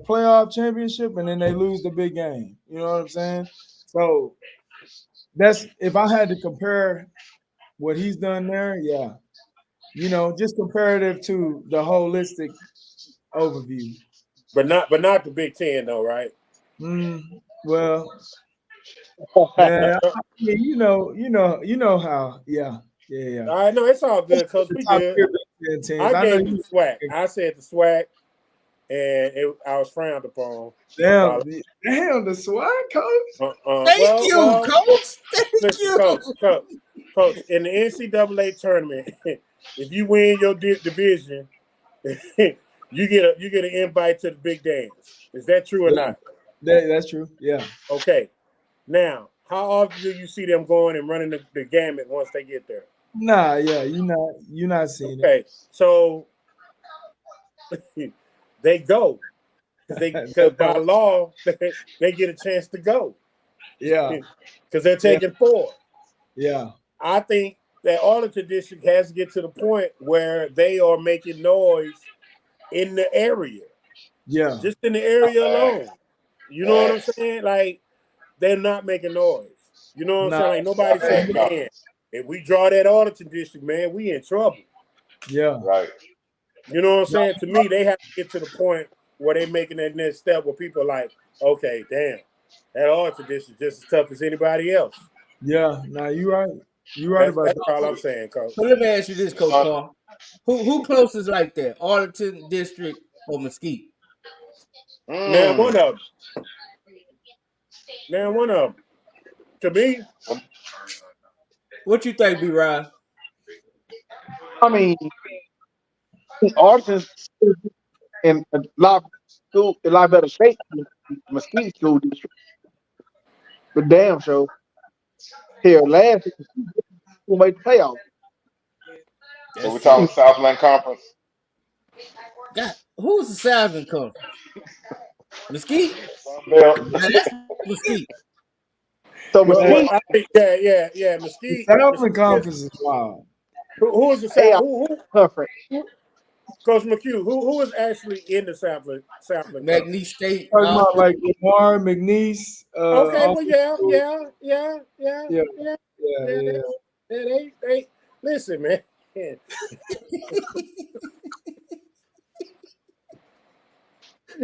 playoff championship and then they lose the big game. You know what I'm saying? So that's if I had to compare what he's done there, yeah. Just comparative to the holistic overview. But not the Big Ten though, right? Well, man, I mean, you know how, yeah. I know it's all good, Coach. We good. I gave you the SWAC. I said the SWAC, and I was frowned upon. Damn, the SWAC, Coach. Thank you, Coach. Thank you, Coach. In the NCAA tournament, if you win your division, you get an invite to the big dance. Is that true or not? That's true. Yeah. Okay. Now, how often do you see them going and running the gamut once they get there? Nah, yeah, you're not seeing it. Okay, so they go because by law they get a chance to go. Yeah, because they're taking 4. Yeah, I think that Arlington District has to get to the point where they are making noise in the area. Yeah, just in the area alone. You know what I'm saying? Like they're not making noise. You know what I'm saying? Like nobody said, man, if we draw that Arlington District, man, we in trouble. Yeah, right. You know what I'm saying? To me, they have to get to the point where they're making that next step where people are like, okay, damn, that Arlington District is just as tough as anybody else. Yeah, you're right. You're right about that's that. all I'm saying, Coach. So let me ask you this, Coach Paul. Who closest like that? Arlington District or Mesquite? Now one of them. To me. What you think, B-Rod? I mean, Arlington's in a lot better shape than Mesquite School District. But damn show. Here, last year, who made the playoffs. So we're talking Southland Conference. God, who's the Southland Conference? Mesquite? That's Mesquite. So Mesquite. Yeah, Mesquite. The Southland Conference is wild. Who is the Southland Conference? Coach McHugh, who is actually in the Southland McNeese State. Talking about like Lamar, McNeese. Okay, well, yeah. They listen, man.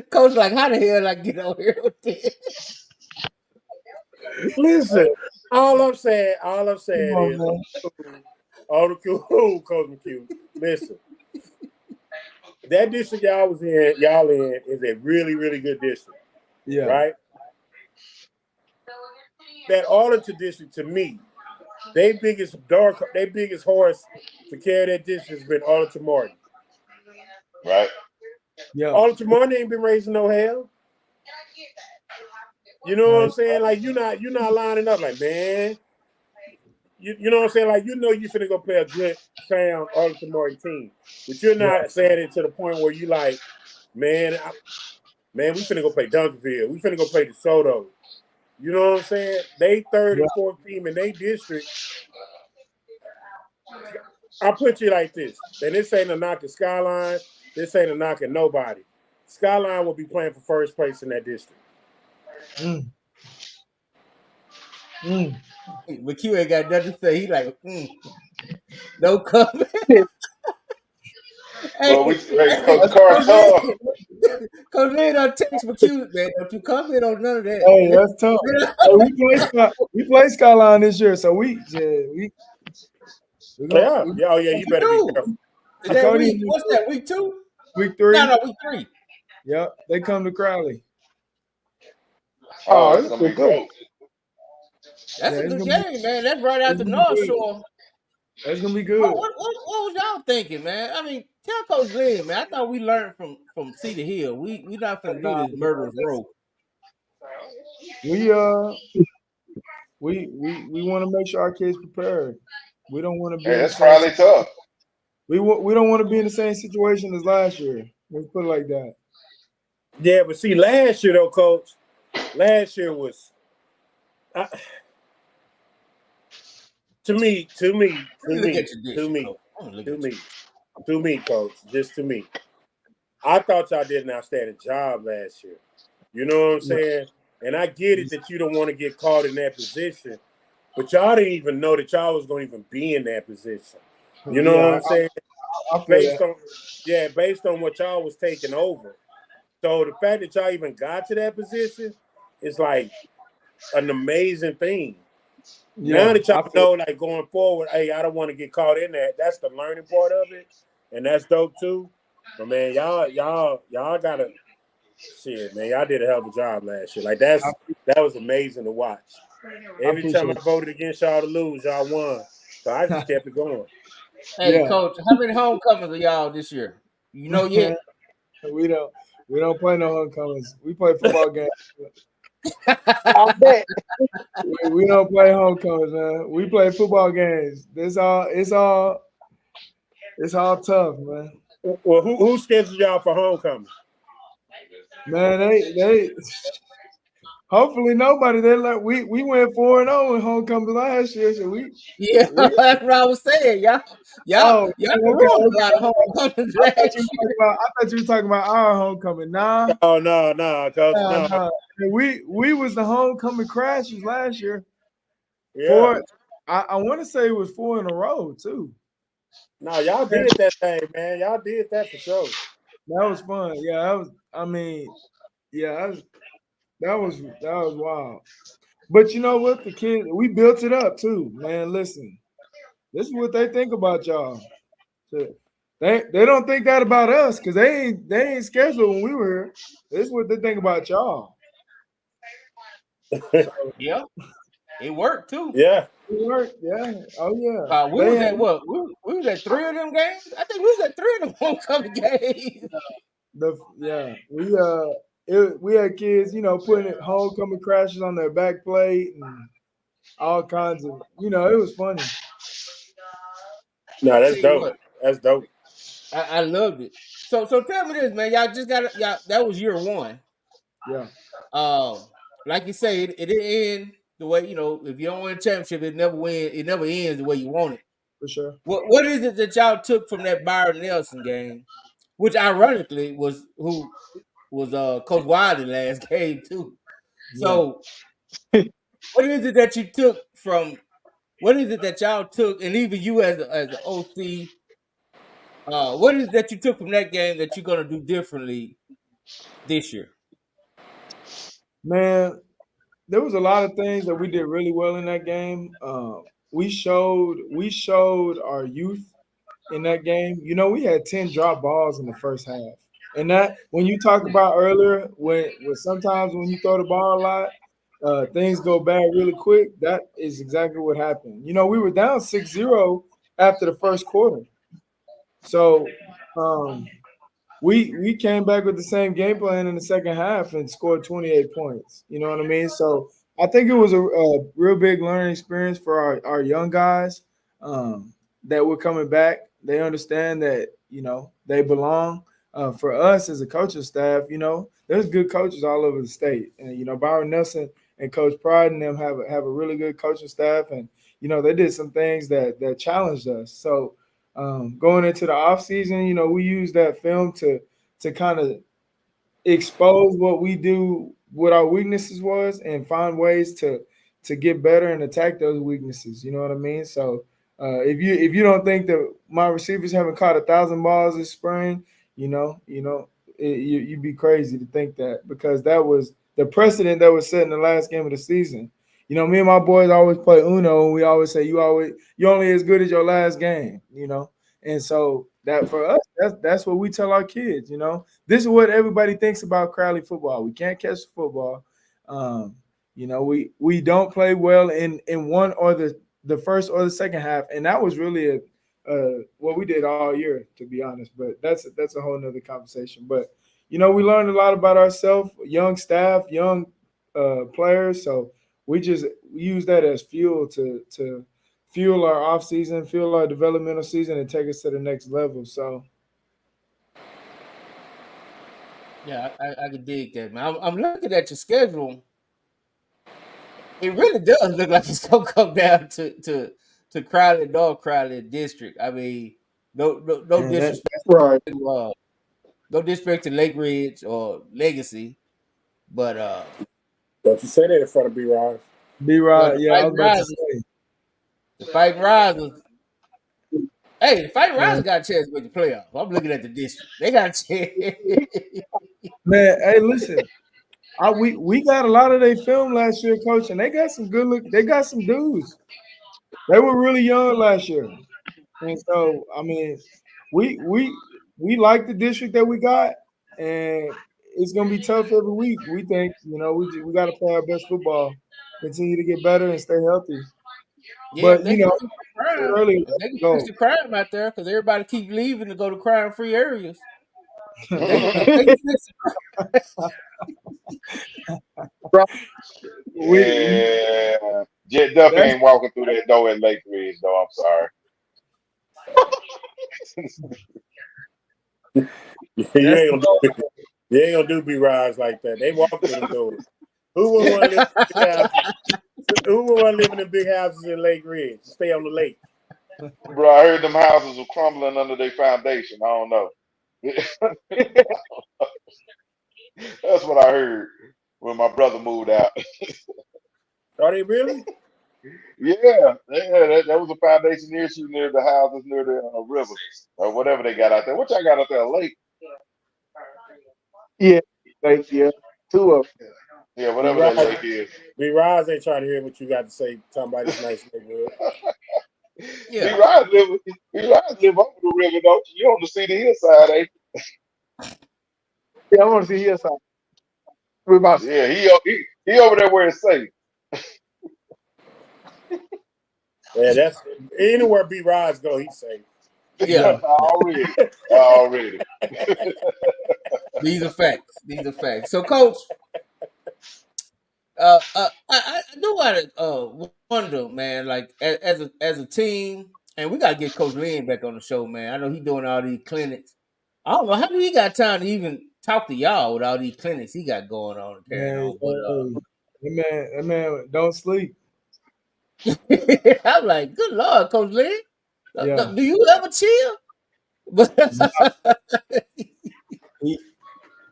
Coach, like, how the hell I get over here with this? Listen, all I'm saying is, all the cool, Coach McHugh. Listen, that district y'all in is a really, really good district. Yeah. Right? That Arlington district, to me, their biggest horse to carry that district has been Arlington Martin. Right. Yeah. Arlington Martin ain't been raising no hell. You know what I'm saying? Like you're not lining up like, man. You know what I'm saying? Like you finna go play a good sound Arlington Martin team. But you're not saying it to the point where you like, man, we finna go play Duncanville. We finna go play DeSoto. You know what I'm saying? They third and fourth team in their district. I'll put you like this. And this ain't a knock at Skyline. This ain't a knock at nobody. Skyline will be playing for first place in that district. McHugh ain't got nothing to say. He like, no comment. Well, Coach Carter. Coach Lynn don't text McHugh, man. Don't you comment on none of that. Hey, that's tough. We play Skyline this year, so we you better be careful. Is that week? What's that? Week 2? Week 3? No, week 3. Yep, they come to Crowley. Oh, that's gonna be great. That's a it's good gonna game, man. That's right out it's the gonna be North good. Shore. That's gonna be What, good. what was y'all thinking, man? I mean, tell Coach Glenn, man. I thought we learned from Cedar Hill. We not gonna do Nah, this murderous row. we want to make sure our kids prepared. We don't want to be Hey, in the that's same. probably tough. We don't want to be in the same situation as last year. Let's put it like that. Yeah, but see, last year though, Coach, last year was to me, Coach, just to me. I thought y'all did an outstanding job last year. You know what I'm saying? And I get it that you don't want to get caught in that position, but y'all didn't even know that y'all was going to even be in that position. You know what I'm saying? Based on what y'all was taking over. So the fact that y'all even got to that position is like an amazing thing. Yeah, now that y'all know, like going forward, hey, I don't want to get caught in that. That's the learning part of it, and that's dope too. But man, y'all gotta shit, man. Y'all did a hell of a job last year. Like that was amazing to watch. Every time I voted against y'all to lose, y'all won. So I just kept it going. Hey, Coach, how many homecomings are y'all this year? You know yet? We don't play no homecomings. We play football games. I bet. We don't play homecomings, man. We play football games. It's all tough, man. Well, who scheduled y'all for homecoming? Man, they hopefully nobody. We went 4-0 in homecoming last year, so that's what I was saying. Y'all grew up a lot of homecomings last year. I thought you were talking about our homecoming. Nah. Oh no, Coach, no. We was the homecoming crashes last year. Yeah. I want to say it was 4 in a row too. No, y'all did that thing, man. Y'all did that for sure. That was fun. Yeah, that was. I mean, yeah, that was wild. But you know what? The kids, we built it up too, man. Listen, this is what they think about y'all. They don't think that about us because they ain't scheduled when we were here. This is what they think about y'all. So, yeah, it worked too. Yeah, it worked. Yeah. Oh yeah. We was at what? We was at 3 of them games. I think we was at 3 of them homecoming games. We had kids, putting homecoming crashes on their back plate and all kinds of, it was funny. No, that's dope. That's dope. I loved it. So tell me this, man. Y'all just got that was year 1. Yeah. Like you say, it didn't end the way, if you don't win a championship, it never ends the way you want it. For sure. What is it that y'all took from that Byron Nelson game? Which ironically was Coach Wiley last game too. So what is it that you took from? What is it that y'all took, and even you as the OC? What is it that you took from that game that you're gonna do differently this year? Man, there was a lot of things that we did really well in that game. We showed our youth in that game. We had 10 drop balls in the first half. And that, when you talked about earlier, when sometimes when you throw the ball a lot, things go bad really quick. That is exactly what happened. We were down 6-0 after the first quarter. So we came back with the same game plan in the second half and scored 28 points. You know what I mean? So I think it was a real big learning experience for our young guys that were coming back. They understand that, they belong. For us as a coaching staff, there's good coaches all over the state. And, Byron Nelson and Coach Pride and them have a really good coaching staff. And, they did some things that challenged us. So going into the offseason, we use that film to kind of expose what we do, what our weaknesses was, and find ways to get better and attack those weaknesses. You know what I mean? So if you don't think that my receivers haven't caught 1,000 balls this spring, you'd be crazy to think that, because that was the precedent that was set in the last game of the season. Me and my boys always play Uno, and we always say you're only as good as your last game. And so that for us, that's what we tell our kids. This is what everybody thinks about Crowley football. We can't catch the football. You know, we don't play well in one or the first or the second half, and that was really what we did all year, to be honest. But that's a whole nother conversation. But you know, we learned a lot about ourselves, young staff, young players. So we just use that as fuel to fuel our off season, fuel our developmental season, and take us to the next level. So Yeah, I can dig that, man. I'm looking at your schedule. It really does look like it's gonna come down to Crowley, North Crowley district. I mean, no yeah, disrespect, Right. no disrespect to Lake Ridge or Legacy, but Don't you say that in front of B. Rod. B well, Rod, yeah, I was about to say. the Fighting Risers. Hey, the Fighting Risers got a chance to make the playoff. I'm looking at the district; they got a chance. Man, hey, listen, we got a lot of their film last year, coach, and they got some good look. They got some dudes. They were really young last year, and so I mean, we like the district that we got, and it's gonna be tough every week. We think, you know, we got to play our best football, continue to get better, and stay healthy. Yeah, But if they you can know, fix the crime, early, if they can fix go. the crime out there, because everybody keep leaving to go to crime-free areas. If they can fix We Yeah. Jet Duffy that's ain't walking through that door at Lake Ridge, though. I'm sorry. You that's ain't gonna do B. Rods like that. They walk through them doors. Who would want to live in big houses? Who would want to live in the big houses in Lake Ridge? Stay on the lake. Bro, I heard them houses were crumbling under their foundation. I don't know. That's what I heard when my brother moved out. Are they really? Yeah, that was a foundation issue near the houses near the river or whatever they got out there. What y'all got out there? A lake? Yeah, like, yeah, two of them. Yeah, B. whatever that Rods, lake is. B. Rods ain't trying to hear what you got to say. Talking about this nice neighborhood. B. Rod live over the river, don't you? You on the city hillside, eh? Yeah, I want to see his side. We about Yeah, he over there where it's safe. Yeah, that's anywhere B. Rods go, he's safe. Yeah, Already. these are facts. These are facts. So, Coach, I do want to wonder, man, like as a team, and we gotta get Coach Lynn back on the show, man. I know he's doing all these clinics. I don't know how do he got time to even talk to y'all with all these clinics he got going on and carrying man, on. But that man don't sleep. I'm like, good Lord, Coach Lynn, Yeah, do you ever chill? But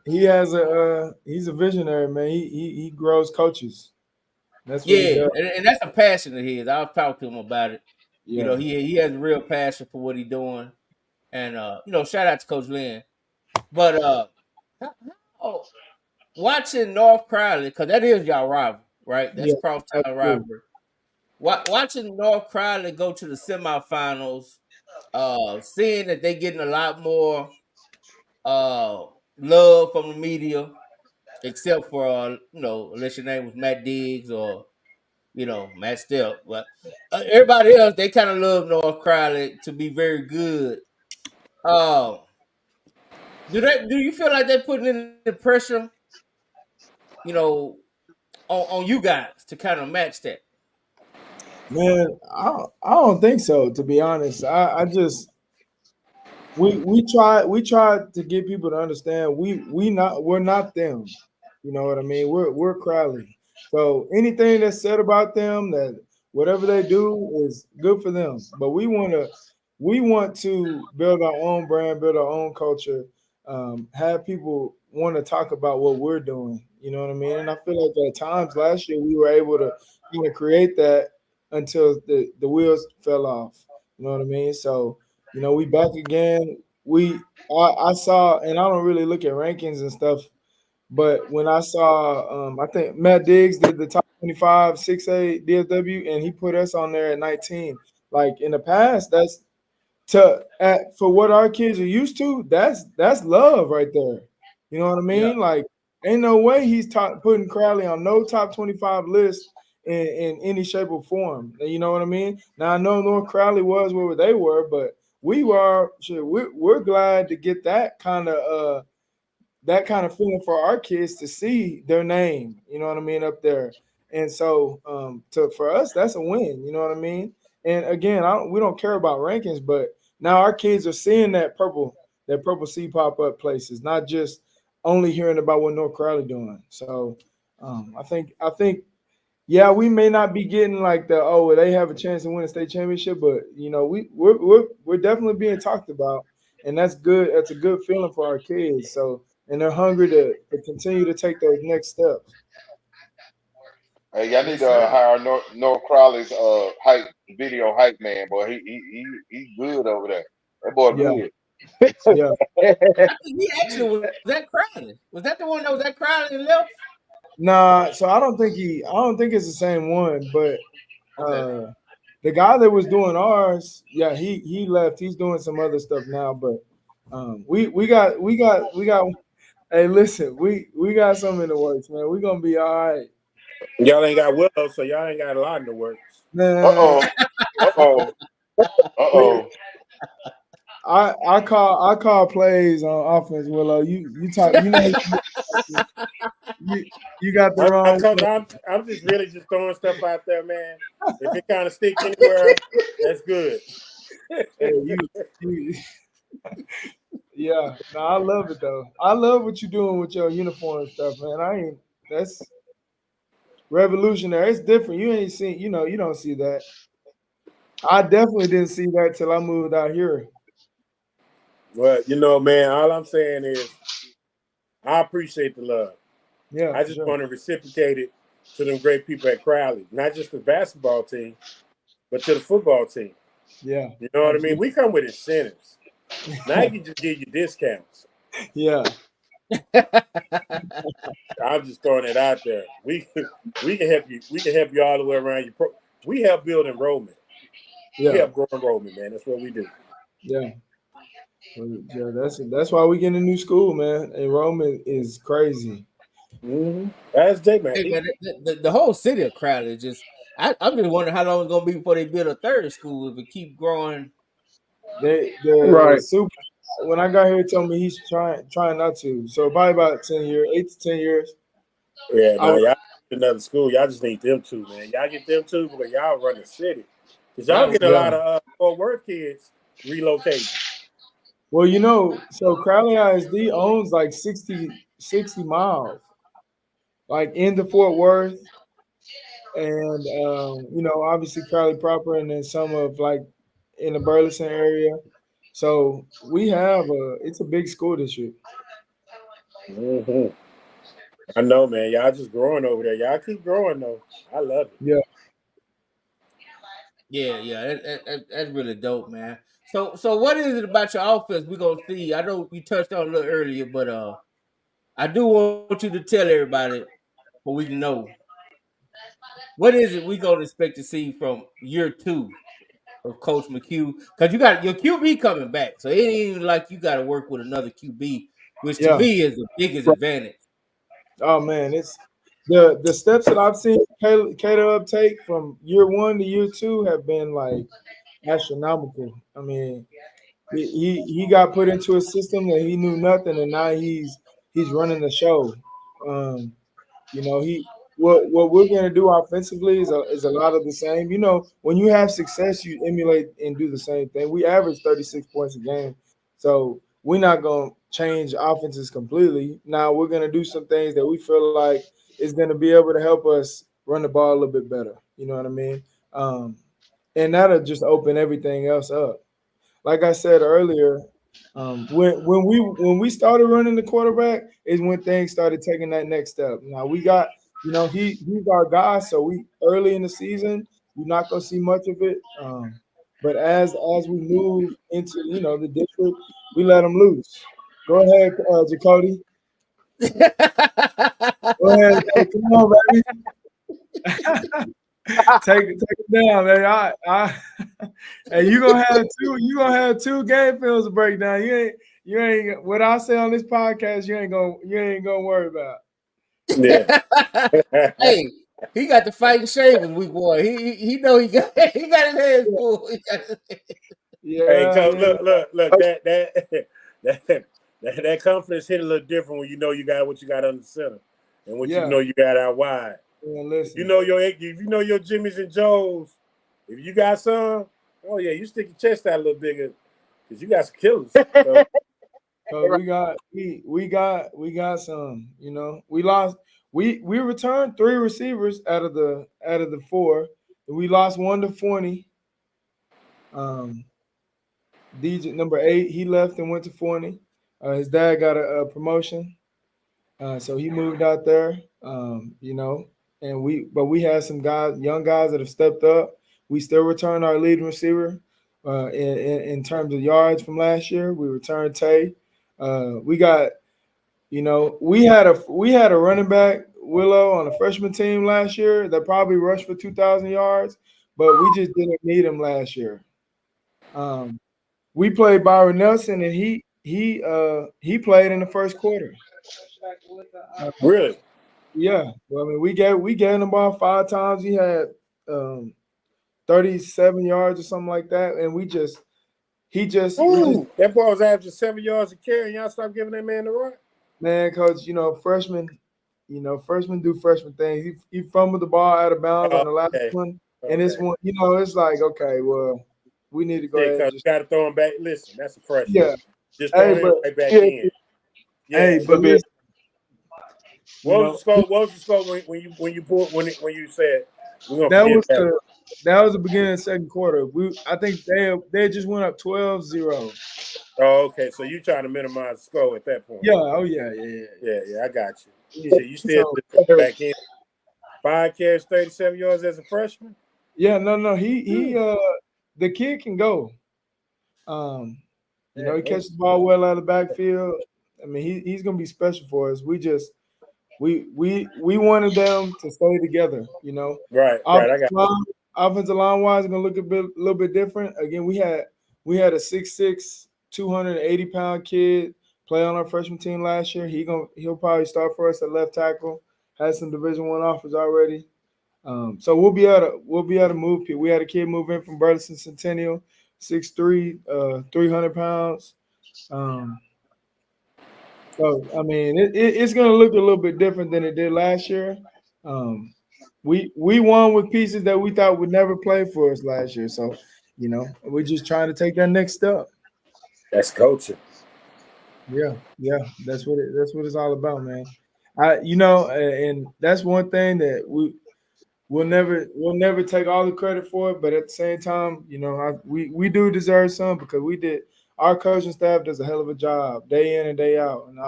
he has he's a visionary, man. He grows coaches. That's what he yeah, does. and that's a passion of his. I've talked to him about it. You know, Yeah, he has a real passion for what he's doing. And you know, shout out to Coach Lynn. But how- watching North Crowley, because that is y'all rival, right? That's yeah, crosstown absolutely. rivalry. Watching North Crowley go to the semifinals, seeing that they getting a lot more love from the media, except for you know, unless your name was Matt Diggs or you know Matt Step, but everybody else they kind of love North Crowley to be very good. Um, do you feel like they're putting in the pressure, you know, on you guys to kind of match that? Man, I don't think so. To be honest, I just we try to get people to understand we're not them. You know what I mean? We're Crowley. So anything that's said about them, that whatever they do is good for them. But we want to build our own brand, build our own culture, have people want to talk about what we're doing. You know what I mean? And I feel like at times last year we were able to kind of create that until the wheels fell off. You know what I mean? So you know, we back again. I saw, and I don't really look at rankings and stuff, but when I saw, I think Matt Diggs did the top 25 6A DFW, and he put us on there at 19. Like in the past, that's for what our kids are used to. That's love right there. You know what I mean? Yeah, Like Ain't no way he's putting Crowley on no top 25 list in any shape or form. You know what I mean? Now I know North Crowley was where they were, but we're glad to get that kind of feeling for our kids to see their name. You know what I mean, up there. And so for us, that's a win. You know what I mean? And again, we don't care about rankings, but now our kids are seeing that purple C pop up places, not just only hearing about what North Crowley doing. So I think yeah, we may not be getting like they have a chance to win a state championship, but you know we're definitely being talked about, and that's good. That's a good feeling for our kids. So and they're hungry to continue to take those next steps. Hey, y'all need Yes, to sir. hire North Crowley's video hype man, boy. He good over there. That boy Yeah, good. yeah. I think he actually was that Crowley. Was that the one that was at Crowley and left? Nah, so I don't think it's the same one, but Okay. the guy that was doing ours, yeah, he left. He's doing some other stuff now, but we got. Hey, listen, we got something in the works, man. We're gonna be all right. Y'all ain't got Willow, so y'all ain't got a lot in the works. Man, Uh-oh. I call plays on offense, Willow. You talk, you know, you got the wrong. I'm just really just throwing stuff out there, man. If it kind of stick anywhere, that's good. Hey, yeah, no, I love it though. I love what you're doing with your uniform stuff, man. That's revolutionary. It's different. You ain't seen, you don't see that. I definitely didn't see that till I moved out here. Well, man, all I'm saying is I appreciate the love. Yeah, I just sure. want to reciprocate it to them great people at Crowley, not just the basketball team, but to the football team. Yeah. You know what I mean? We come with incentives. Now you can just give you discounts. Yeah. I'm just throwing it out there. We can help you. We can help you all the way around your we help build enrollment. Yeah. We help grow enrollment, man. That's what we do. Yeah. Yeah, that's why we get a new school, man. Enrollment is crazy. Mm-hmm. That's J man. Hey, man, the whole city of Crowley just I'm just wondering how long it's gonna be before they build a third school if it keep growing. The super when I got here, he told me he's trying not to. So probably about 10 years, 8 to 10 years. Yeah, no, y'all need another school. Y'all just need them two, man. Y'all get them two because y'all run the city. Because y'all get a lot of Fort Worth kids relocating. Well, so Crowley ISD owns like 60 miles, like into Fort Worth, and obviously Crowley proper, and then some of like in the Burleson area. So we have it's a big school district. Mm-hmm. I know, man. Y'all just growing over there. Y'all keep growing though. I love it. Yeah. Yeah, that's really dope, man. So what is it about your offense we're gonna see? I know we touched on it a little earlier, but I do want you to tell everybody so we can know what is it we gonna expect to see from year 2 of Coach McHugh, because you got your QB coming back, so it ain't even like you got to work with another QB, which to me is the biggest advantage. Oh man, it's the steps that I've seen Caleb take from year 1 to year 2 have been like astronomical. I mean, he got put into a system that he knew nothing, and now he's running the show. What we're gonna do offensively is a lot of the same. When you have success, you emulate and do the same thing. We average 36 points a game, so we're not gonna change offenses completely. Now we're gonna do some things that we feel like is gonna be able to help us run the ball a little bit better. You know what I mean? And that'll just open everything else up. Like I said earlier, when we started running the quarterback is when things started taking that next step. Now we got, he's our guy, so we early in the season, you're not gonna see much of it. But as we move into the district, we let them loose. Go ahead, Jacoby. Go ahead, come on, baby. Take it down, man. Hey, you gonna have two game films to break down. You ain't what I say on this podcast, you ain't gonna worry about. Yeah. Hey, he got the fighting shavers week 1. He know he got his hands full. Hey, Yeah, Coach, yeah. look, that confidence hit a little different when you know you got what you got under the center, and what you Yeah. know you got out wide. Yeah, If listen. you know your Jimmys and Joes, if you got some, oh yeah, you stick your chest out a little bigger because you got some killers. So we got some, you know. We returned 3 receivers out of the 4. We lost 1 to 40. DJ number 8, he left and went to 40. His dad got a promotion. So he moved out there. You know, and we had some guys, young guys that have stepped up. We still return our leading receiver in terms of yards from last year. We returned Tay. We got, you know, we had a running back, Willow, on a freshman team last year that probably rushed for 2,000 yards, but we just didn't need him last year. We played Byron Nelson, and he played in the first quarter. Really? Yeah. Well, I mean, we gave him the ball 5 times. He had 37 yards or something like that, and that ball was averaging 7 yards a carry, and y'all stop giving that man the run. Man, Coach, you know, freshmen do freshman things. He fumbled the ball out of bounds on the last one, and this one, you know, it's like, okay, well, we need to go ahead. You got to throw him back. Listen, that's a freshman. Yeah. Just throw him right back in. Yeah. Hey, but listen, what was the score when you said we're gonna that was the beginning of the second quarter. I think they just went up 12-0. Oh, okay. So you trying to minimize the score at that point? Yeah. Oh, yeah. I got you. So you still back in 5 carries, 37 yards as a freshman? Yeah. No. He the kid can go. You know, he catches the ball well out of the backfield. I mean, he's gonna be special for us. We wanted them to stay together. You know, right. I got offensive line wise, gonna look a little bit different. Again, we had a 6'6", 280-pound kid play on our freshman team last year. He'll probably start for us at left tackle. Has some Division I offers already. So we'll be able to move people. We had a kid move in from Burleson Centennial, 6'3", 300 pounds. So I mean, it's going to look a little bit different than it did last year. We won with pieces that we thought would never play for us last year. So, you know, we're just trying to take that next step. That's coaching. Yeah, that's what it's all about, man. You know, and that's one thing that we'll never take all the credit for it, but at the same time, you know, we do deserve some because our coaching staff does a hell of a job day in and day out, and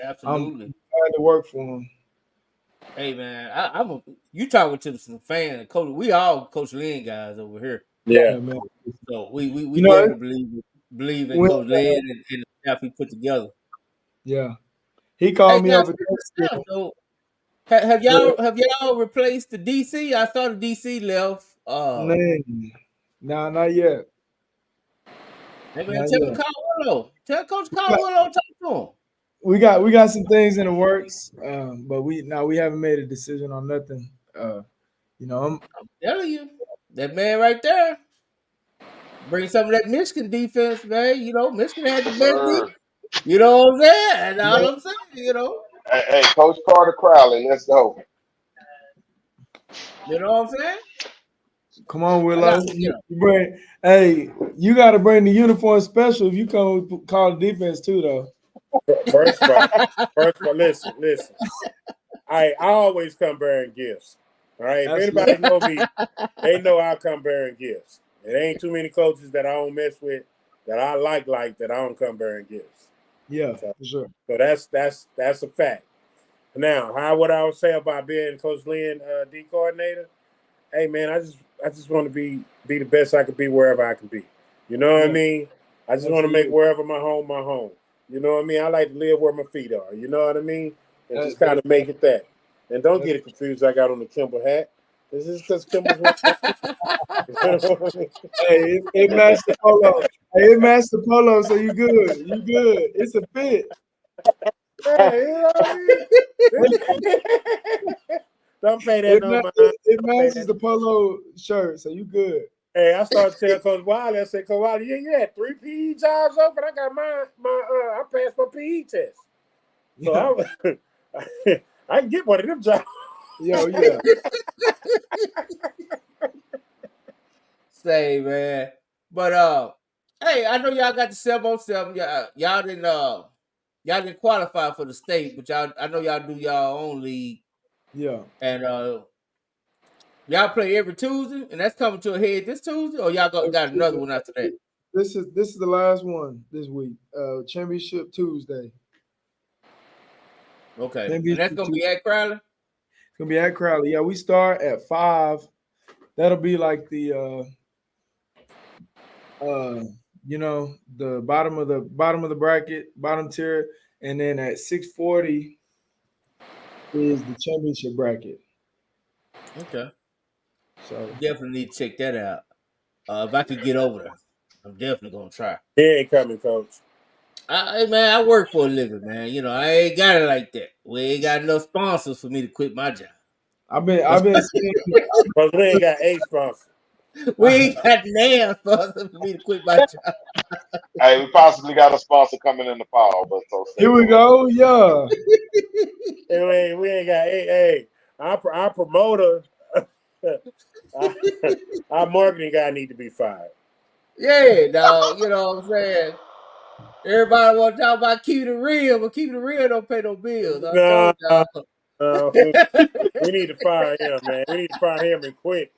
absolutely, I'm glad to work for them. Hey man, you talking to some fans, Coach? We all Coach Lynn guys over here. Yeah, man. So we definitely believe in Coach Lynn and the staff he put together. Yeah, he called me up. So, have y'all replaced the DC? I saw the DC left. No, not yet. Hey man, tell Coach Caldwell, talk to him. We got some things in the works, but we haven't made a decision on nothing. You know, I'm telling you, that man right there bring some of that Michigan defense, man. You know, Michigan had the best defense. You know what I'm saying? That's all I'm saying. You know. Hey, Coach Carter Crowley, let's go. You know what I'm saying? Come on, Willow. You got to bring the uniform special if you come call the defense too, though. First of all, listen. I always come bearing gifts. All right. If anybody know me, they know I come bearing gifts. There ain't too many coaches that I don't mess with that I like that I don't come bearing gifts. Yeah, for sure. So that's a fact. Now, what I would say about being Coach Lynn D coordinator, hey man, I just want to be the best I can be wherever I can be. You know what I mean? I just want to make wherever my home. You know what I mean? I like to live where my feet are. You know what I mean? And just kind of make it that. And don't get it confused. I got on the Kimball hat. This is because Kimball's Hey, it matched the polo. Hey, it matched the polo, so you good. It's a fit. Hey, you know what I mean? Don't pay that no mind. It matches the polo shirt, so you good. Hey, I started telling Coach Wiley, I said, Coach Wiley, you had 3 PE jobs open. I got I passed my PE test. So I can get one of them jobs. Yo, yeah. Say, man. But hey, I know y'all got the 7-on-7. Y'all didn't qualify for the state, but I know y'all do y'all own league. Yeah. And y'all play every Tuesday, and that's coming to a head this Tuesday, or y'all got another one after that? This is the last one this week. Championship Tuesday. Okay. And that's gonna be at Crowley? It's gonna be at Crowley. Yeah, we start at 5. That'll be like the the bottom of the bracket, bottom tier, and then at 6:40 is the championship bracket. Okay. So definitely need to check that out. If I could get over there, I'm definitely gonna try. He ain't coming, Coach. Man, I work for a living, man. You know, I ain't got it like that. We ain't got enough sponsors for me to quit my job. I've been seeing because we ain't got a sponsor. We ain't got nail sponsor for me to quit my job. Hey, we possibly got a sponsor coming in the fall, but here we go, yeah. we ain't got our promoter, our marketing guy need to be fired. Yeah, dog. You know what I'm saying? Everybody want to talk about keeping it real, but keeping it real don't pay no bills. We need to fire him, man. We need to fire him and quit.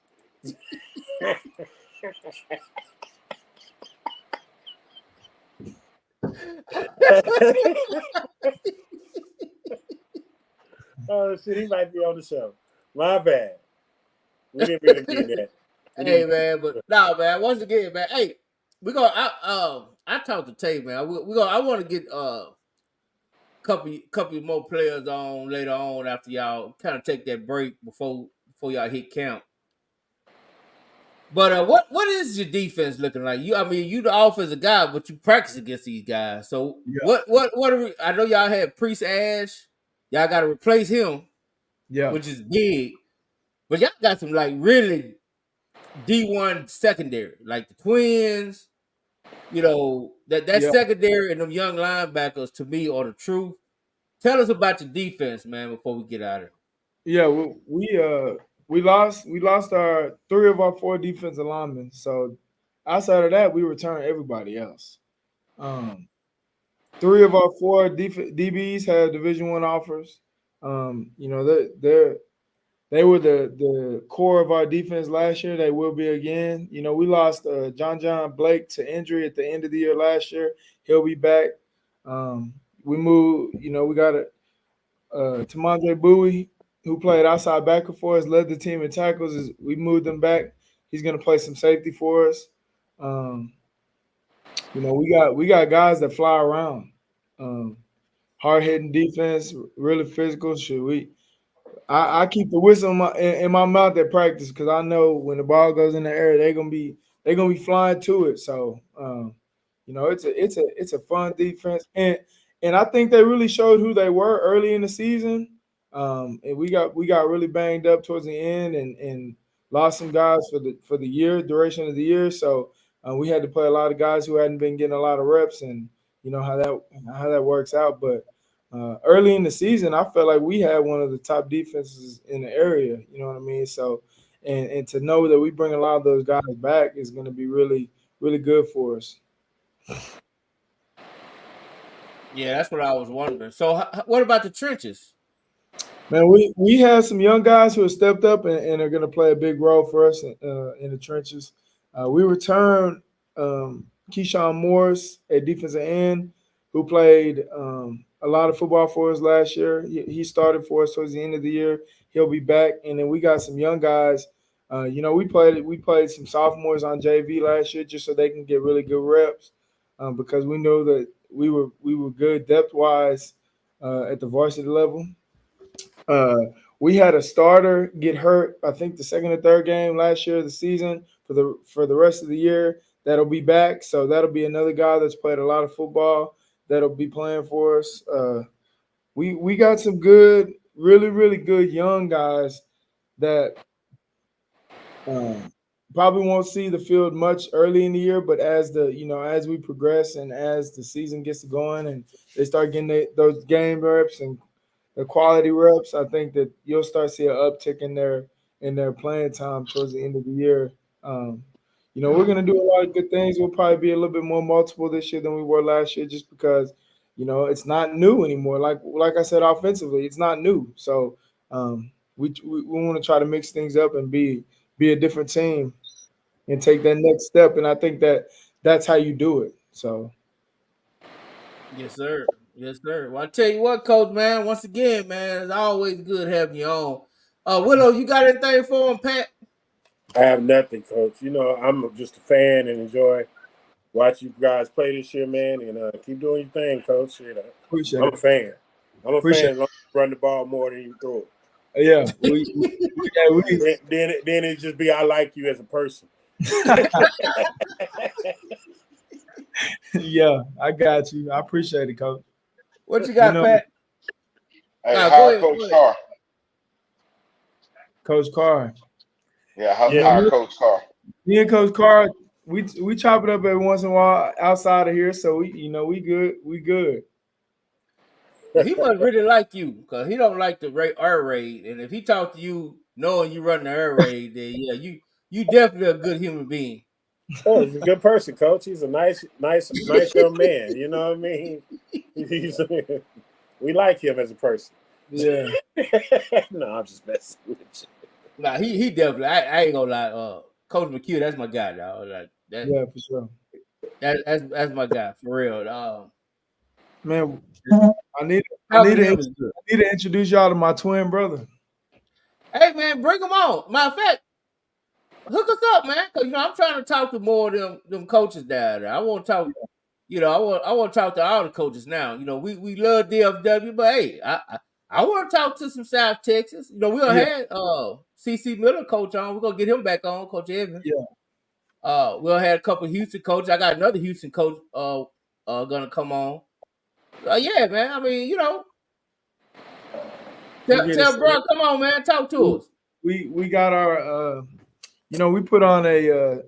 Oh shit, he might be on the show. My bad. We didn't really mean that. Hey man, but man. Once again, man. Hey, we gonna. I talked to Tay, man. I want to get couple more players on later on after y'all kind of take that break before y'all hit camp. But what is your defense looking like? You the offensive guy, but you practice against these guys. So yeah. What are we? I know y'all had Priest Ash. Y'all got to replace him. Yeah, which is big. But y'all got some like really D1 secondary, like the Twins. You know that secondary and them young linebackers to me are the truth. Tell us about your defense, man, before we get out of it. Yeah, we lost 3 of our 4 defensive linemen. So outside of that, we returned everybody else. 3 of our 4 DBs had Division I offers. They were the core of our defense last year. They will be again. You know, we lost John Blake to injury at the end of the year last year. He'll be back. We moved. You know, we got Tamondre Bowie, who played outside backer for us, led the team in tackles. We moved him back. He's going to play some safety for us. You know, we got guys that fly around. Hard hitting defense, really physical. I keep the whistle in my mouth at practice because I know when the ball goes in the air, they're gonna be flying to it. So you know, it's a fun defense, and I think they really showed who they were early in the season. And we got really banged up towards the end and lost some guys for the duration of the year. So we had to play a lot of guys who hadn't been getting a lot of reps, and you know how that works out, but. Early in the season, I felt like we had one of the top defenses in the area. You know what I mean? So, and to know that we bring a lot of those guys back is going to be really, really good for us. Yeah, that's what I was wondering. So, what about the trenches? Man, we have some young guys who have stepped up and are going to play a big role for us in the trenches. We returned Keyshawn Morris at defensive end, who played a lot of football for us last year. He started for us towards the end of the year. He'll be back, and then we got some young guys. You know, we played some sophomores on JV last year just so they can get really good reps because we know that we were good depth wise at the varsity level. We had a starter get hurt, I think the second or third game last year of the season for the rest of the year. That'll be back, so that'll be another guy that's played a lot of football that'll be playing for us. we got some good, really good young guys that probably won't see the field much early in the year, but as as we progress and as the season gets going and they start getting those game reps and the quality reps, I think that you'll start seeing an uptick in their playing time towards the end of the year. We're going to do a lot of good things. We'll probably be a little bit more multiple this year than we were last year, just because it's not new anymore. Like I said, offensively, it's not new. So we want to try to mix things up and be a different team and take that next step. And I think that's how you do it. So. Yes, sir. Yes, sir. Well, I tell you what, Coach, man, once again, man, it's always good having you on. Willow, you got anything for him, Pat? I have nothing, Coach. I'm just a fan and enjoy watching you guys play this year, man. And keep doing your thing, Coach. Appreciate I'm it. a fan. I'm a Appreciate fan. Run the ball more than you throw it. Yeah. Then it just be I like you as a person. Yeah, I got you. I appreciate it, Coach. What you got, Pat? Hey, hire Coach Carr. Coach Carr. Yeah, hire Coach Carr. Me and Coach Carr, we chop it up every once in a while outside of here, so we good. We good. He must really like you because he don't like the air raid, and if he talk to you knowing you run the air raid, then yeah, you definitely a good human being. Oh, he's a good person, Coach. He's a nice young man. You know what I mean? We like him as a person. Yeah. No, I'm just messing with you. Nah, he definitely. I ain't gonna lie. Coach McHugh, that's my guy, dog. Like that. Yeah, for sure. That's my guy for real. Man, I need to introduce y'all to my twin brother. Hey, man, bring him on. Matter of fact, hook us up, man, because I'm trying to talk to more of them coaches down there. I want to talk. I want to talk to all the coaches now. We love DFW, but hey, I want to talk to some South Texas. We don't had CC Miller coach on. We're gonna get him back on, Coach Evans. Yeah. We'll have a couple of Houston coaches. I got another Houston coach gonna come on. Yeah, man. I mean, tell bro, come on, man, talk to us. We got our we put on a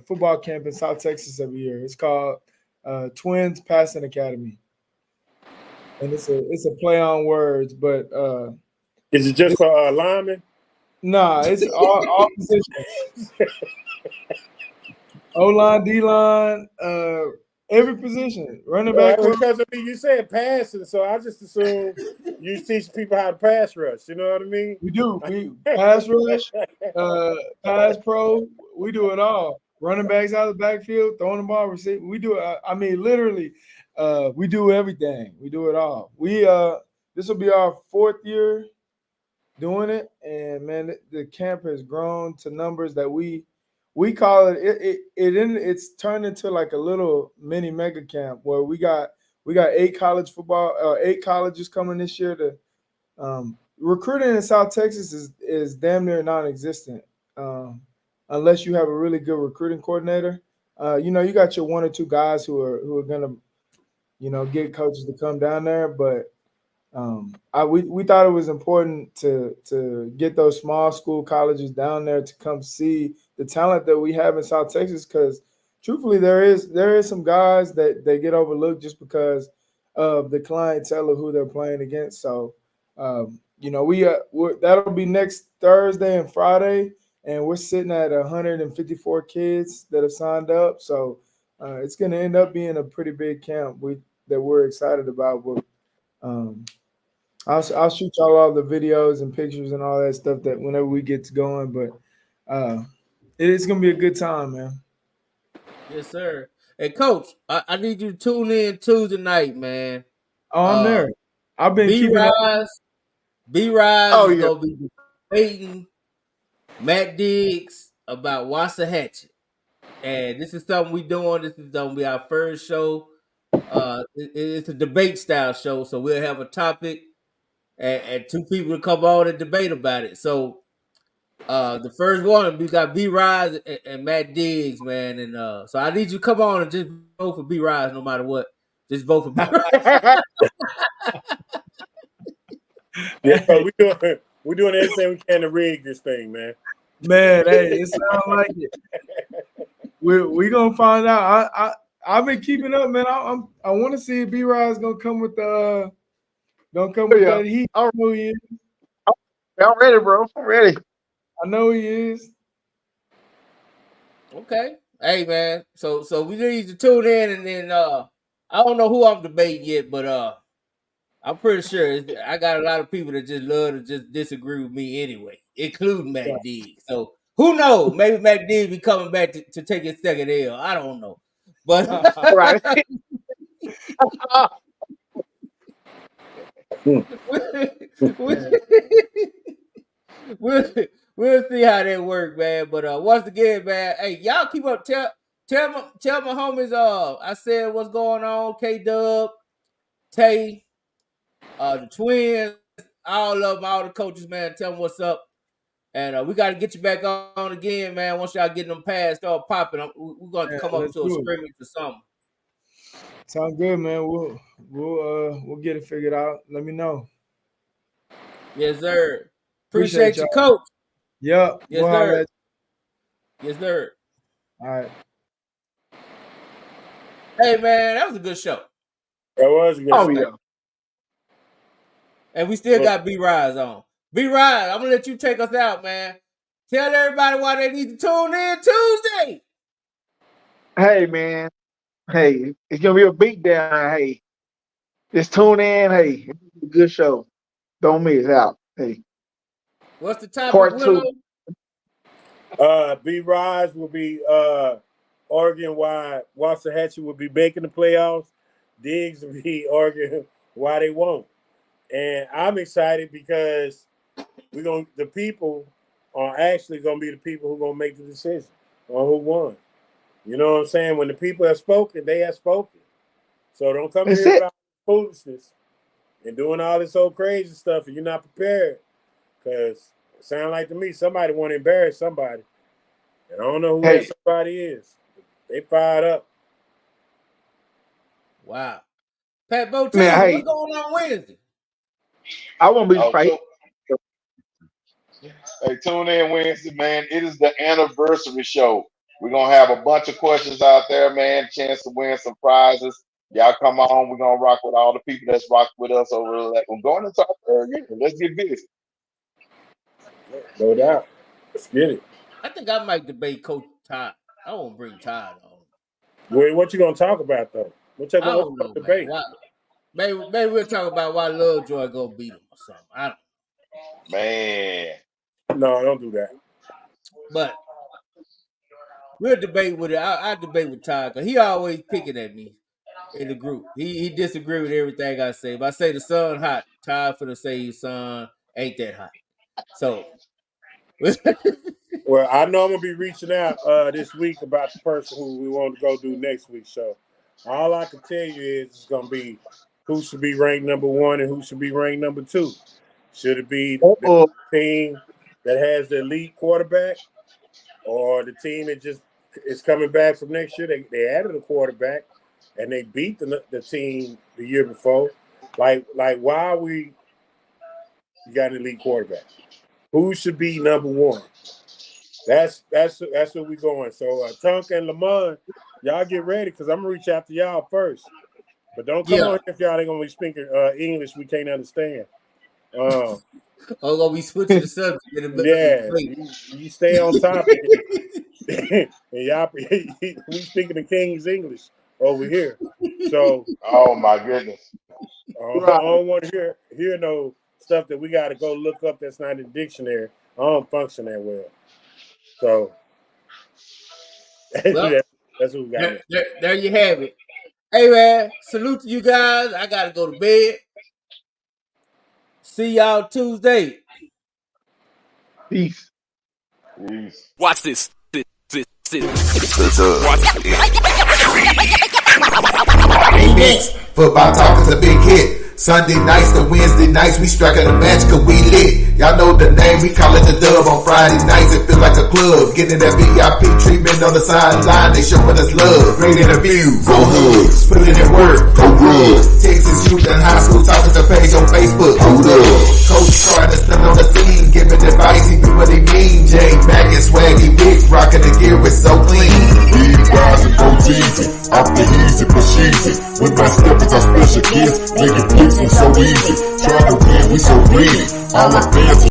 football camp in South Texas every year. It's called Twins Passing Academy, and it's a play on words. But is it just for linemen? Nah, it's all positions. O-line, D-line, every position. Running back. Because you said passing, so I just assume you teach people how to pass rush. You know what I mean? We do. We pass rush, pass pro. We do it all. Running backs out of the backfield, throwing the ball, receiving. We do it. I mean, literally, we do everything. We do it all. This will be our 4th year doing it, and man, the camp has grown to numbers that we call it's turned into like a little mini mega camp where we got 8 colleges coming this year. To recruiting in South Texas is damn near non-existent unless you have a really good recruiting coordinator. You got your 1 or 2 guys who are gonna get coaches to come down there, but we thought it was important to get those small school colleges down there to come see the talent that we have in South Texas, because truthfully there is some guys that they get overlooked just because of the clientele of who they're playing against. So that'll be next Thursday and Friday, and we're sitting at 154 kids that have signed up. So it's going to end up being a pretty big camp that we're excited about. But I'll shoot y'all all the videos and pictures and all that stuff that whenever we get to going. But it's gonna be a good time, man. Yes, sir. Hey, Coach, I need you to tune in Tuesday night, man. Oh, I'm there. I've been B-Rise is gonna be debating Matt Diggs about Waxahachie, and this is something we're doing. This is gonna be our first show. It's a debate style show, so we'll have a topic and 2 people to come on and debate about it. So the first one, we got B-Rise and Matt Diggs, man. And so I need you to come on and just vote for B-Rise no matter what. Just vote for B-Rise. Yeah, so we're doing everything we can to rig this thing, man. Man, hey, it sounds like it. We gonna find out. I've been keeping up, man. I want to see if B-Rise gonna come with that heat. I know he is. I'm ready, bro. I'm ready. I know he is. Okay. Hey, man. So we need to tune in, and then I don't know who I'm debating yet, but I'm pretty sure I got a lot of people that just love to just disagree with me anyway, including Mac D. So who knows? Maybe Mac D be coming back to take his second L. I don't know, but Right. we'll see how that works, man. But once again, man, hey, y'all keep up. Tell my homies. I said what's going on. K-Dub, Tay, the twins, all of them, all the coaches, man. Tell them what's up. And we got to get you back on again, man. Once y'all get them pads start popping, we're going to come up to a scrimmage or something. Sounds good, man. We'll get it figured out. Let me know. Yes, sir. Appreciate you, Coach. Yep. Yes, sir. Yes, sir. All right. Hey, man, that was a good show. That was a good show. Yeah. And we still got B-Rise on. B-Rise, I'm going to let you take us out, man. Tell everybody why they need to tune in Tuesday. Hey, man. Hey, it's going to be a beatdown. Hey, just tune in. Hey, it's a good show. Don't miss out. Hey. What's the topic? Part 2. B-Rise will be arguing why Waxahachie will be making the playoffs. Diggs will be arguing why they won't. And I'm excited because the people are actually going to be the people who are going to make the decision on who won. You know what I'm saying? When the people have spoken, they have spoken. So don't come here about foolishness and doing all this old crazy stuff and you're not prepared. Because it sounds like to me somebody want to embarrass somebody. And I don't know who that somebody is. They fired up. Wow. Pat Botelli, what's going on Wednesday? I won't be fighting. Hey, tune in Wednesday, man. It is the anniversary show. We're going to have a bunch of questions out there, man. Chance to win some prizes. Y'all come on. We're going to rock with all the people that's rocked with us over there. We're going to talk again. Let's get busy. No doubt. Let's get it. I think I might debate Coach Todd. I won't bring Todd on. Wait, what you going to talk about, though? What you going to debate? Maybe we'll talk about why Lovejoy going to beat him or something. I don't know. Man. No, don't do that. But we'll debate with it. I debate with Todd because he always picking at me in the group. He disagree with everything I say. If I say the sun hot, Todd finna say the sun ain't that hot. So well, I know I'm gonna be reaching out this week about the person who we want to go do next week. So all I can tell you is it's gonna be who should be ranked number 1 and who should be ranked number 2. Should it be the team that has the elite quarterback, or the team that just is coming back from next year? They added a quarterback and they beat the team the year before. Like why you got an elite quarterback? Who should be number 1? That's where we going. So Tonka and Lamont, y'all get ready because I'm gonna reach out to y'all first. But don't come on if y'all ain't gonna be speaking English we can't understand. We switching the subject. You stay on topic. And y'all, we speaking the King's English over here. So, oh my goodness, I don't want to hear no stuff that we got to go look up that's not in the dictionary. I don't function that well. So, that's what we got. There you have it. Hey man, salute to you guys. I gotta go to bed. See y'all Tuesday. Peace. Watch this. Football talk is a big hit. Sunday nights to Wednesday nights, we striking a match cause we lit. Y'all know the name, we call it the Dub. On Friday nights, it feel like a club. Getting that VIP treatment on the sideline, they showing us love. Great interviews, go hoods, putting in work, go good. Texas youth and high school talking to page on Facebook. Hold up. Coach Carter still on the scene, giving advice, he do what he mean. Jay Mack and Swaggy Big, rocking the gear, it's so clean. These guys are go easy, off the easy, push easy. With my steppers, our special gifts, making flips so easy. Trying to win, we so greedy. All our fans